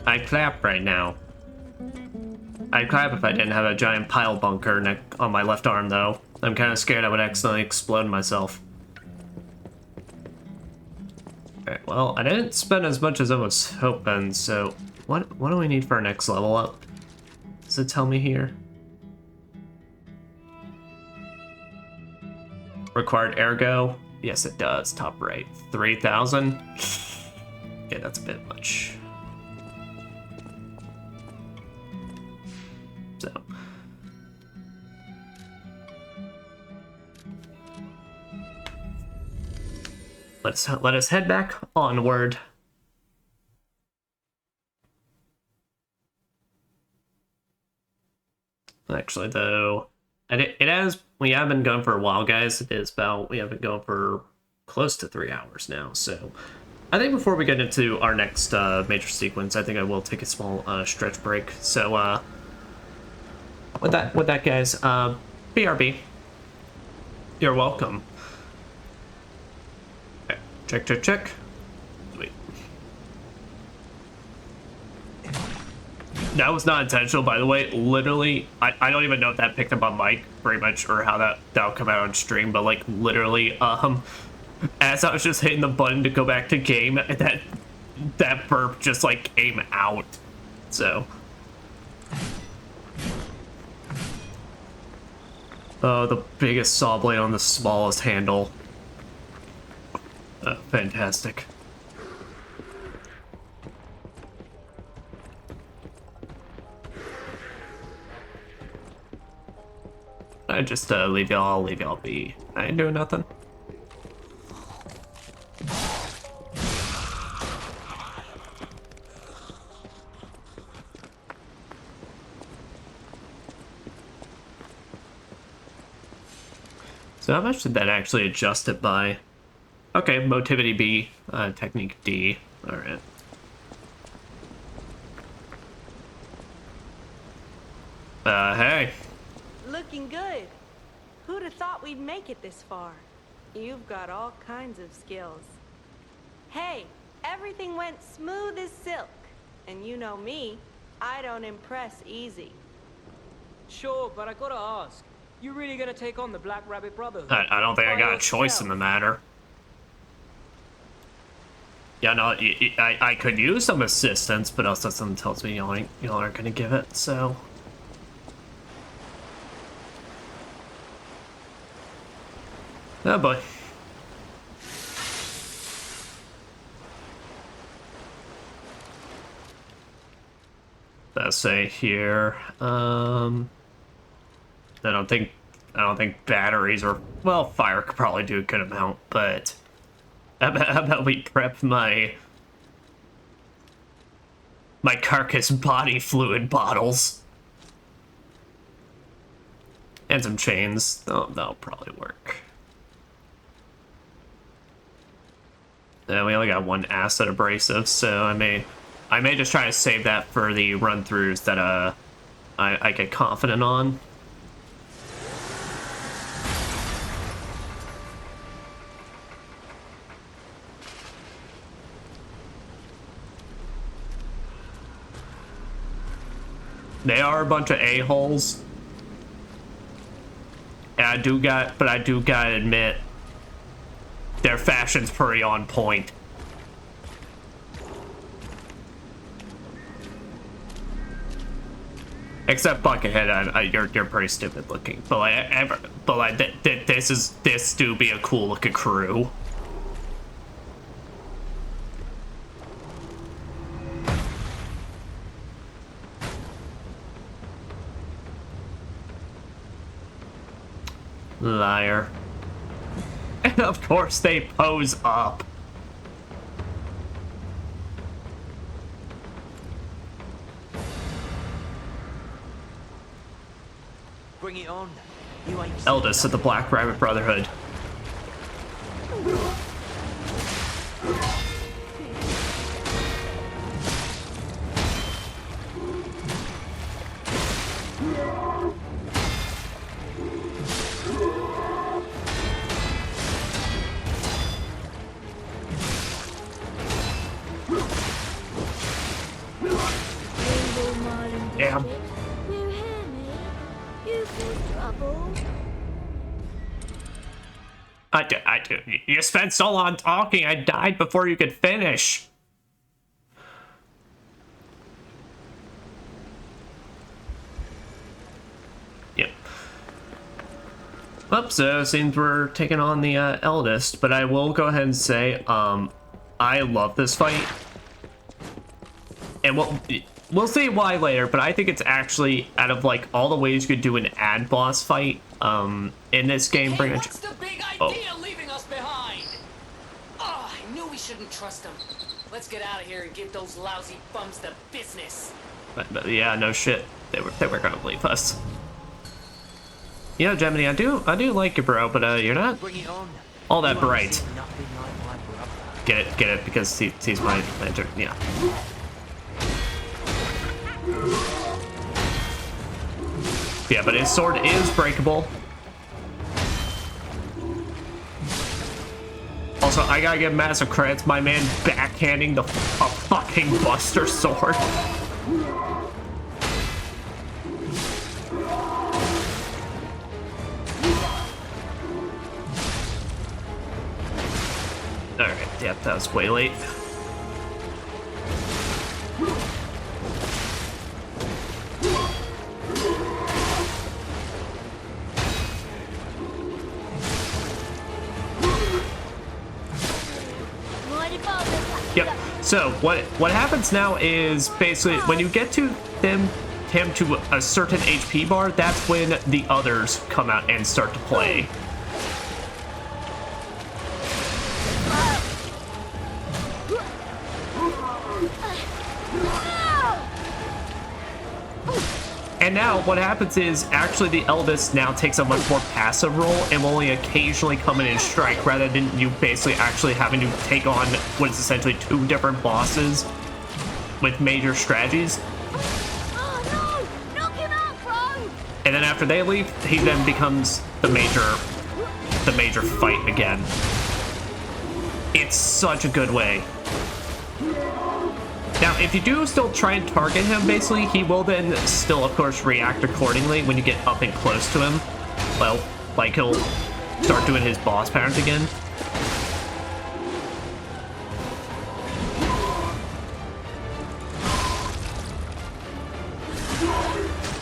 I'd clap right now. I'd clap if I didn't have a giant pile bunker on my left arm, though. I'm kind of scared I would accidentally explode myself. Alright, well, I didn't spend as much as I was hoping, so what do we need for our next level up? Does it tell me here? Required ergo? Yes, it does. Top right. 3,000? Yeah, that's a bit much. So. Let us head back onward. Actually, though, and it has, we have been going for a while, guys. It is about, we have been going for close to 3 hours now, so I think before we get into our next major sequence, I think I will take a small stretch break. So with that, guys, BRB, you're welcome. Okay, check. Sweet. That was not intentional, by the way. Literally, I don't even know if that picked up on mic very much or how that'll come out on stream, but like literally, as I was just hitting the button to go back to game, that burp just like came out. So. Oh, the biggest saw blade on the smallest handle. Fantastic. I just leave y'all be. I ain't doing nothing. So how much did that actually adjust it by? Okay, motivity B, technique D. All right. Hey. Looking good. Who'd have thought we'd make it this far? You've got all kinds of skills. Hey, everything went smooth as silk. And you know me, I don't impress easy. Sure, but I gotta ask. You really gonna take on the Black Rabbit Brotherhood? I don't think I got a choice in the matter. Yeah, no, I could use some assistance, but also something tells me y'all aren't gonna give it, so. Oh boy. Let's say here, I don't think batteries or, well, fire could probably do a good amount, but how about we prep my carcass body fluid bottles and some chains. That'll probably work. And we only got one acid abrasive, so I may just try to save that for the run-throughs that I get confident on. They are a bunch of a-holes. And I do gotta admit, their fashion's pretty on point. Except Buckethead, you're pretty stupid looking. But this do be a cool looking crew. Liar. And of course they pose up. Bring it on. You ain't Eldest of the Black Rabbit Brotherhood. Damn. I do. You spent so long talking, I died before you could finish. Yep. Well, so it seems we're taking on the eldest, but I will go ahead and say, I love this fight. And we'll see why later, but I think it's actually, out of like all the ways you could do an ad boss fight, in this game, Hey, what's the big idea leaving us behind? Oh, I knew we shouldn't trust them. Let's get out of here and give those lousy bums the business. But yeah, no shit. They were gonna leave us. You know, Gemini, I do like you, bro, but you're not all that bright. Get it, because he's my mentor. Yeah. Yeah, but his sword is breakable. Also, I gotta give massive credits, my man backhanding a fucking Buster Sword. Alright, yeah, that was way late. Yep. So what happens now is basically when you get to him to a certain HP bar, that's when the others come out and start to play. And now what happens is actually the Elvis now takes a much more passive role and will only occasionally come in and strike rather than you basically actually having to take on what is essentially 2 different bosses with major strategies. And then after they leave, he then becomes the major fight again. It's such a good way. Now, if you do still try and target him, basically, he will then still, of course, react accordingly when you get up and close to him. Well, like, he'll start doing his boss patterns again.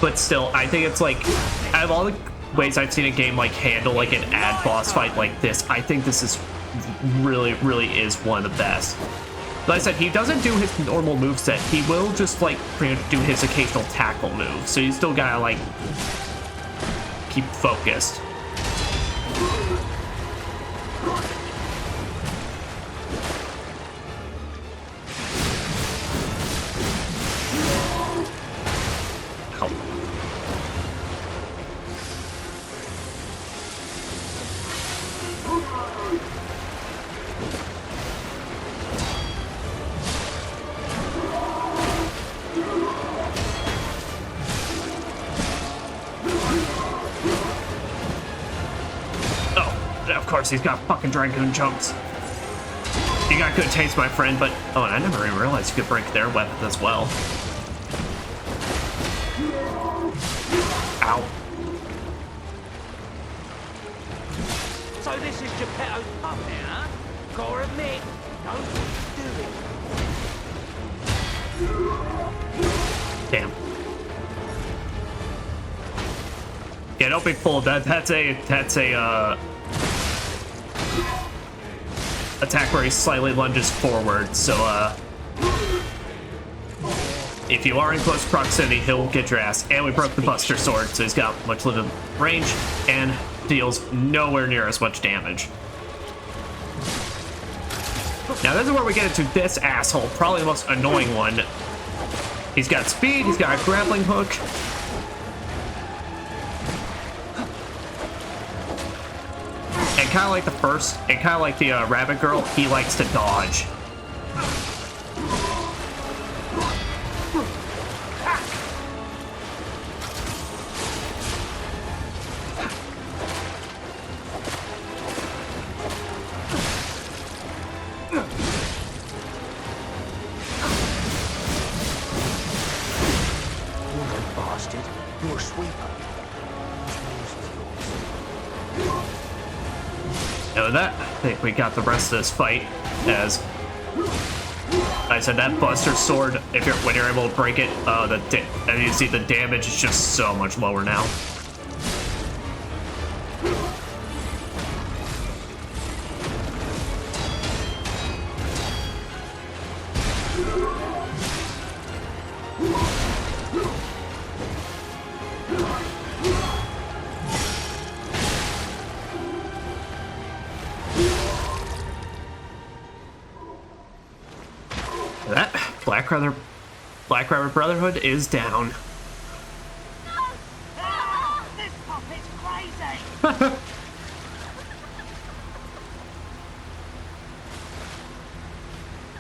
But still, I think it's like, out of all the ways I've seen a game, like, handle, like, an ad boss fight like this, I think this is really, really is one of the best. Like I said, he doesn't do his normal moveset. He will just, like, pretty much do his occasional tackle move. So you still gotta, like, keep focused. Ow. Of course, he's got fucking Dragoon jumps. You got good taste, my friend, but... Oh, and I never even realized you could break their weapons as well. Ow. So this is Geppetto's puppet, huh? Gotta admit, don't do it. Damn. Yeah, don't be fooled. That's a attack where he slightly lunges forward, so if you are in close proximity, he'll get your ass. And we broke the Buster Sword, so he's got much limited range and deals nowhere near as much damage. Now this is where we get into this asshole, probably the most annoying one. He's got speed, he's got a grappling hook. And kind of like the first, and kind of like the rabbit girl, he likes to dodge. Bastard, you're a sweeper. And with that, I think we got the rest of this fight. As I said, that Buster Sword, when you're able to break it, and you see the damage is just so much lower now. That Black Rabbit Brotherhood is down. This puppet's crazy.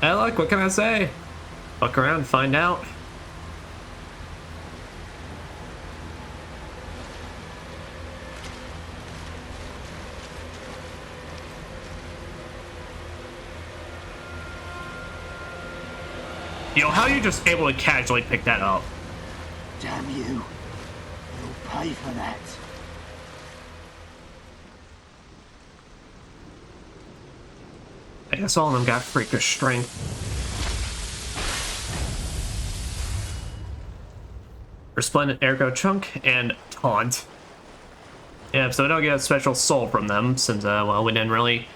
Hey, look, what can I say? Fuck around and find out. Yo, how are you just able to casually pick that up? Damn you. You'll pay for that. I guess all of them got freakish strength. Resplendent Ergo Chunk and Taunt. Yeah, so we don't get a special soul from them since, well, we didn't really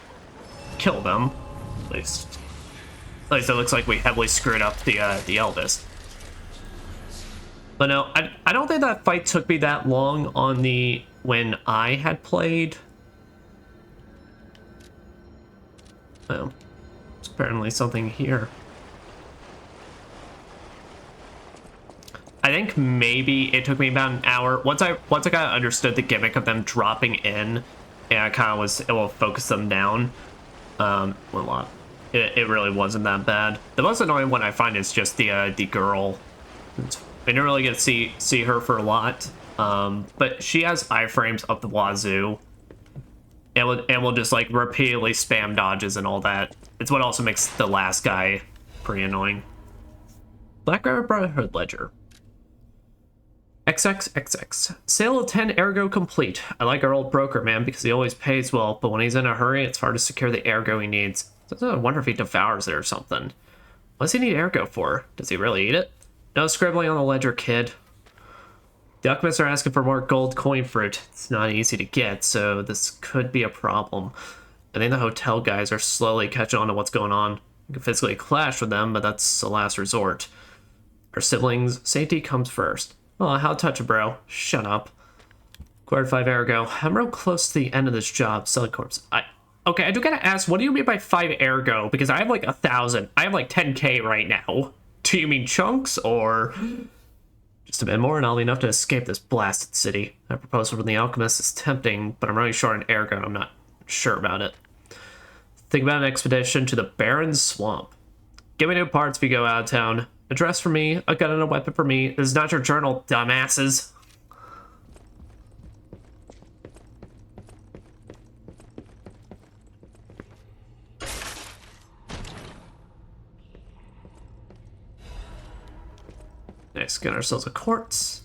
kill them. At least it looks like we heavily screwed up the eldest. But no, I don't think that fight took me that long on the when I had played. Oh, there's apparently something here. I think maybe it took me about an hour. Once I kind of understood the gimmick of them dropping in, and I kind of was able to focus them down. Well, it really wasn't that bad. The most annoying one I find is just the girl. I didn't really get to see her for a lot, but she has iframes up the wazoo, and will just like repeatedly spam dodges and all that. It's what also makes the last guy pretty annoying. Black Rabbit Brotherhood Ledger. XXXX. Sale of 10 Ergo complete. I like our old broker, man, because he always pays well, but when he's in a hurry, it's hard to secure the Ergo he needs. So I wonder if he devours it or something. What does he need Ergo for? Does he really eat it? No scribbling on the ledger, kid. The alchemists are asking for more gold coin fruit. It's not easy to get, so this could be a problem. I think the hotel guys are slowly catching on to what's going on. We can physically clash with them, but that's the last resort. Our siblings' safety comes first. Oh, how touch it, bro. Shut up. Acquired 5 Ergo. I'm real close to the end of this job. Selling corpse. Okay, I do gotta ask, what do you mean by 5 Ergo? Because I have like 1,000. I have like 10k right now. Do you mean chunks, or just a bit more and I'll be enough to escape this blasted city? That proposal from the alchemist is tempting, but I'm running short on Ergo and I'm not sure about it. Think about an expedition to the Barren Swamp. Give me new parts if you go out of town. A dress for me, a gun and a weapon for me. This is not your journal, dumbasses. Nice, get ourselves a quartz.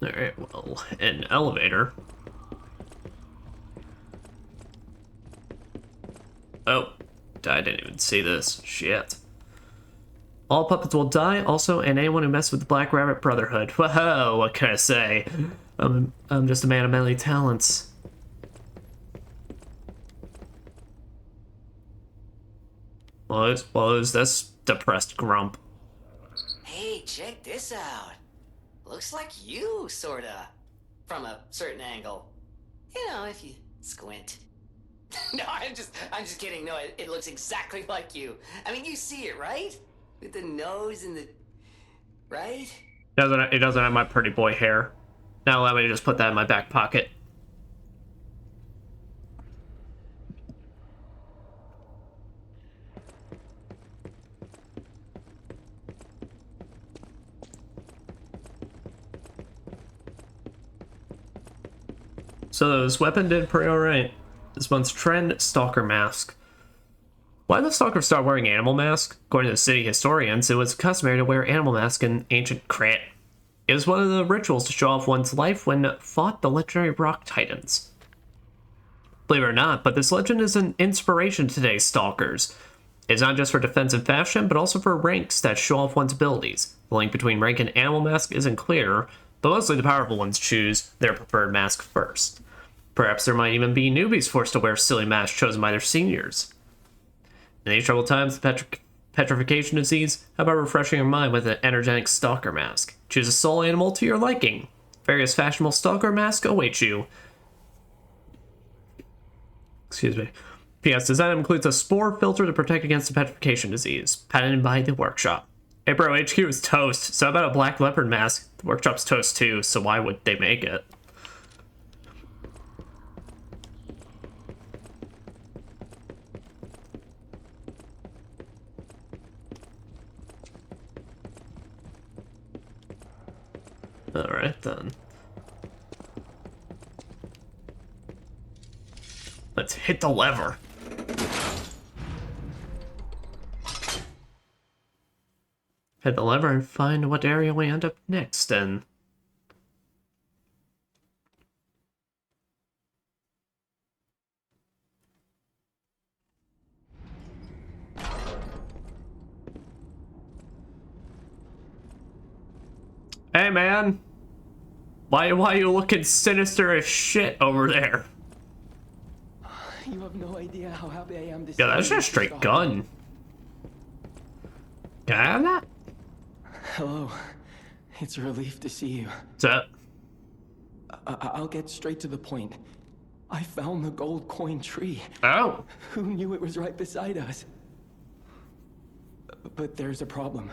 Alright, well, an elevator. Oh, I didn't even see this. Shit. All puppets will die, also, and anyone who messes with the Black Rabbit Brotherhood. Whoa, what can I say? I'm just a man of many talents. Well, who's this depressed grump? Hey, check this out. Looks like you, sorta. From a certain angle. You know, if you squint. No, I'm just kidding. No, it looks exactly like you. I mean, you see it, right? With the nose and the... Right? It doesn't have my pretty boy hair. Now allow me to just put that in my back pocket. So this weapon did pretty alright. This one's Trend Stalker Mask. Why did the Stalker start wearing animal masks? According to the city historians, it was customary to wear animal masks in ancient Krat. It was one of the rituals to show off one's life when fought the legendary rock titans. Believe it or not, but this legend is an inspiration to today's Stalkers. It's not just for defense and fashion, but also for ranks that show off one's abilities. The link between rank and animal mask isn't clear, but mostly the powerful ones choose their preferred mask first. Perhaps there might even be newbies forced to wear silly masks chosen by their seniors. In these troubled times, the petrification disease, how about refreshing your mind with an energetic stalker mask? Choose a soul animal to your liking. Various fashionable stalker masks await you. Excuse me. P.S. Design includes a spore filter to protect against the petrification disease, patented by the workshop. Hey bro, HQ is toast. So about a black leopard mask. The workshop's toast too, so why would they make it? Alright then. Let's hit the lever. Hit the lever and find what area we end up next in. Hey man! Why are you looking sinister as shit over there? You have no idea how happy I am to see Yeah, that's you, just a straight Mr. gun. Can I have that? Hello. It's a relief to see you. What's up? I'll get straight to the point. I found the gold coin tree. Oh. Who knew it was right beside us? But there's a problem.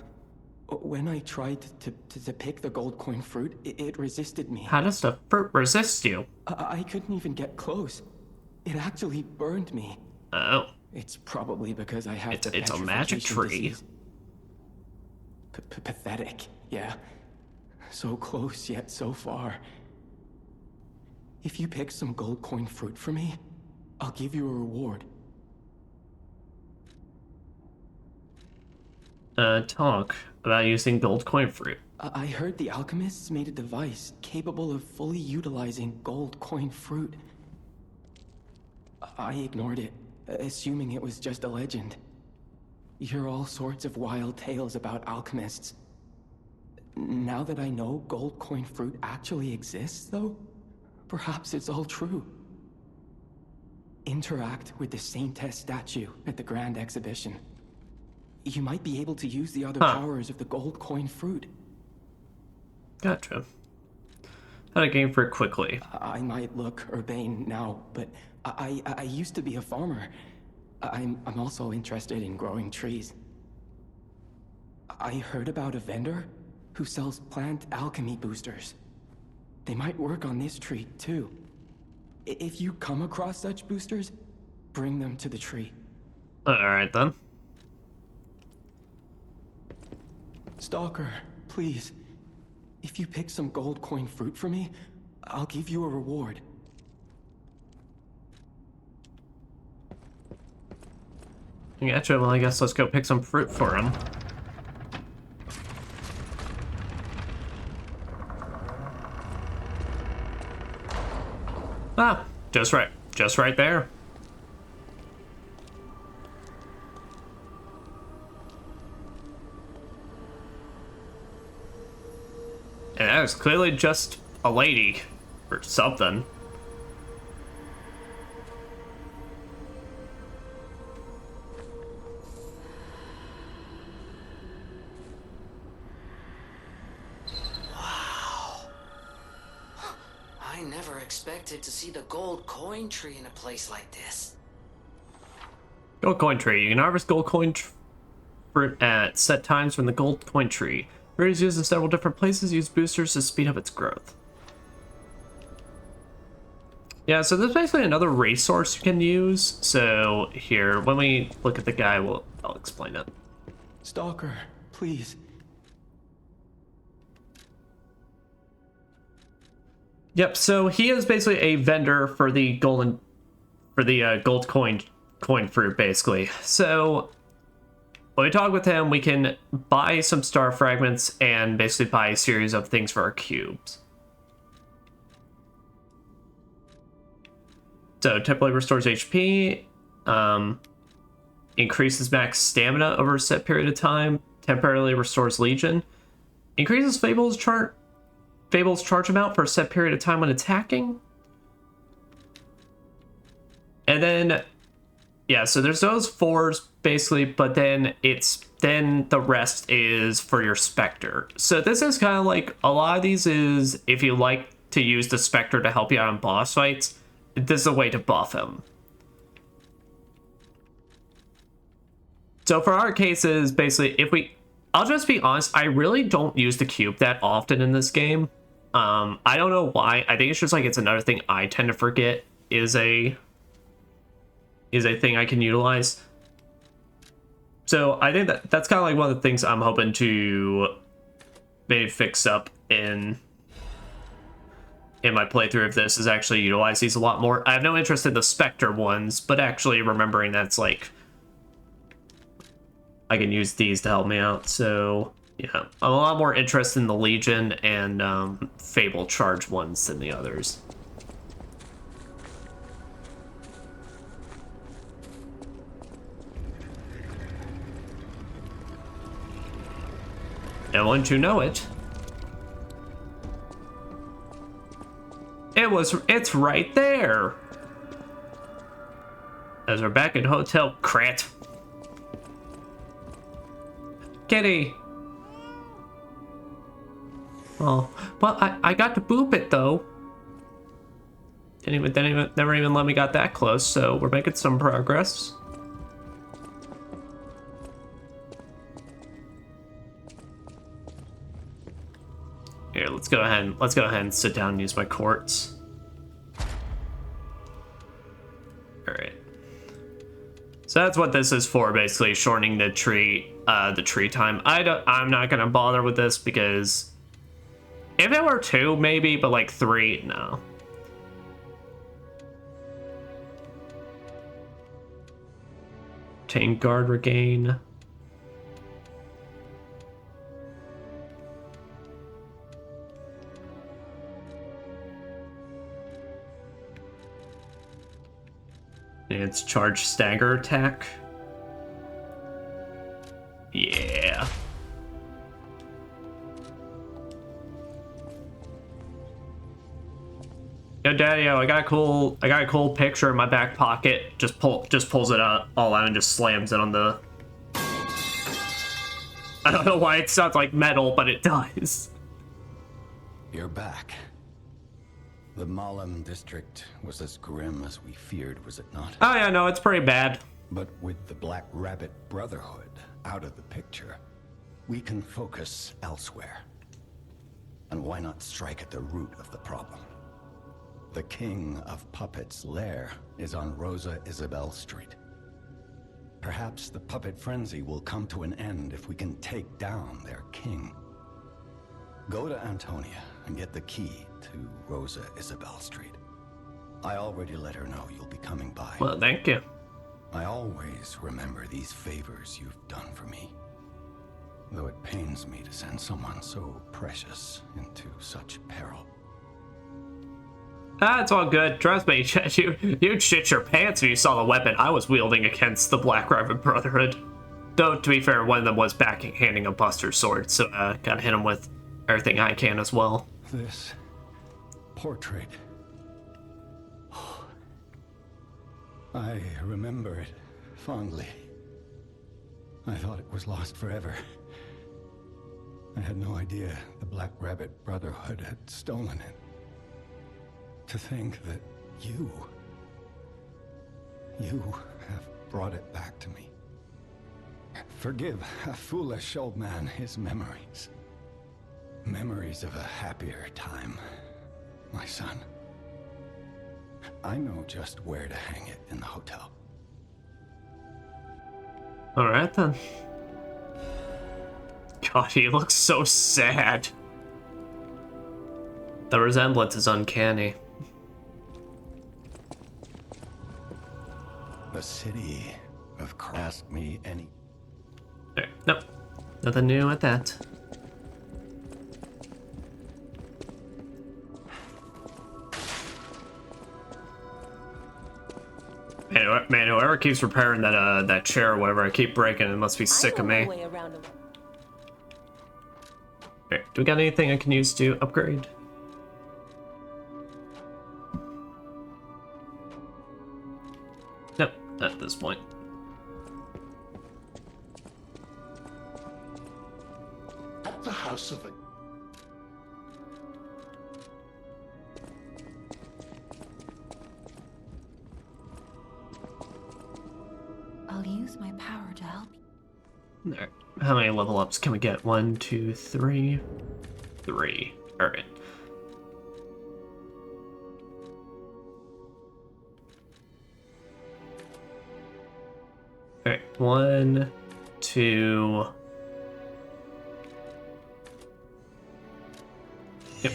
When I tried to pick the gold coin fruit, it resisted me. How does the fruit resist you? I couldn't even get close. It actually burned me. Oh. It's probably because I had It's a magic tree. Pathetic, yeah. So close yet so far. If you pick some gold coin fruit for me, I'll give you a reward. Talk about using gold coin fruit. I heard the alchemists made a device capable of fully utilizing gold coin fruit. I ignored it, assuming it was just a legend. You hear all sorts of wild tales about alchemists. Now that I know gold coin fruit actually exists, though, perhaps it's all true. Interact with the Saintess statue at the Grand Exhibition. You might be able to use the other powers of the gold coin fruit. Gotcha. How to gain fruit quickly. I might look urbane now, but I used to be a farmer. I'm also interested in growing trees. I heard about a vendor who sells plant alchemy boosters. They might work on this tree, too. If you come across such boosters, bring them to the tree. Alright then. Stalker, please. If you pick some gold coin fruit for me, I'll give you a reward. Gotcha, well I guess let's go pick some fruit for him. Ah, just right there. And that was clearly just a lady or something. I never expected to see the gold coin tree in a place like this. Gold coin tree. You can harvest gold coin fruit at set times from the gold coin tree. Fruit is used in several different places. Use boosters to speed up its growth. Yeah, so there's basically another resource you can use. So here, when we look at the guy, I'll explain it. Stalker, please. Yep. So he is basically a vendor for the gold coin fruit, basically. So when we talk with him, we can buy some star fragments and basically buy a series of things for our cubes. So temporarily restores HP, increases max stamina over a set period of time, temporarily restores Legion, increases Fable's charge amount for a set period of time when attacking. And then, yeah, so there's those fours basically, but then the rest is for your Spectre. So this is kind of like, a lot of these is, if you like to use the Spectre to help you out in boss fights, this is a way to buff him. So for our cases, basically, I'll just be honest, I really don't use the cube that often in this game. I don't know why. I think it's just like it's another thing I tend to forget is a thing I can utilize. So I think that's kind of like one of the things I'm hoping to maybe fix up in my playthrough of this, is actually utilize these a lot more. I have no interest in the Spectre ones, but actually remembering that's like I can use these to help me out. So yeah, I'm a lot more interested in the Legion and Fable Charge ones than the others. And wouldn't you know it, it's right there. As we're back at Hotel Krat. Kitty. Oh, well, I got to boop it though. Never even let me got that close, so we're making some progress. Here, let's go ahead and sit down and use my quartz. All right. So that's what this is for, basically shortening the tree time. I'm not gonna bother with this because if it were 2, maybe, but like 3, no. Obtain guard regain. It's charge stagger attack. Yeah. Yo, Daddy-o, I got a cool picture in my back pocket. Just pulls it out all out and just slams it on the. I don't know why it sounds like metal, but it does. You're back. The Marlow district was as grim as we feared, was it not? Oh yeah, no, it's pretty bad. But with the Black Rabbit Brotherhood out of the picture, we can focus elsewhere. And why not strike at the root of the problem? The King of Puppets' lair is on Rosa Isabel Street. Perhaps the puppet frenzy will come to an end if we can take down their king. Go to Antonia and get the key to Rosa Isabel Street. I already let her know you'll be coming by. Well, thank you. I always remember these favors you've done for me. Though it pains me to send someone so precious into such peril. Ah, it's all good. Trust me, you'd shit your pants if you saw the weapon I was wielding against the Black Rabbit Brotherhood. Though, to be fair, one of them was backhanding a Buster sword, so gotta hit him with everything I can as well. This portrait. I remember it fondly. I thought it was lost forever. I had no idea the Black Rabbit Brotherhood had stolen it. To think that you have brought it back to me. Forgive a foolish old man his memories. Memories of a happier time, my son. I know just where to hang it in the hotel. All right then. God, he looks so sad. The resemblance is uncanny. The city of Krat. Ask me any. There. Nope. Nothing new at that. Man, whoever keeps repairing that chair or whatever I keep breaking, it must be sick of me. Okay, do we got anything I can use to upgrade? Nope, not at this point. At the house of a... I'll use my power to help you. Alright. How many level ups can we get? 1, 2, 3. 3. Alright. Alright. 1, 2. Yep.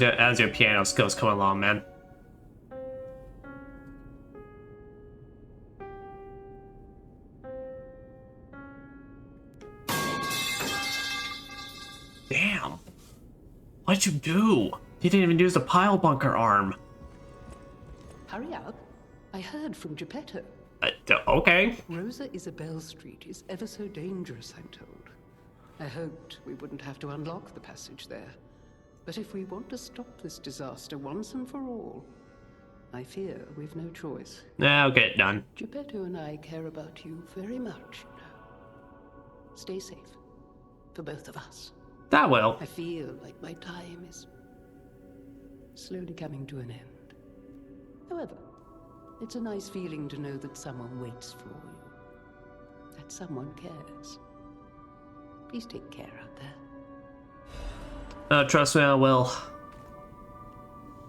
As your piano skills come along, man. Damn. What'd you do? You didn't even use the pile bunker arm. Hurry up. I heard from Geppetto. Okay. Rosa Isabel Street is ever so dangerous, I'm told. I hoped we wouldn't have to unlock the passage there. But if we want to stop this disaster once and for all, I fear we've no choice. I'll get it done. Geppetto and I care about you very much, you know. Stay safe. For both of us. That will. I feel like my time is slowly coming to an end. However, it's a nice feeling to know that someone waits for you. That someone cares. Please take care out there. Trust me, I will.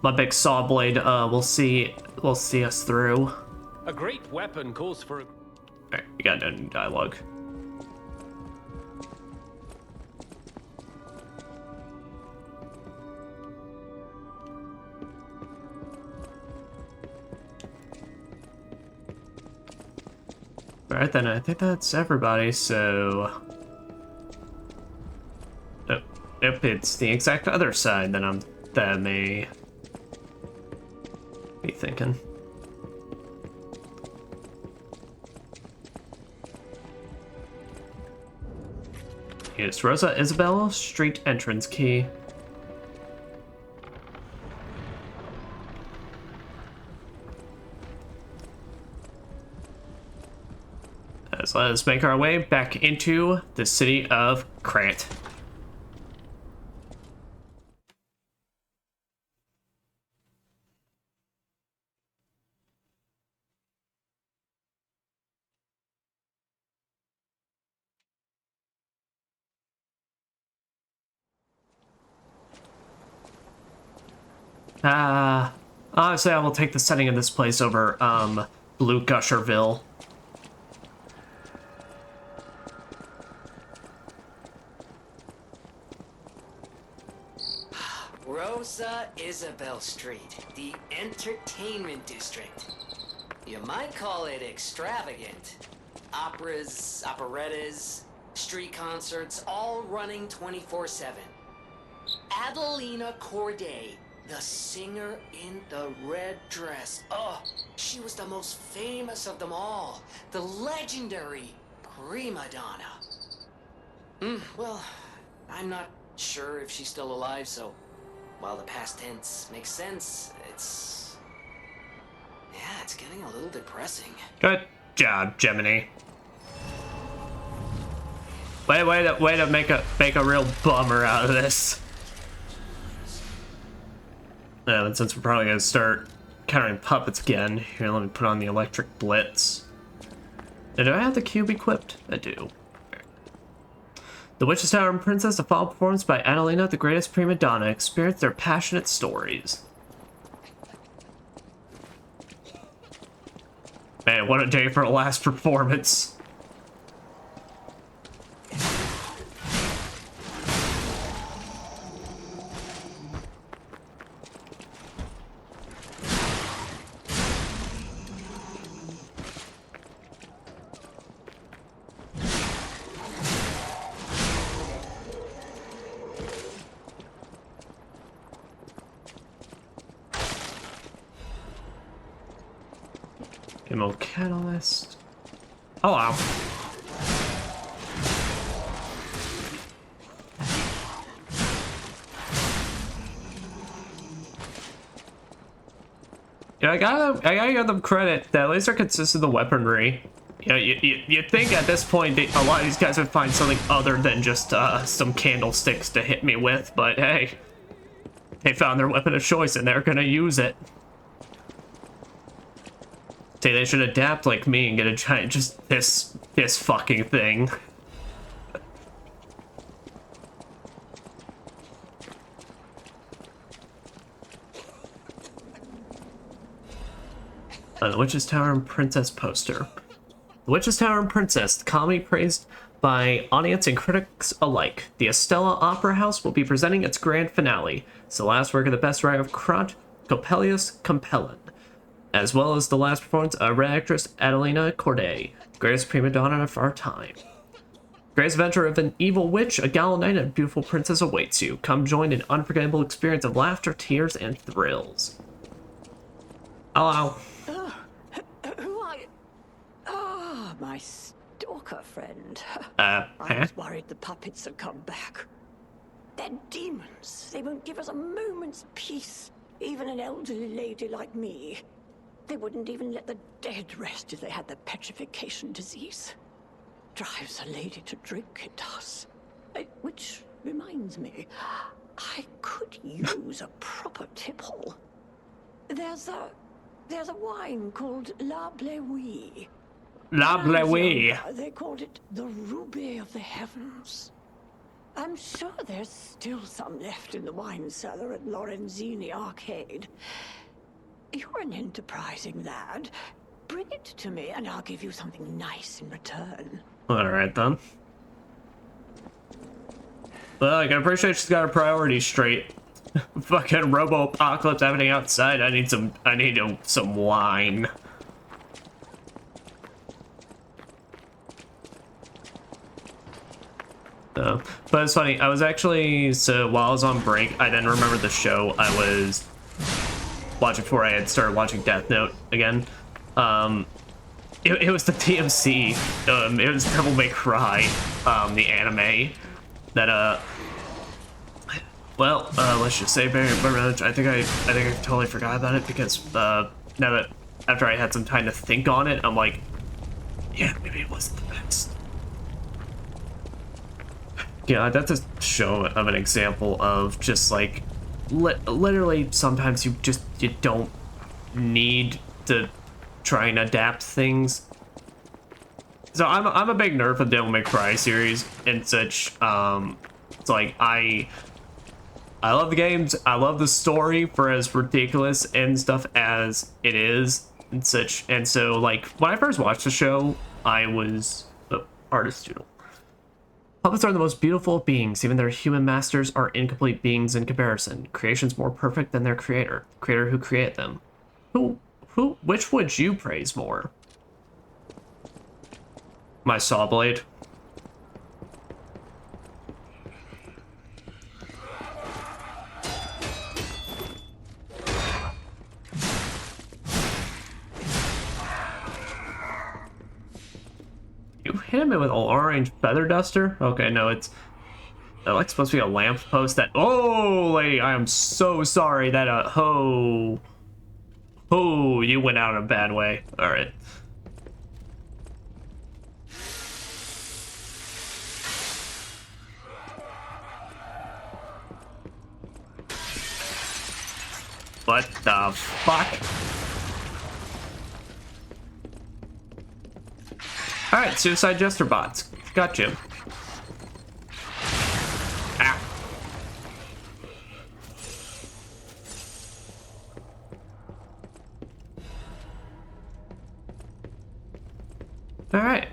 My big saw blade, will see us through. A great weapon calls for a... Alright, you got no new dialogue. Alright then, I think that's everybody, so... Yep, it's the exact other side that I may be thinking. Here's Rosa Isabel Street entrance key. So let's make our way back into the city of Krat. Honestly, I will take the setting of this place over, Blue Gusherville. Rosa Isabel Street, the entertainment district. You might call it extravagant. Operas, operettas, street concerts, all running 24/7. Adelina Corday, the singer in the red dress. Oh, she was the most famous of them all. The legendary prima donna. Well, I'm not sure if she's still alive, so while the past tense makes sense, it's getting a little depressing. Good job, Gemini. Way to make a real bummer out of this. Yeah, and since we're probably gonna start countering puppets again, here, let me put on the electric blitz. Now, do I have the cube equipped? I do. The Witch's Tower and Princess, a fall performance by Adelina, the greatest prima donna, experience their passionate stories. Man, what a day for a last performance. Ammo catalyst. Oh wow. Yeah, I gotta give them credit that at least they're consistent with the weaponry. You know, you'd think at this point that a lot of these guys would find something other than just some candlesticks to hit me with, but hey, they found their weapon of choice and they're gonna use it. Say they should adapt like me and get a giant, just this fucking thing. The Witch's Tower and Princess poster. The Witch's Tower and Princess, the comedy praised by audience and critics alike. The Estella Opera House will be presenting its grand finale. It's the last work of the best writer of Krat, Coppelius Compellin, as well as the last performance of Red actress Adelina Corday, the greatest prima donna of our time. Greatest adventure of an evil witch, a gala night, and a beautiful princess awaits you. Come join an unforgettable experience of laughter, tears, and thrills. Hello. My stalker friend. I was worried the puppets had come back. They're demons. They won't give us a moment's peace. Even an elderly lady like me. They wouldn't even let the dead rest if they had the petrification disease. Drives a lady to drink, it does. Which reminds me, I could use a proper tipple. There's a wine called La Bleuie. La Bleuie. They called it the Ruby of the Heavens. I'm sure there's still some left in the wine cellar at Lorenzini Arcade. You're an enterprising lad. Bring it to me and I'll give you something nice in return. Alright then. Well, I can appreciate she's got her priorities straight. Fucking robo-apocalypse happening outside. I need some wine. But it's funny, I was actually, so while I was on break, I then remembered the show I was watching before I had started watching Death Note again. It was the TMC, it was Devil May Cry, the anime, that, well, let's just say very much, I think I totally forgot about it because, now that, after I had some time to think on it, I'm like, yeah, maybe it wasn't the best. Yeah, that's a show of an example of just like, literally sometimes you don't need to try and adapt things. So I'm a big nerd for the Devil May Cry series and such. It's like I love the games, I love the story for as ridiculous and stuff as it is and such. And so like when I first watched the show, I was an artist student. Puppets are the most beautiful of beings. Even their human masters are incomplete beings in comparison. Creation's more perfect than their creator. The creator who created them. Which would you praise more? My saw blade. You hit him with an orange feather duster? Okay, no, it's like supposed to be a lamp post that. Oh, lady, I am so sorry that you went out in a bad way. All right. What the fuck? Alright, Suicide Jester bots. Got you. Ah. Alright.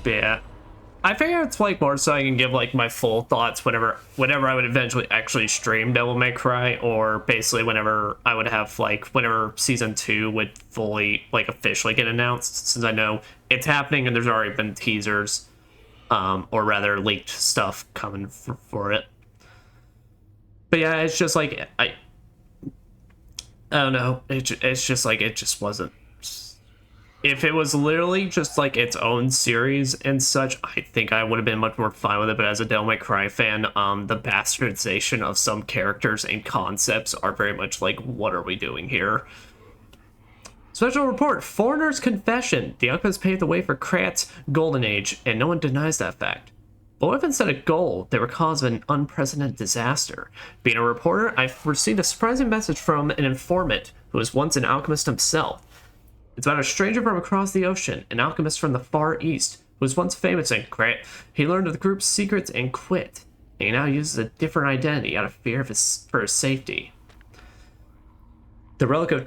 Yeah. I figure it's like more so I can give like my full thoughts whenever I would eventually actually stream Devil May Cry, or basically whenever I would have like whenever season 2 would fully like officially get announced, since I know it's happening and there's already been teasers or rather leaked stuff coming for it. But yeah, it's just like I don't know, it's just like it just wasn't. If it was literally just like its own series and such, I think I would have been much more fine with it. But as a Devil May Cry fan, the bastardization of some characters and concepts are very much like, what are we doing here? Special report, Foreigner's Confession. The Alchemists paved the way for Krat's golden age, and no one denies that fact. But what if instead of gold, they were cause of an unprecedented disaster? Being a reporter, I've received a surprising message from an informant who was once an alchemist himself. It's about a stranger from across the ocean, an alchemist from the Far East, who was once famous in Krat. He learned of the group's secrets and quit, and he now uses a different identity out of fear of for his safety. The relic of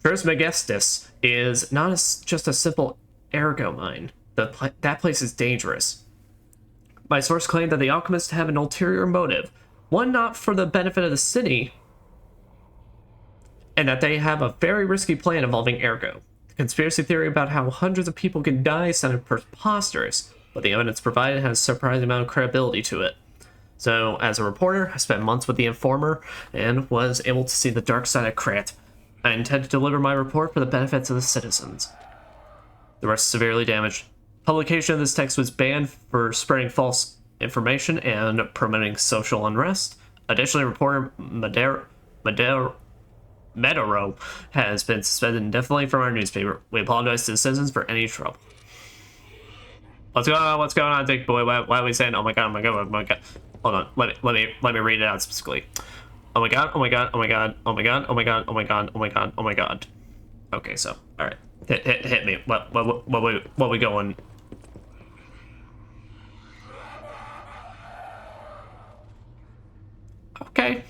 Trismegistus is not just a simple ergo mine. That place is dangerous. My source claimed that the alchemists have an ulterior motive, one not for the benefit of the city, and that they have a very risky plan involving ergo. The conspiracy theory about how hundreds of people can die sounded preposterous, but the evidence provided has a surprising amount of credibility to it. So, as a reporter, I spent months with the informer and was able to see the dark side of Krat. I intend to deliver my report for the benefits of the citizens. The rest is severely damaged. Publication of this text was banned for spreading false information and promoting social unrest. Additionally, reporter Medero has been suspended indefinitely from our newspaper. We apologize to the citizens for any trouble. What's going on? What's going on, Dick Boy? Why are we saying, oh my god, oh my god, oh my god? Hold on, let me read it out specifically. Oh my god, oh my god, oh my god, oh my god, oh my god, oh my god, oh my god, oh my god. Okay, so, alright. Hit me. What we going? Okay.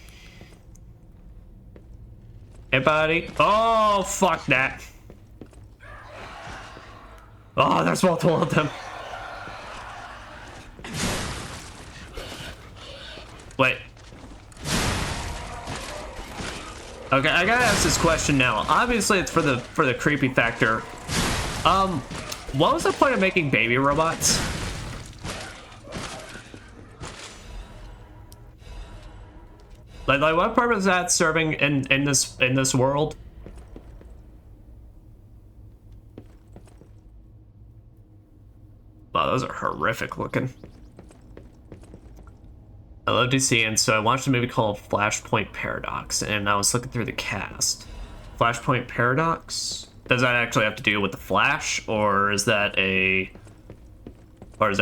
Hey, buddy. Oh, fuck that. Oh, there's multiple of them. Wait. Okay, I gotta ask this question now. Obviously, it's for the creepy factor. What was the point of making baby robots? Like what purpose is that serving in this world? Wow, those are horrific looking. I love DC, and so I watched a movie called Flashpoint Paradox, and I was looking through the cast. Flashpoint Paradox? Does that actually have to do with the Flash, or is that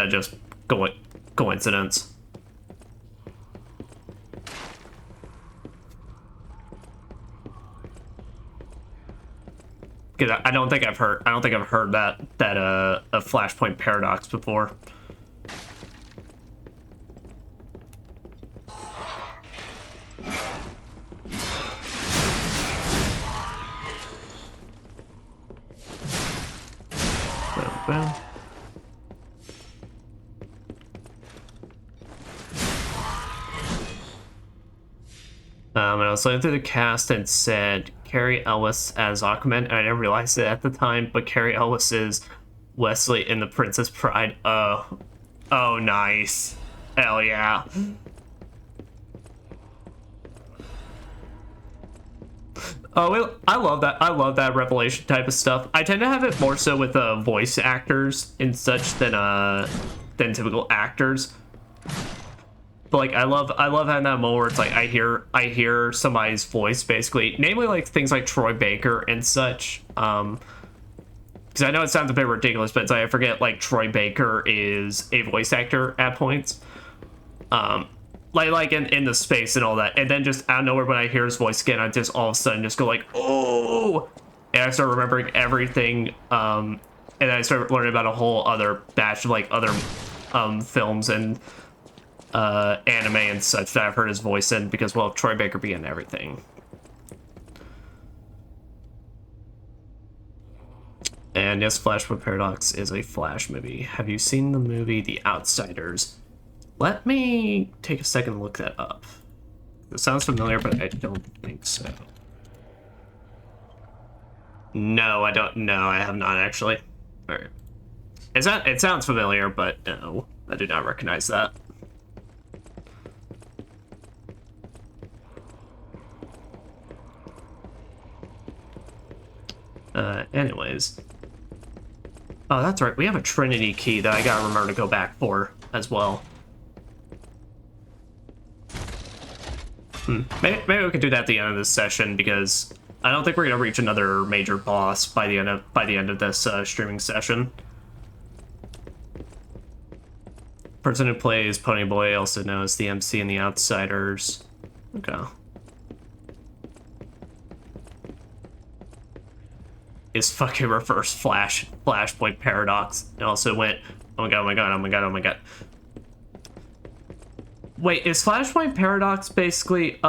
just coincidence? Because I don't think I've heard that a Flashpoint Paradox before. Well. And I was looking through the cast and said Carrie Ellis as Aquaman, and I didn't realize it at the time, but Carrie Ellis is Wesley in The Princess Bride. Oh, nice. Hell yeah. Oh, I love that. I love that revelation type of stuff. I tend to have it more so with voice actors and such than typical actors. But like I love having that moment where it's like I hear somebody's voice basically, namely like things like Troy Baker and such. Because I know it sounds a bit ridiculous, but it's like I forget like Troy Baker is a voice actor at points. Like in the space and all that, and then just out of nowhere when I hear his voice again, I just all of a sudden just go like, oh, and I start remembering everything, and then I start learning about a whole other batch of like other films and anime and such that I've heard his voice in, because well, Troy Baker be in everything. And yes, Flashpoint Paradox is a Flash movie. Have you seen the movie The Outsiders? Let me take a second and look that up. It sounds familiar, but I don't think so. No, I don't. No, I have not actually. All right. It sounds familiar, but no, I do not recognize that. Anyways. Oh, that's right. We have a Trinity key that I gotta remember to go back for as well. Maybe we could do that at the end of this session, because I don't think we're gonna reach another major boss by the end of this streaming session. Person who plays Ponyboy also knows the MC and the Outsiders. Okay. Is fucking reverse flashpoint paradox. It also went, oh my god, oh my god, oh my god, oh my god. Wait, is Flashpoint Paradox basically,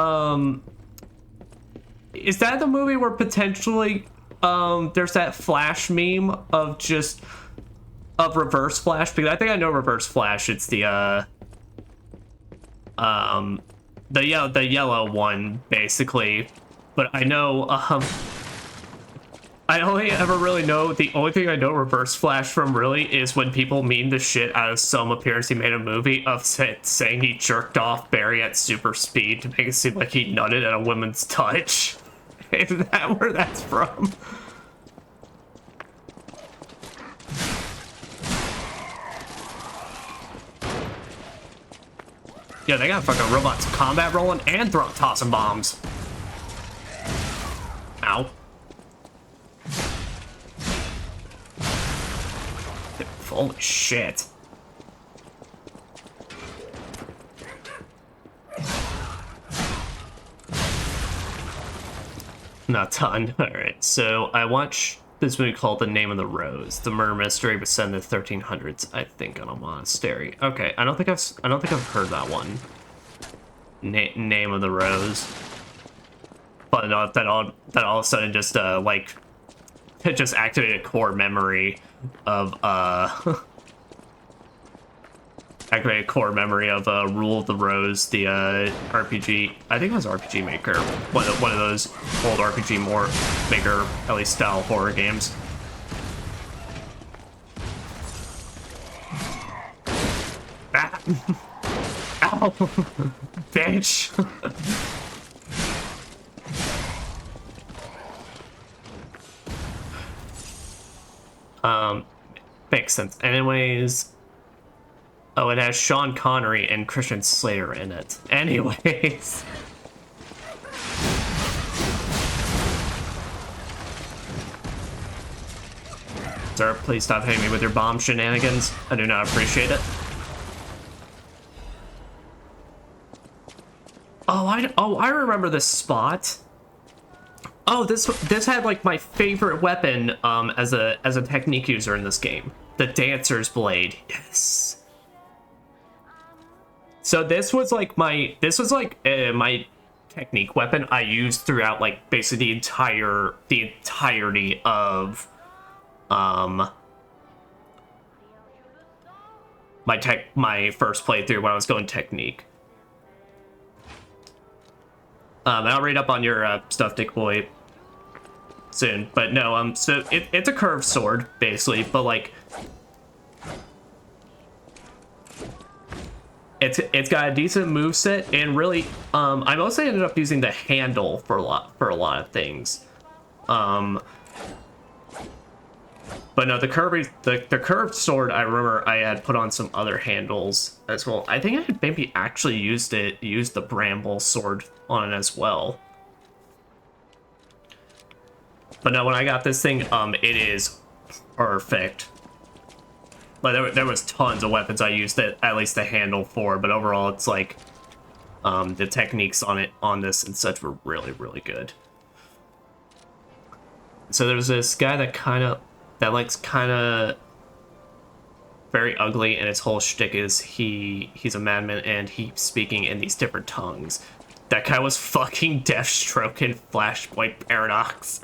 is that the movie where potentially, there's that Flash meme of just, of Reverse Flash? Because I think I know Reverse Flash, it's the yellow one, basically. But I know, I only ever really know, the only thing I know Reverse Flash from really is when people meme the shit out of some appearance he made a movie of saying he jerked off Barry at super speed to make it seem like he nutted at a woman's touch. Is that where that's from? Yeah, they got fucking robots combat rolling and tossing bombs. Ow. Holy shit. Not ton. Alright, so I watched this movie called The Name of the Rose, the murder mystery but set in the 1300s, I think, on a monastery. Okay, I don't think I've heard that one. Name of the Rose. But no, that all of a sudden just like it just activated a core memory of activated core memory of Rule of the Rose, the RPG. I think it was RPG Maker, one of those old RPG Maker at least style horror games. Ah. Ow, bitch. Makes sense. Anyways, oh, it has Sean Connery and Christian Slater in it. Anyways. Sir, please stop hitting me with your bomb shenanigans. I do not appreciate it. Oh, I remember this spot. Oh, this had like my favorite weapon as a technique user in this game, the Dancer's Blade. Yes. So this was like my technique weapon I used throughout like basically the entirety of my first playthrough when I was going technique. And I'll read up on your stuff, Dick Boy, soon. But no, so it's a curved sword, basically, but like it's got a decent moveset, and really, I mostly ended up using the handle for a lot of things. But no, the curved sword, I remember I had put on some other handles as well. I think I had maybe actually used the bramble sword on it as well. But no, when I got this thing, it is perfect. But there was tons of weapons I used at least the handle for, but overall it's like the techniques on this and such were really, really good. So there's this guy that kind of very ugly, and his whole shtick is he's a madman and he's speaking in these different tongues. That guy was fucking Deathstroke in Flashpoint Paradox.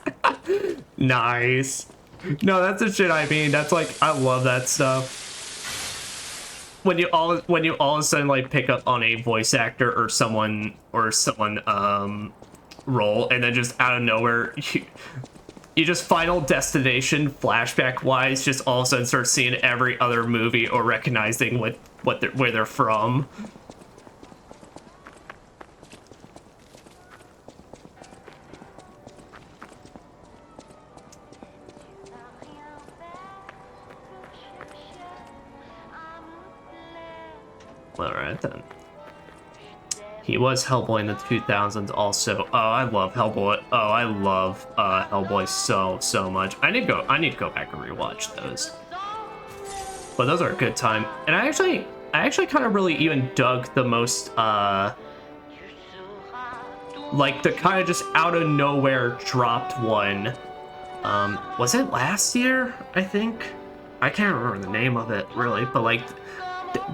Nice. No, that's the shit I mean. That's like, I love that stuff. When you all of a sudden like pick up on a voice actor or someone role, and then just out of nowhere you just Final Destination flashback wise just all of a sudden start seeing every other movie or recognizing where they're from. All right then. He was Hellboy in the 2000s also. Oh, I love Hellboy. Oh, I love Hellboy so much. I need to go back and rewatch those. But those are a good time. And I actually kind of really even dug the most like the kind of just out of nowhere dropped one. Was it last year, I think? I can't remember the name of it really, but like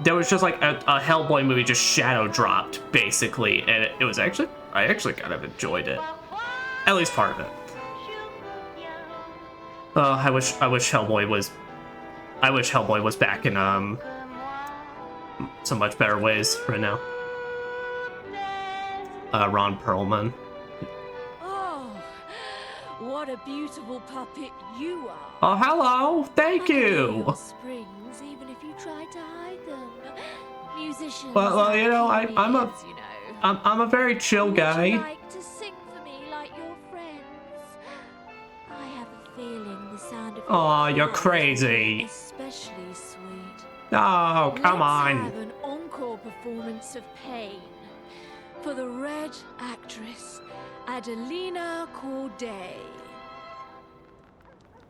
there was just like a Hellboy movie just shadow dropped basically, and it was actually, I actually kind of enjoyed it, at least part of it. I wish Hellboy was back in some much better ways right now. Ron Perlman. Oh, what a beautiful puppet you are. Oh, hello, thank you. Springs, even if you try to hide them. Musicians. Well, you know, I'm a very chill guy. Would you like to sing for me like your friends? I have a feeling the sound of Oh, you're crazy. Especially sweet. Oh, come on. Let's have an encore performance of Pain for the Red Actress, Adelina Corday.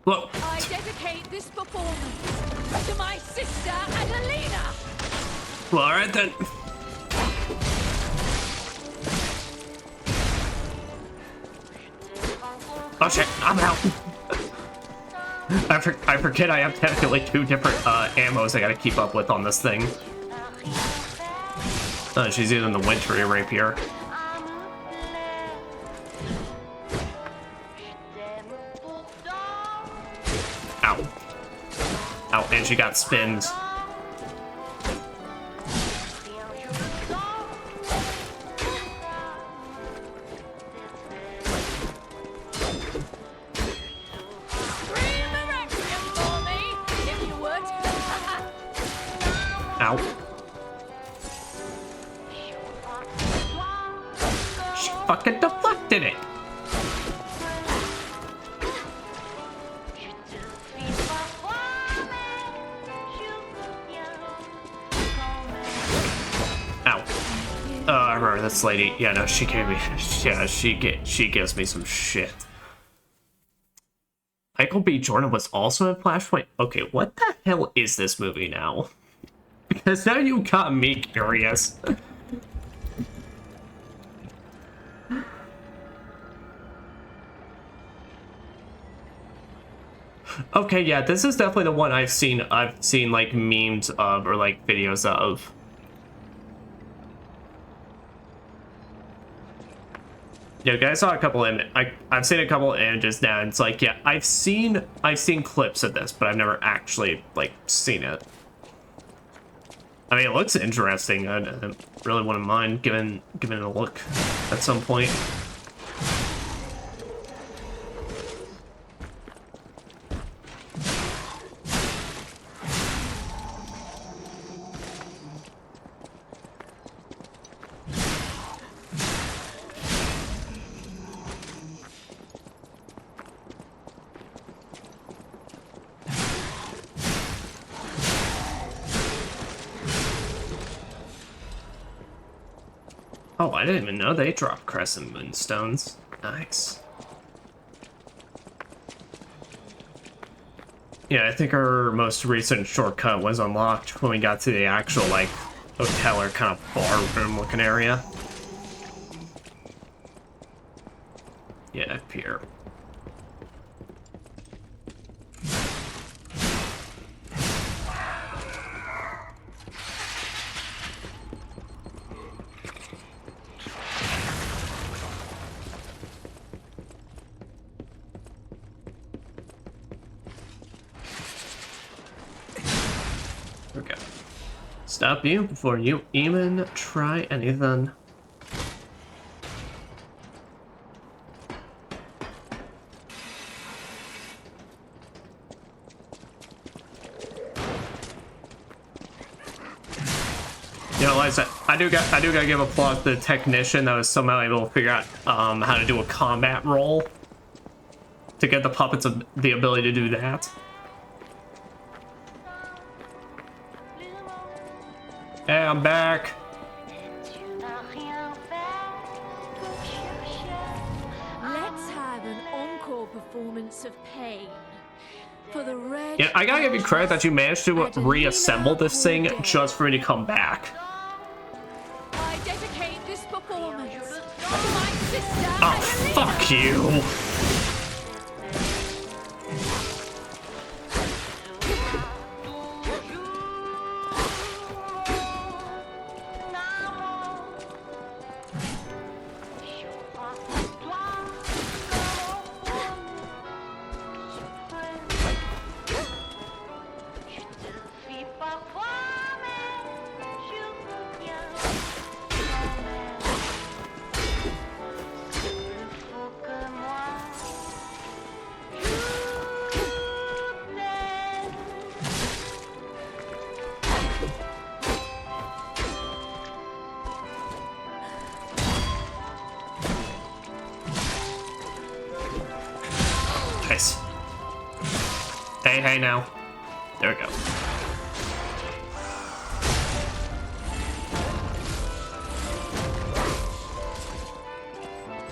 Look. I dedicate this performance to my sister, Adelina. Well, all right then. Oh shit, I'm out. I forget I have technically 2 different ammos I gotta keep up with on this thing. She's using the wintry rapier. Ow. Ow, and she got spins. Ow. She fucking deflected it. Ow. I remember this lady. Yeah, no, she gave me. Yeah, she gives me some shit. Michael B. Jordan was also in Flashpoint. Okay, what the hell is this movie now? Because now you got me curious. Okay, yeah, this is definitely the one I've seen like memes of or like videos of. Yeah, guys, I saw a couple I've seen a couple images now, and it's like, yeah, I've seen clips of this, but I've never actually like seen it. I mean, it looks interesting. I really wouldn't mind giving it a look at some point. Oh, I didn't even know they dropped Crescent Moonstones. Nice. Yeah, I think our most recent shortcut was unlocked when we got to the actual, like, hotel or kind of bar room looking area. Yeah, up here. Okay. Stop you before you even try anything. You know, like I said, I do gotta give applause to the technician that was somehow able to figure out how to do a combat roll to get the puppets the ability to do that. Hey, I'm back. performance of pain. For the red. Yeah, I gotta give you credit that you managed to reassemble this thing just for me to come back. I dedicate this performance to my sister. Oh, fuck you. Nice. Hey now. There we go.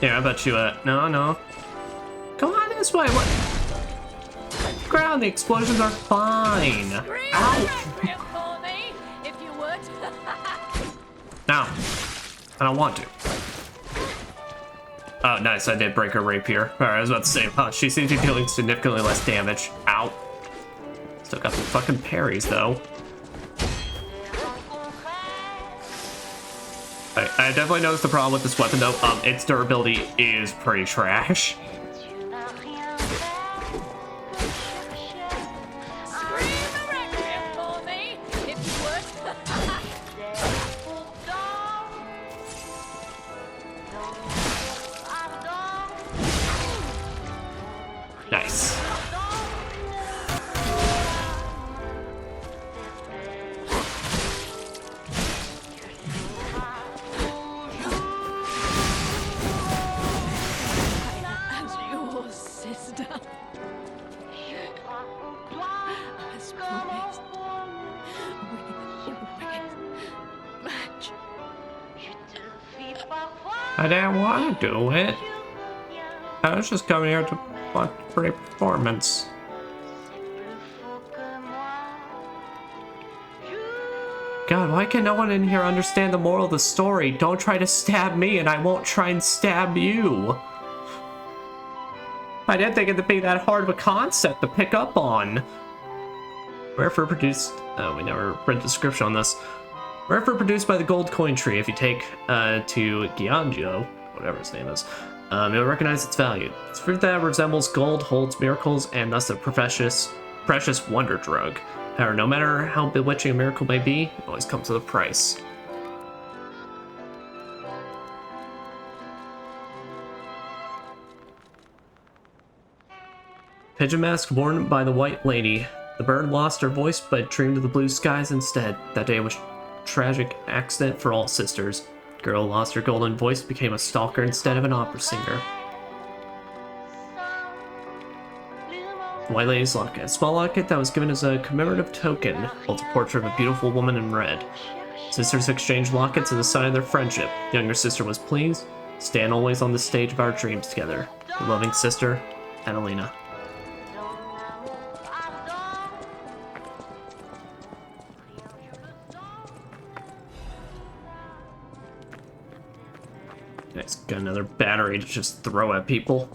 Yeah, I bet you, no. Come on this way, what? Ground, the explosions are fine. Ow! No. I don't want to. Oh, nice, I did break her rapier. Alright, I was about to say, huh, she seems to be dealing significantly less damage. Ow. Still got some fucking parries, though. I definitely noticed the problem with this weapon, though. Its durability is pretty trash. Nice. As your sister. As promised. We always match. I didn't want to do it. I was just coming here to watch a pretty performance. God, why can no one in here understand the moral of the story? Don't try to stab me and I won't try and stab you. I didn't think it'd be that hard of a concept to pick up on. Wherefore produced... Oh, we never read the description on this. Wherefore produced by the gold coin tree. If you take to Giangio, whatever his name is, you'll recognize its value. It's fruit that resembles gold, holds miracles, and thus a precious wonder drug. However, no matter how bewitching a miracle may be, it always comes with a price. Pigeon mask worn by the White Lady. The bird lost her voice, but dreamed of the blue skies instead. That day was a tragic accident for all sisters. Girl lost her golden voice, became a stalker instead of an opera singer. White Lady's locket. A small locket that was given as a commemorative token holds a portrait of a beautiful woman in red. Sisters exchanged lockets as a sign of their friendship. The younger sister was pleased. Stand always on the stage of our dreams together. Your loving sister, Adelina. Nice, got another battery to just throw at people.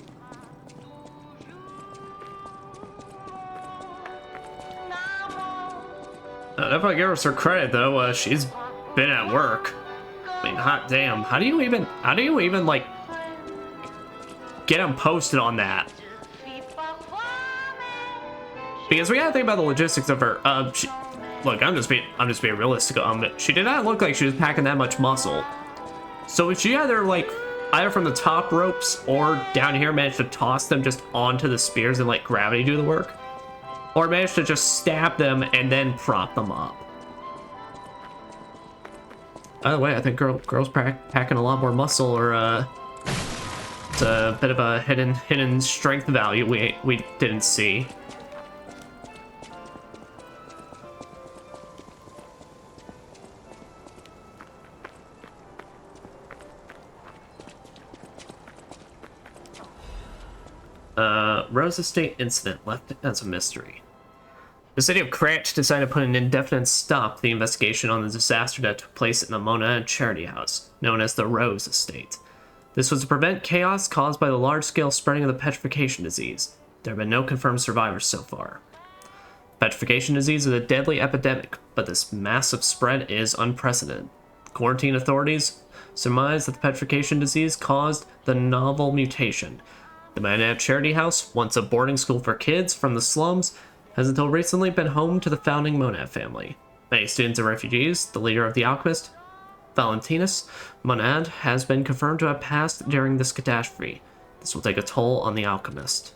If I give her some credit though, she's been at work. I mean, hot damn, how do you even like get them posted on that? Because we gotta think about the logistics of her. Look, I'm just being realistic. She did not look like she was packing that much muscle. So if she either from the top ropes or down here managed to toss them just onto the spears and let gravity do the work, or managed to just stab them and then prop them up. By the way, I think girls packing a lot more muscle, or it's a bit of a hidden strength value we didn't see. Rose Estate incident left as a mystery. The city of Krat decided to put an indefinite stop to the investigation on the disaster that took place in the Monad charity house, known as the Rose Estate. This was to prevent chaos caused by the large-scale spreading of the petrification disease. There have been no confirmed survivors so far. Petrification disease is a deadly epidemic, but this massive spread is unprecedented. Quarantine authorities surmise that the petrification disease caused the novel mutation. The Monad charity house, once a boarding school for kids from the slums, has until recently been home to the founding Monad family. Many students and refugees, the leader of the alchemist, Valentinus Monad, has been confirmed to have passed during this catastrophe. This will take a toll on the alchemist.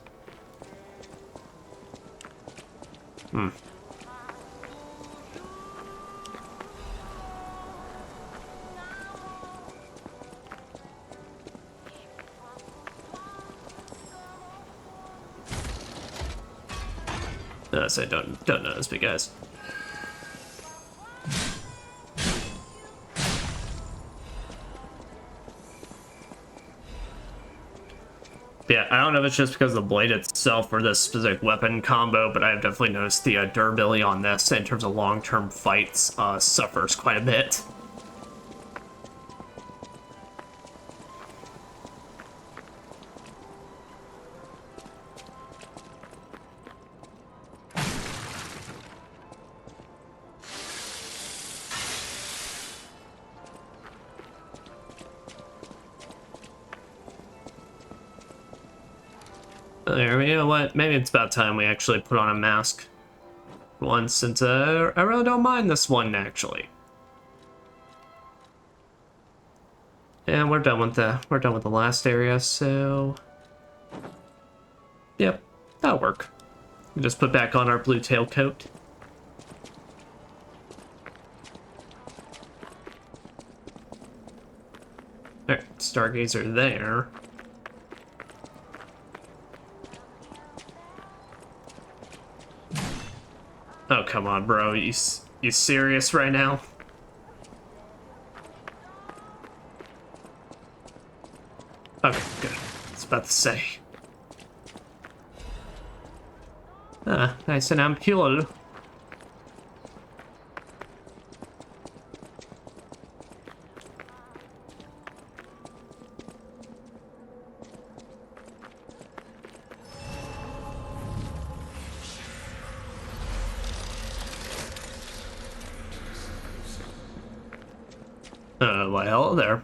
I don't notice, big guys. Yeah, I don't know if it's just because of the blade itself or this specific weapon combo, but I've definitely noticed the durability on this in terms of long-term fights suffers quite a bit. There, you know what? Maybe it's about time we actually put on a mask once, since I really don't mind this one, actually. And we're done with the last area, so yep, that'll work. We just put back on our blue tailcoat. Alright, Stargazer there. Oh, come on, bro. You serious right now? Okay, good. I was about to say. Ah, nice and ampule. Well, hello there.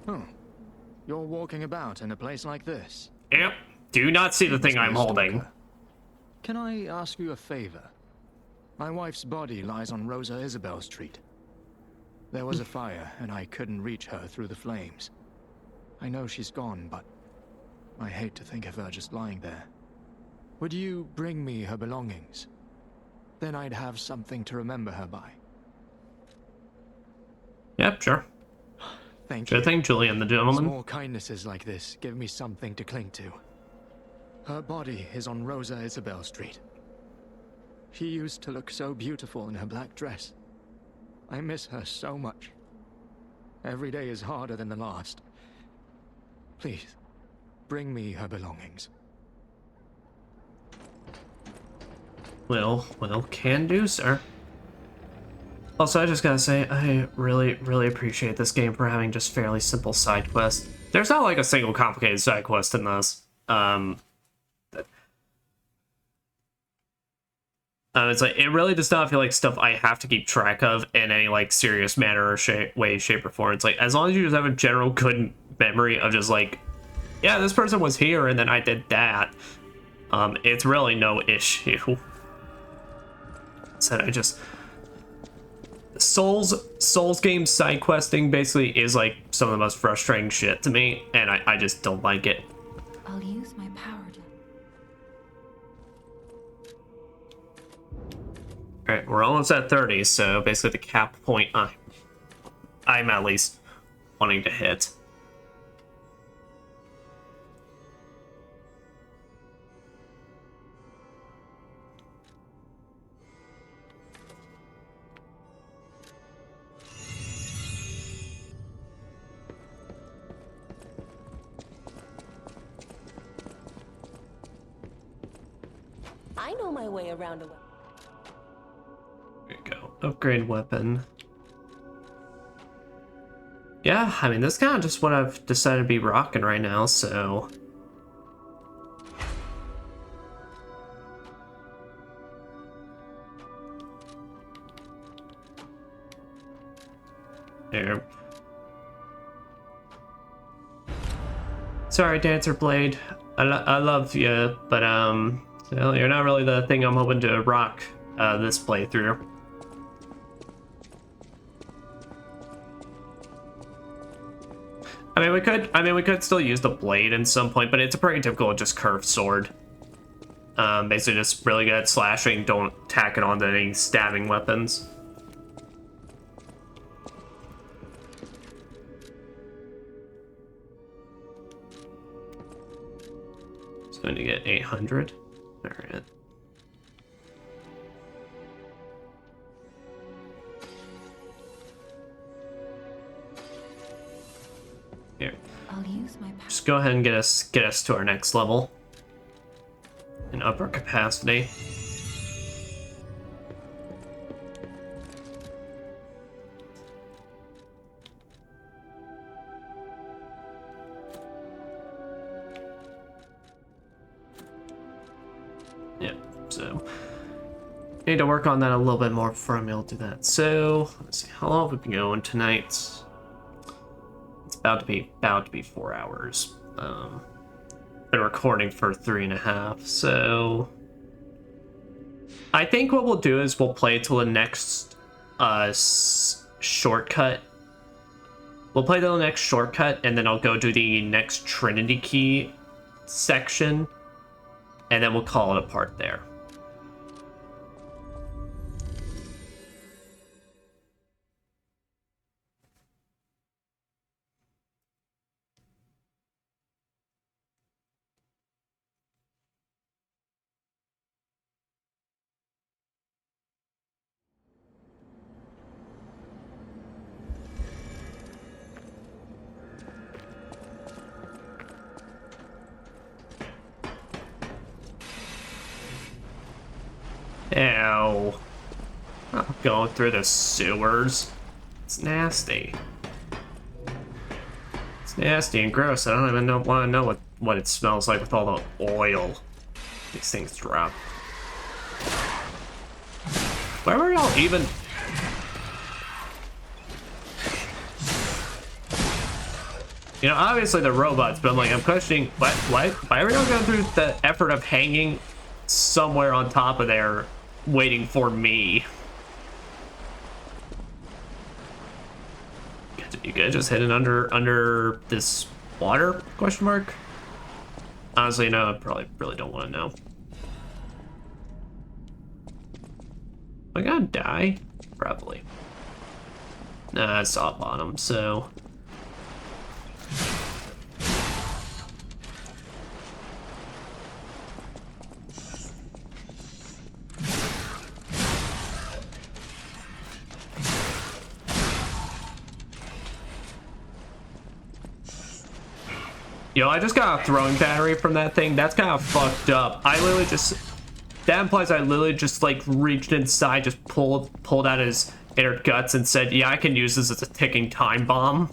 Oh, you're walking about in a place like this? Yep. Do not see the thing I'm holding. Can I ask you a favor? My wife's body lies on Rosa Isabel Street. There was a fire, and I couldn't reach her through the flames. I know she's gone, but I hate to think of her just lying there. Would you bring me her belongings? Then I'd have something to remember her by. Yep, sure. Thank you. Good thing, Julian the gentleman. Small kindnesses like this give me something to cling to. Her body is on Rosa Isabel Street. She used to look so beautiful in her black dress. I miss her so much. Every day is harder than the last. Please, bring me her belongings. Well, can do, sir. Also, I just gotta say, I really appreciate this game for having just fairly simple side quests. There's not like a single complicated side quest in this. It's like, it really does not feel like stuff I have to keep track of in any like serious manner or way, shape, or form. It's like, as long as you just have a general good memory of just like, yeah, this person was here and then I did that, it's really no issue. So I just... Souls game side questing basically is like some of the most frustrating shit to me, and I just don't like it. I'll use my power to... Alright, we're almost at 30, so basically the cap point I'm at least wanting to hit. I know my way around a weapon. There you go. Upgrade weapon. Yeah, I mean, this is kind of just what I've decided to be rocking right now, so... There. Sorry, Dancer Blade. I love you, but, well, you're not really the thing I'm hoping to rock, this playthrough. I mean, we could still use the blade at some point, but it's a pretty typical just curved sword. Basically just really good at slashing, don't tack it onto any stabbing weapons. It's going to get 800. All right. Here. I'll use my power. Just go ahead and get us to our next level and up our capacity. Yeah, so need to work on that a little bit more before I'm able to do that. So let's see, how long have we been going tonight? It's about to be 4 hours. Been recording for 3.5, so I think what we'll do is we'll play till the next shortcut. We'll play till the next shortcut, and then I'll go do the next Trinity key section, and then we'll call it a part there. Ew. I'm going through the sewers. It's nasty. It's nasty and gross. I don't even want to know what it smells like with all the oil these things drop. Where were y'all even? You know, obviously they're robots, but I'm questioning why are y'all going through the effort of hanging somewhere on top of there waiting for me? You guys just hidden under this water? Question mark. Honestly, no, I probably really don't want to know. Am I gonna die? Probably. Nah, I saw bottom, so. Yo, I just got a throwing battery from that thing. That's kind of fucked up. I literally just... That implies I literally just, like, reached inside, just pulled out his inner guts and said, yeah, I can use this as a ticking time bomb.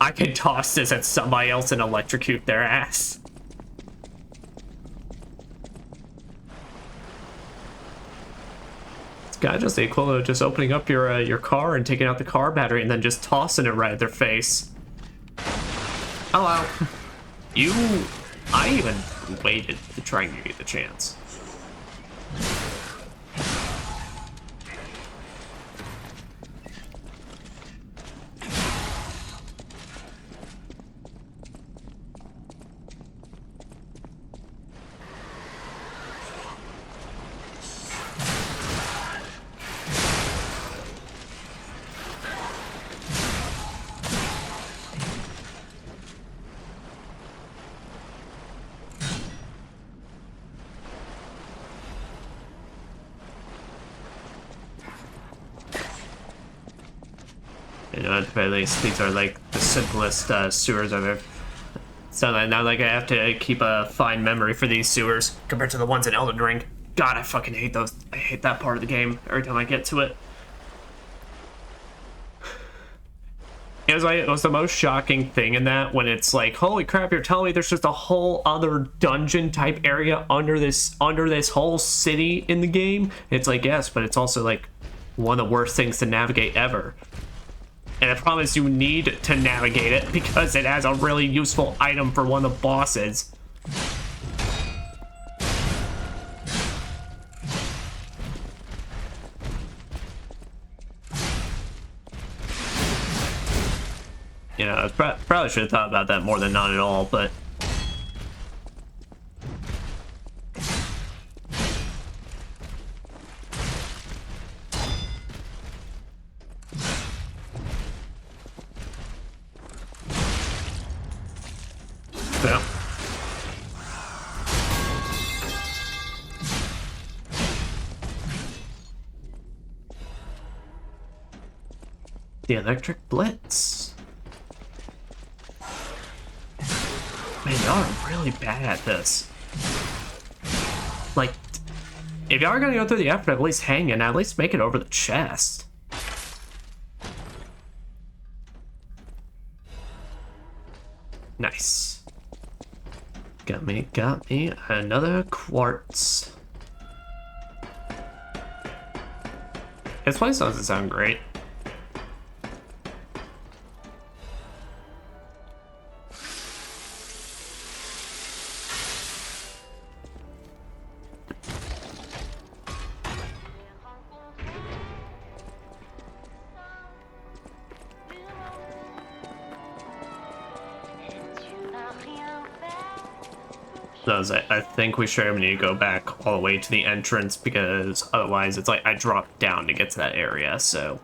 I can toss this at somebody else and electrocute their ass. It's kind of just the equivalent of just opening up your car and taking out the car battery and then just tossing it right at their face. Hello. I even waited to try and give you the chance. You know, at the very least, these are like the simplest sewers I've ever. So not like I have to keep a fine memory for these sewers compared to the ones in Elden Ring. God, I fucking hate those. I hate that part of the game every time I get to it. It was the most shocking thing in that when it's like, holy crap, you're telling me there's just a whole other dungeon type area under this whole city in the game? It's like, yes, but it's also like one of the worst things to navigate ever. And I promise you need to navigate it because it has a really useful item for one of the bosses. You know, I probably should have thought about that more than not at all, but... Yeah. The Electric Blitz. Man, y'all are really bad at this. Like, if y'all are gonna go through the effort of at least hanging, at least make it over the chest. Nice. Got me another quartz. This place doesn't sound great. I think we sure need to go back all the way to the entrance because otherwise it's like I dropped down to get to that area, so.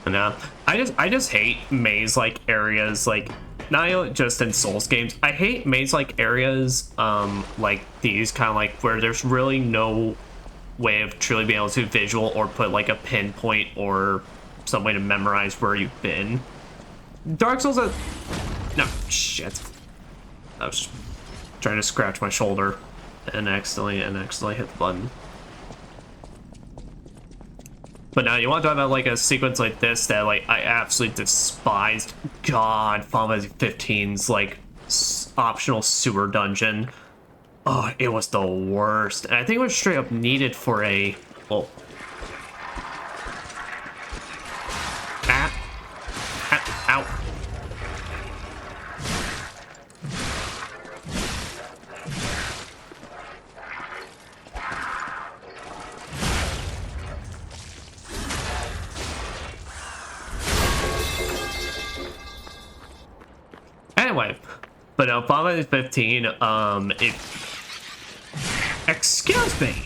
No, I just hate maze-like areas, like not just in Souls games. I hate maze-like areas, like these, kind of like where there's really no way of truly being able to visual or put like a pinpoint or some way to memorize where you've been. Dark Souls, no shit. I was just trying to scratch my shoulder and accidentally hit the button. But now you want to talk about like a sequence like this that like I absolutely despised. God, Final Fantasy 15's like optional sewer dungeon. Oh, it was the worst. And I think it was straight up needed for a... Oh. Ow. Anyway, but no, Final Fantasy 15, excuse me.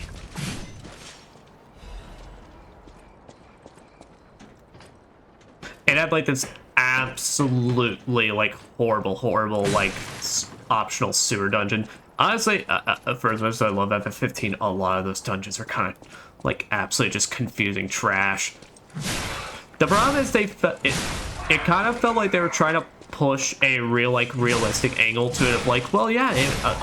It had like this absolutely like horrible like optional sewer dungeon. Honestly, for as much as I love FF15, a lot of those dungeons are kind of like absolutely just confusing trash. The problem is it kind of felt like they were trying to push a realistic angle to it of like, well, yeah,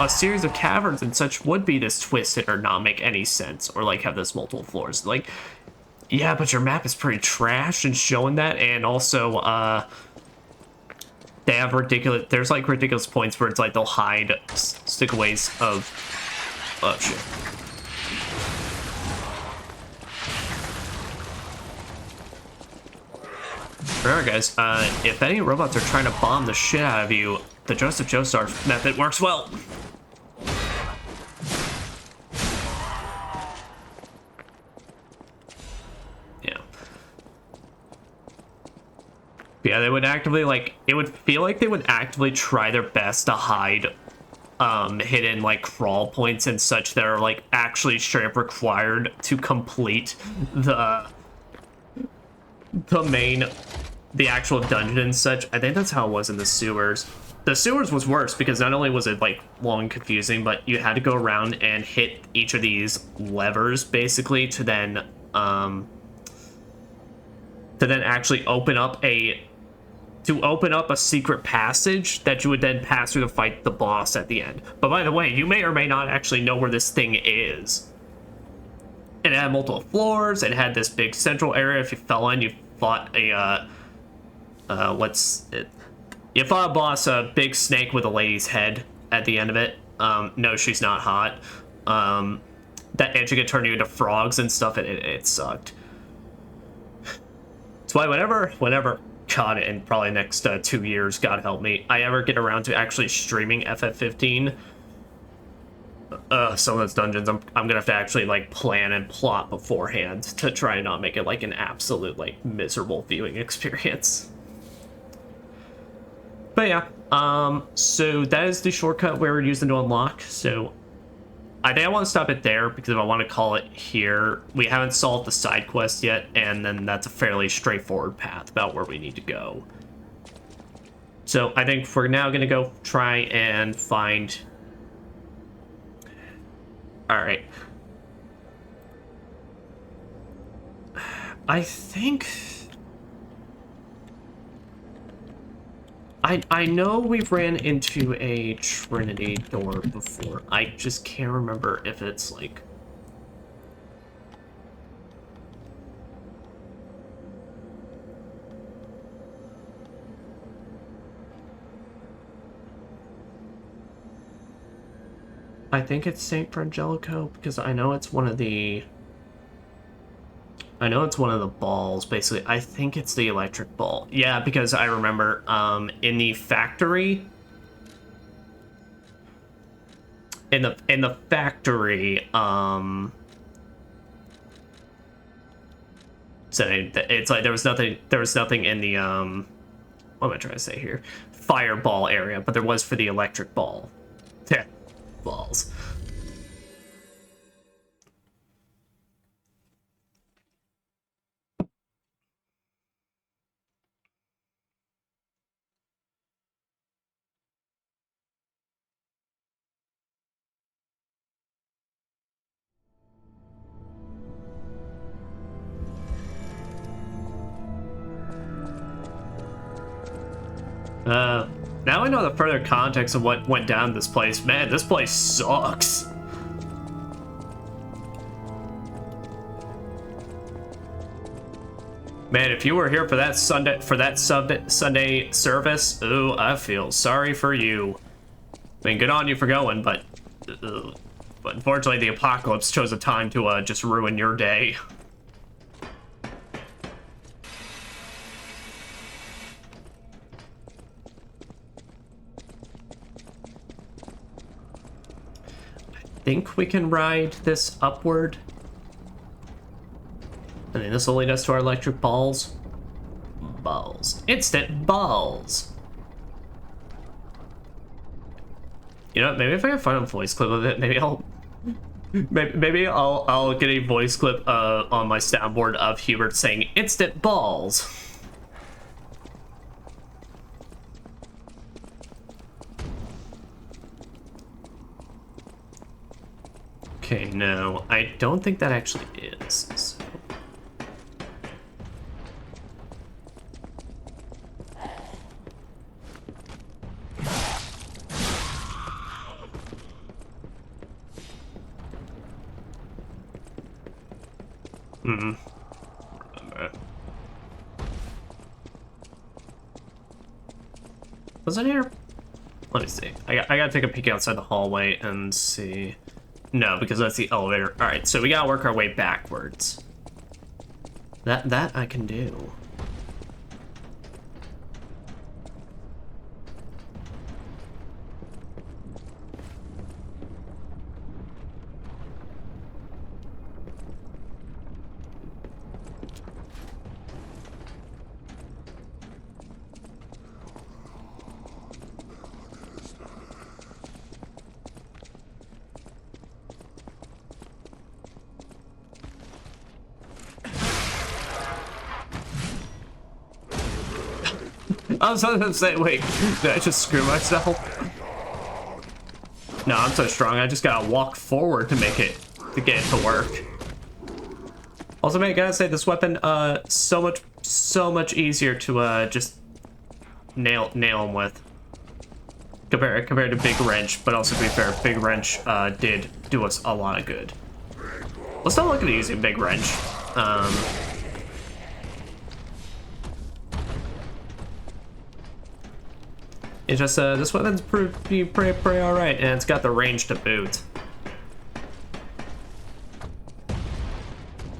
a series of caverns and such would be this twisted or not make any sense or like have this multiple floors. Like, yeah, but your map is pretty trash and showing that, and also they have there's like ridiculous points where it's like they'll hide stickaways of oh shit. Remember, guys, if any robots are trying to bomb the shit out of you, the Joseph Joestar method works well. Yeah. Yeah, they would actively, like, it would feel like they would actively try their best to hide hidden, like, crawl points and such that are, like, actually straight up required to complete the actual dungeon and such. I think that's how it was in the sewers. The sewers was worse because not only was it like long and confusing, but you had to go around and hit each of these levers basically to then to then actually open up a secret passage that you would then pass through to fight the boss at the end. But by the way, you may or may not actually know where this thing is. It had multiple floors. It had this big central area. If you fell in, you fought a you fought a boss, a big snake with a lady's head at the end of it. No, she's not hot. That engine could turn you into frogs and stuff. It sucked. That's why whenever God, in probably next 2 years, God help me, I ever get around to actually streaming FF15, some of those dungeons, I'm gonna have to actually like plan and plot beforehand to try and not make it like an absolute like miserable viewing experience. But yeah, so that is the shortcut we were using to unlock. So I think I want to stop it there because if I want to call it here, we haven't solved the side quest yet, and then that's a fairly straightforward path about where we need to go. So I think we're now gonna go try and find. All right. I think. I know we've ran into a Trinity door before. I just can't remember if it's like... I think it's St. Frangelico because I know it's one of the... I know it's one of the balls, basically. I think it's the electric ball. Yeah, because I remember in the factory... In the factory, so it's like there was nothing in the, what am I trying to say here? Fireball area, but there was for the electric ball. Yeah, balls. Now I know the further context of what went down this place. Man, this place sucks. Man, if you were here for that Sunday service, ooh, I feel sorry for you. I mean, good on you for going, but unfortunately the apocalypse chose a time to just ruin your day. I think we can ride this upward. I mean, this will lead us to our electric balls. Balls. Instant balls! You know, maybe if I can find a voice clip of it, maybe I'll get a voice clip on my soundboard of Hubert saying instant balls. Okay, no, I don't think that actually is. So. Was it here? Let me see. I gotta take a peek outside the hallway and see. No, because that's the elevator. All right, so we gotta work our way backwards. That I can do. I was gonna say, wait, did I just screw myself? No, I'm so strong, I just gotta walk forward to get it to work. Also, man, I gotta say, this weapon, so so much easier to just nail them with compared to Big Wrench. But also, to be fair, Big Wrench did do us a lot of good. Let's not look at using Big Wrench. It's just this weapon's pretty all right, and it's got the range to boot.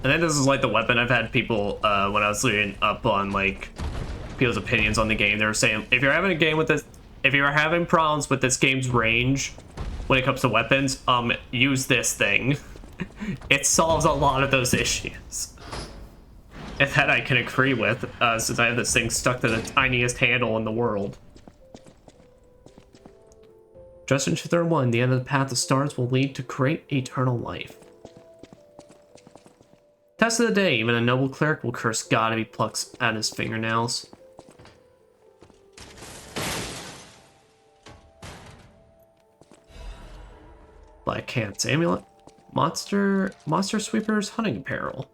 I think this is like the weapon I've had people, when I was reading up on like people's opinions on the game, they were saying, if you're having a game with this, if you're having problems with this game's range when it comes to weapons, use this thing. It solves a lot of those issues. And that I can agree with, since I have this thing stuck to the tiniest handle in the world. Just into third one, the end of the path of stars will lead to great eternal life. Test of the day, even a noble cleric will curse God if he plucks at his fingernails. Black Cat's amulet. Monster Sweeper's hunting apparel.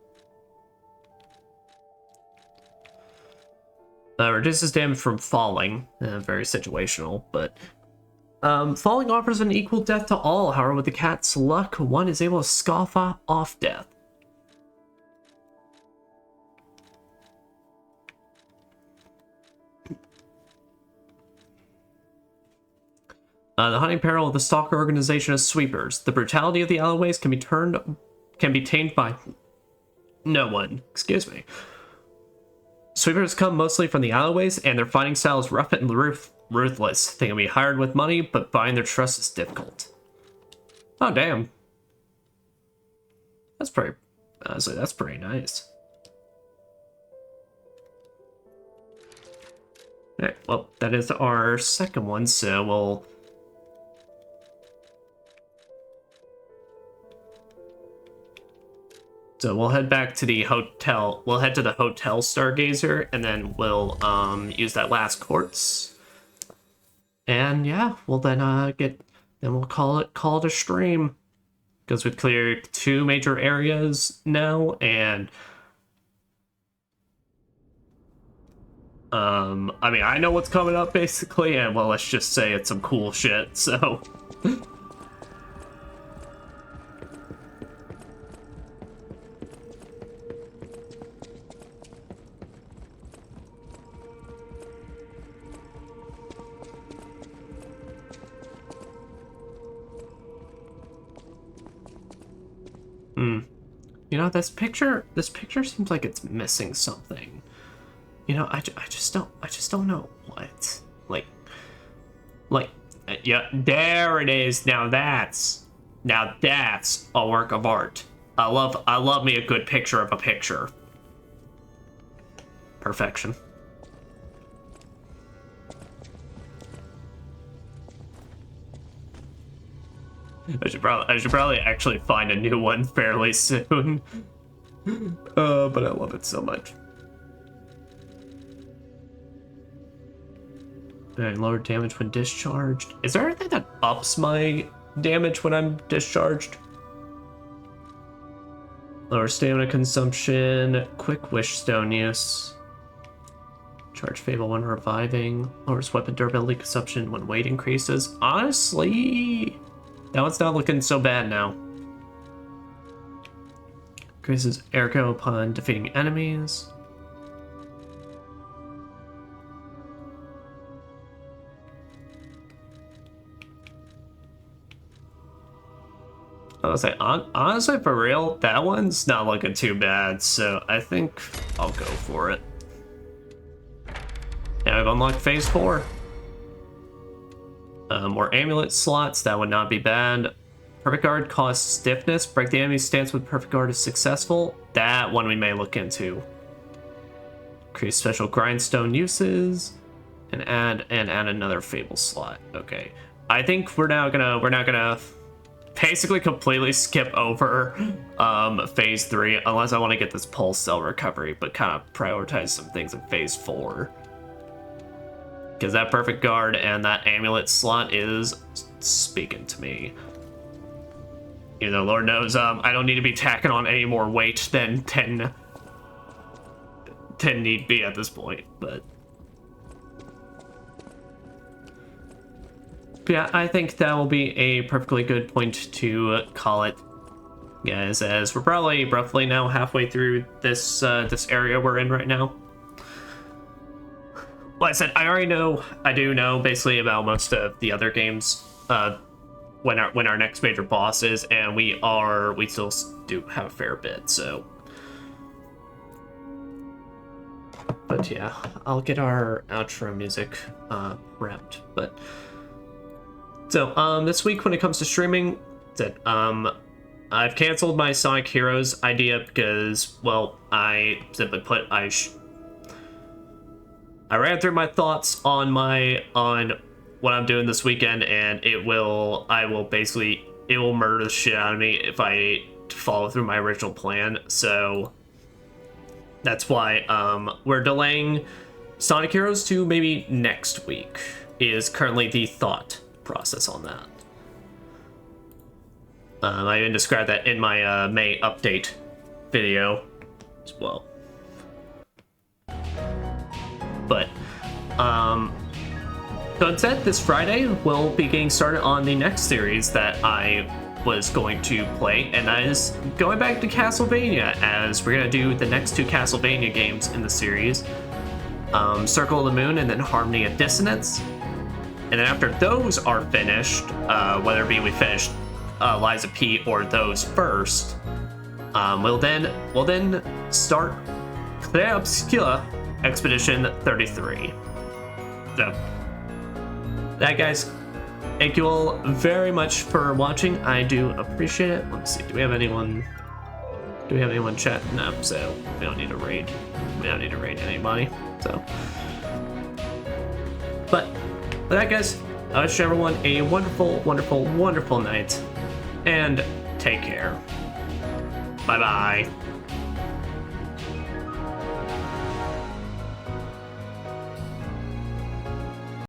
Reduces damage from falling. Very situational, but falling offers an equal death to all. However, with the cat's luck, one is able to scoff off death. The hunting apparel of the stalker organization is sweepers. The brutality of the alleyways can be tamed by no one. Excuse me. Sweepers come mostly from the alleyways, and their fighting style is rough and ruthless. They can be hired with money, but buying their trust is difficult. Oh, damn. That's pretty... honestly, that's pretty nice. Alright, well, that is our second one, so we'll... So we'll head back to the hotel. We'll head to the Hotel Stargazer, and then we'll use that last quartz. And yeah, we'll then we'll call it a stream, because we've cleared 2 major areas now, and I mean, I know what's coming up basically, and well, let's just say it's some cool shit. So. You know, this picture seems like it's missing something. You know, I just don't know what. Like, yeah, there it is. Now that's a work of art. I love me a good picture of a picture. Perfection. I should probably actually find a new one fairly soon. But I love it so much. Lower damage when discharged. Is there anything that ups my damage when I'm discharged? Lower stamina consumption, quick wish stone use. Charge Fable when reviving. Lowers weapon durability consumption when weight increases. Honestly, that one's not looking so bad now. Increases ergo upon defeating enemies. I was like, honestly, for real, that one's not looking too bad, so I think I'll go for it. Now I've unlocked phase 4. More amulet slots, that would not be bad. Perfect Guard causes stiffness. Break the enemy's stance with Perfect Guard is successful. That one we may look into. Increase special grindstone uses, and add another Fable slot. Okay, I think we're now gonna basically completely skip over phase 3 unless I want to get this pulse cell recovery, but kind of prioritize some things in phase 4. Because that Perfect Guard and that amulet slot is speaking to me. You know, Lord knows I don't need to be tacking on any more weight than than need be at this point, but yeah, I think that will be a perfectly good point to call it, guys, as we're probably roughly now halfway through this this area we're in right now. Like I said, I do know basically about most of the other games when our next major boss is, and we still do have a fair bit, so. But yeah, I'll get our outro music prepped. But so this week when it comes to streaming, I've canceled my Sonic Heroes idea because, well, I simply put I ran through my thoughts on what I'm doing this weekend, and it will murder the shit out of me if I follow through my original plan. So that's why we're delaying Sonic Heroes to maybe next week is currently the thought process on that. I even described that in my May update video as well. But so instead, this Friday we'll be getting started on the next series that I was going to play, and that is going back to Castlevania, as we're gonna do the next two Castlevania games in the series, Circle of the Moon and then Harmony of Dissonance. And then after those are finished, whether it be we finish Liza P or those first, we'll then start Clair Obscure Expedition 33. So that, guys, thank you all very much for watching. I do appreciate it. Let's see, do we have anyone chat? No, so we don't need to raid. We don't need to raid anybody. So, but with that, guys, I wish everyone a wonderful, wonderful, wonderful night, and take care. Bye bye.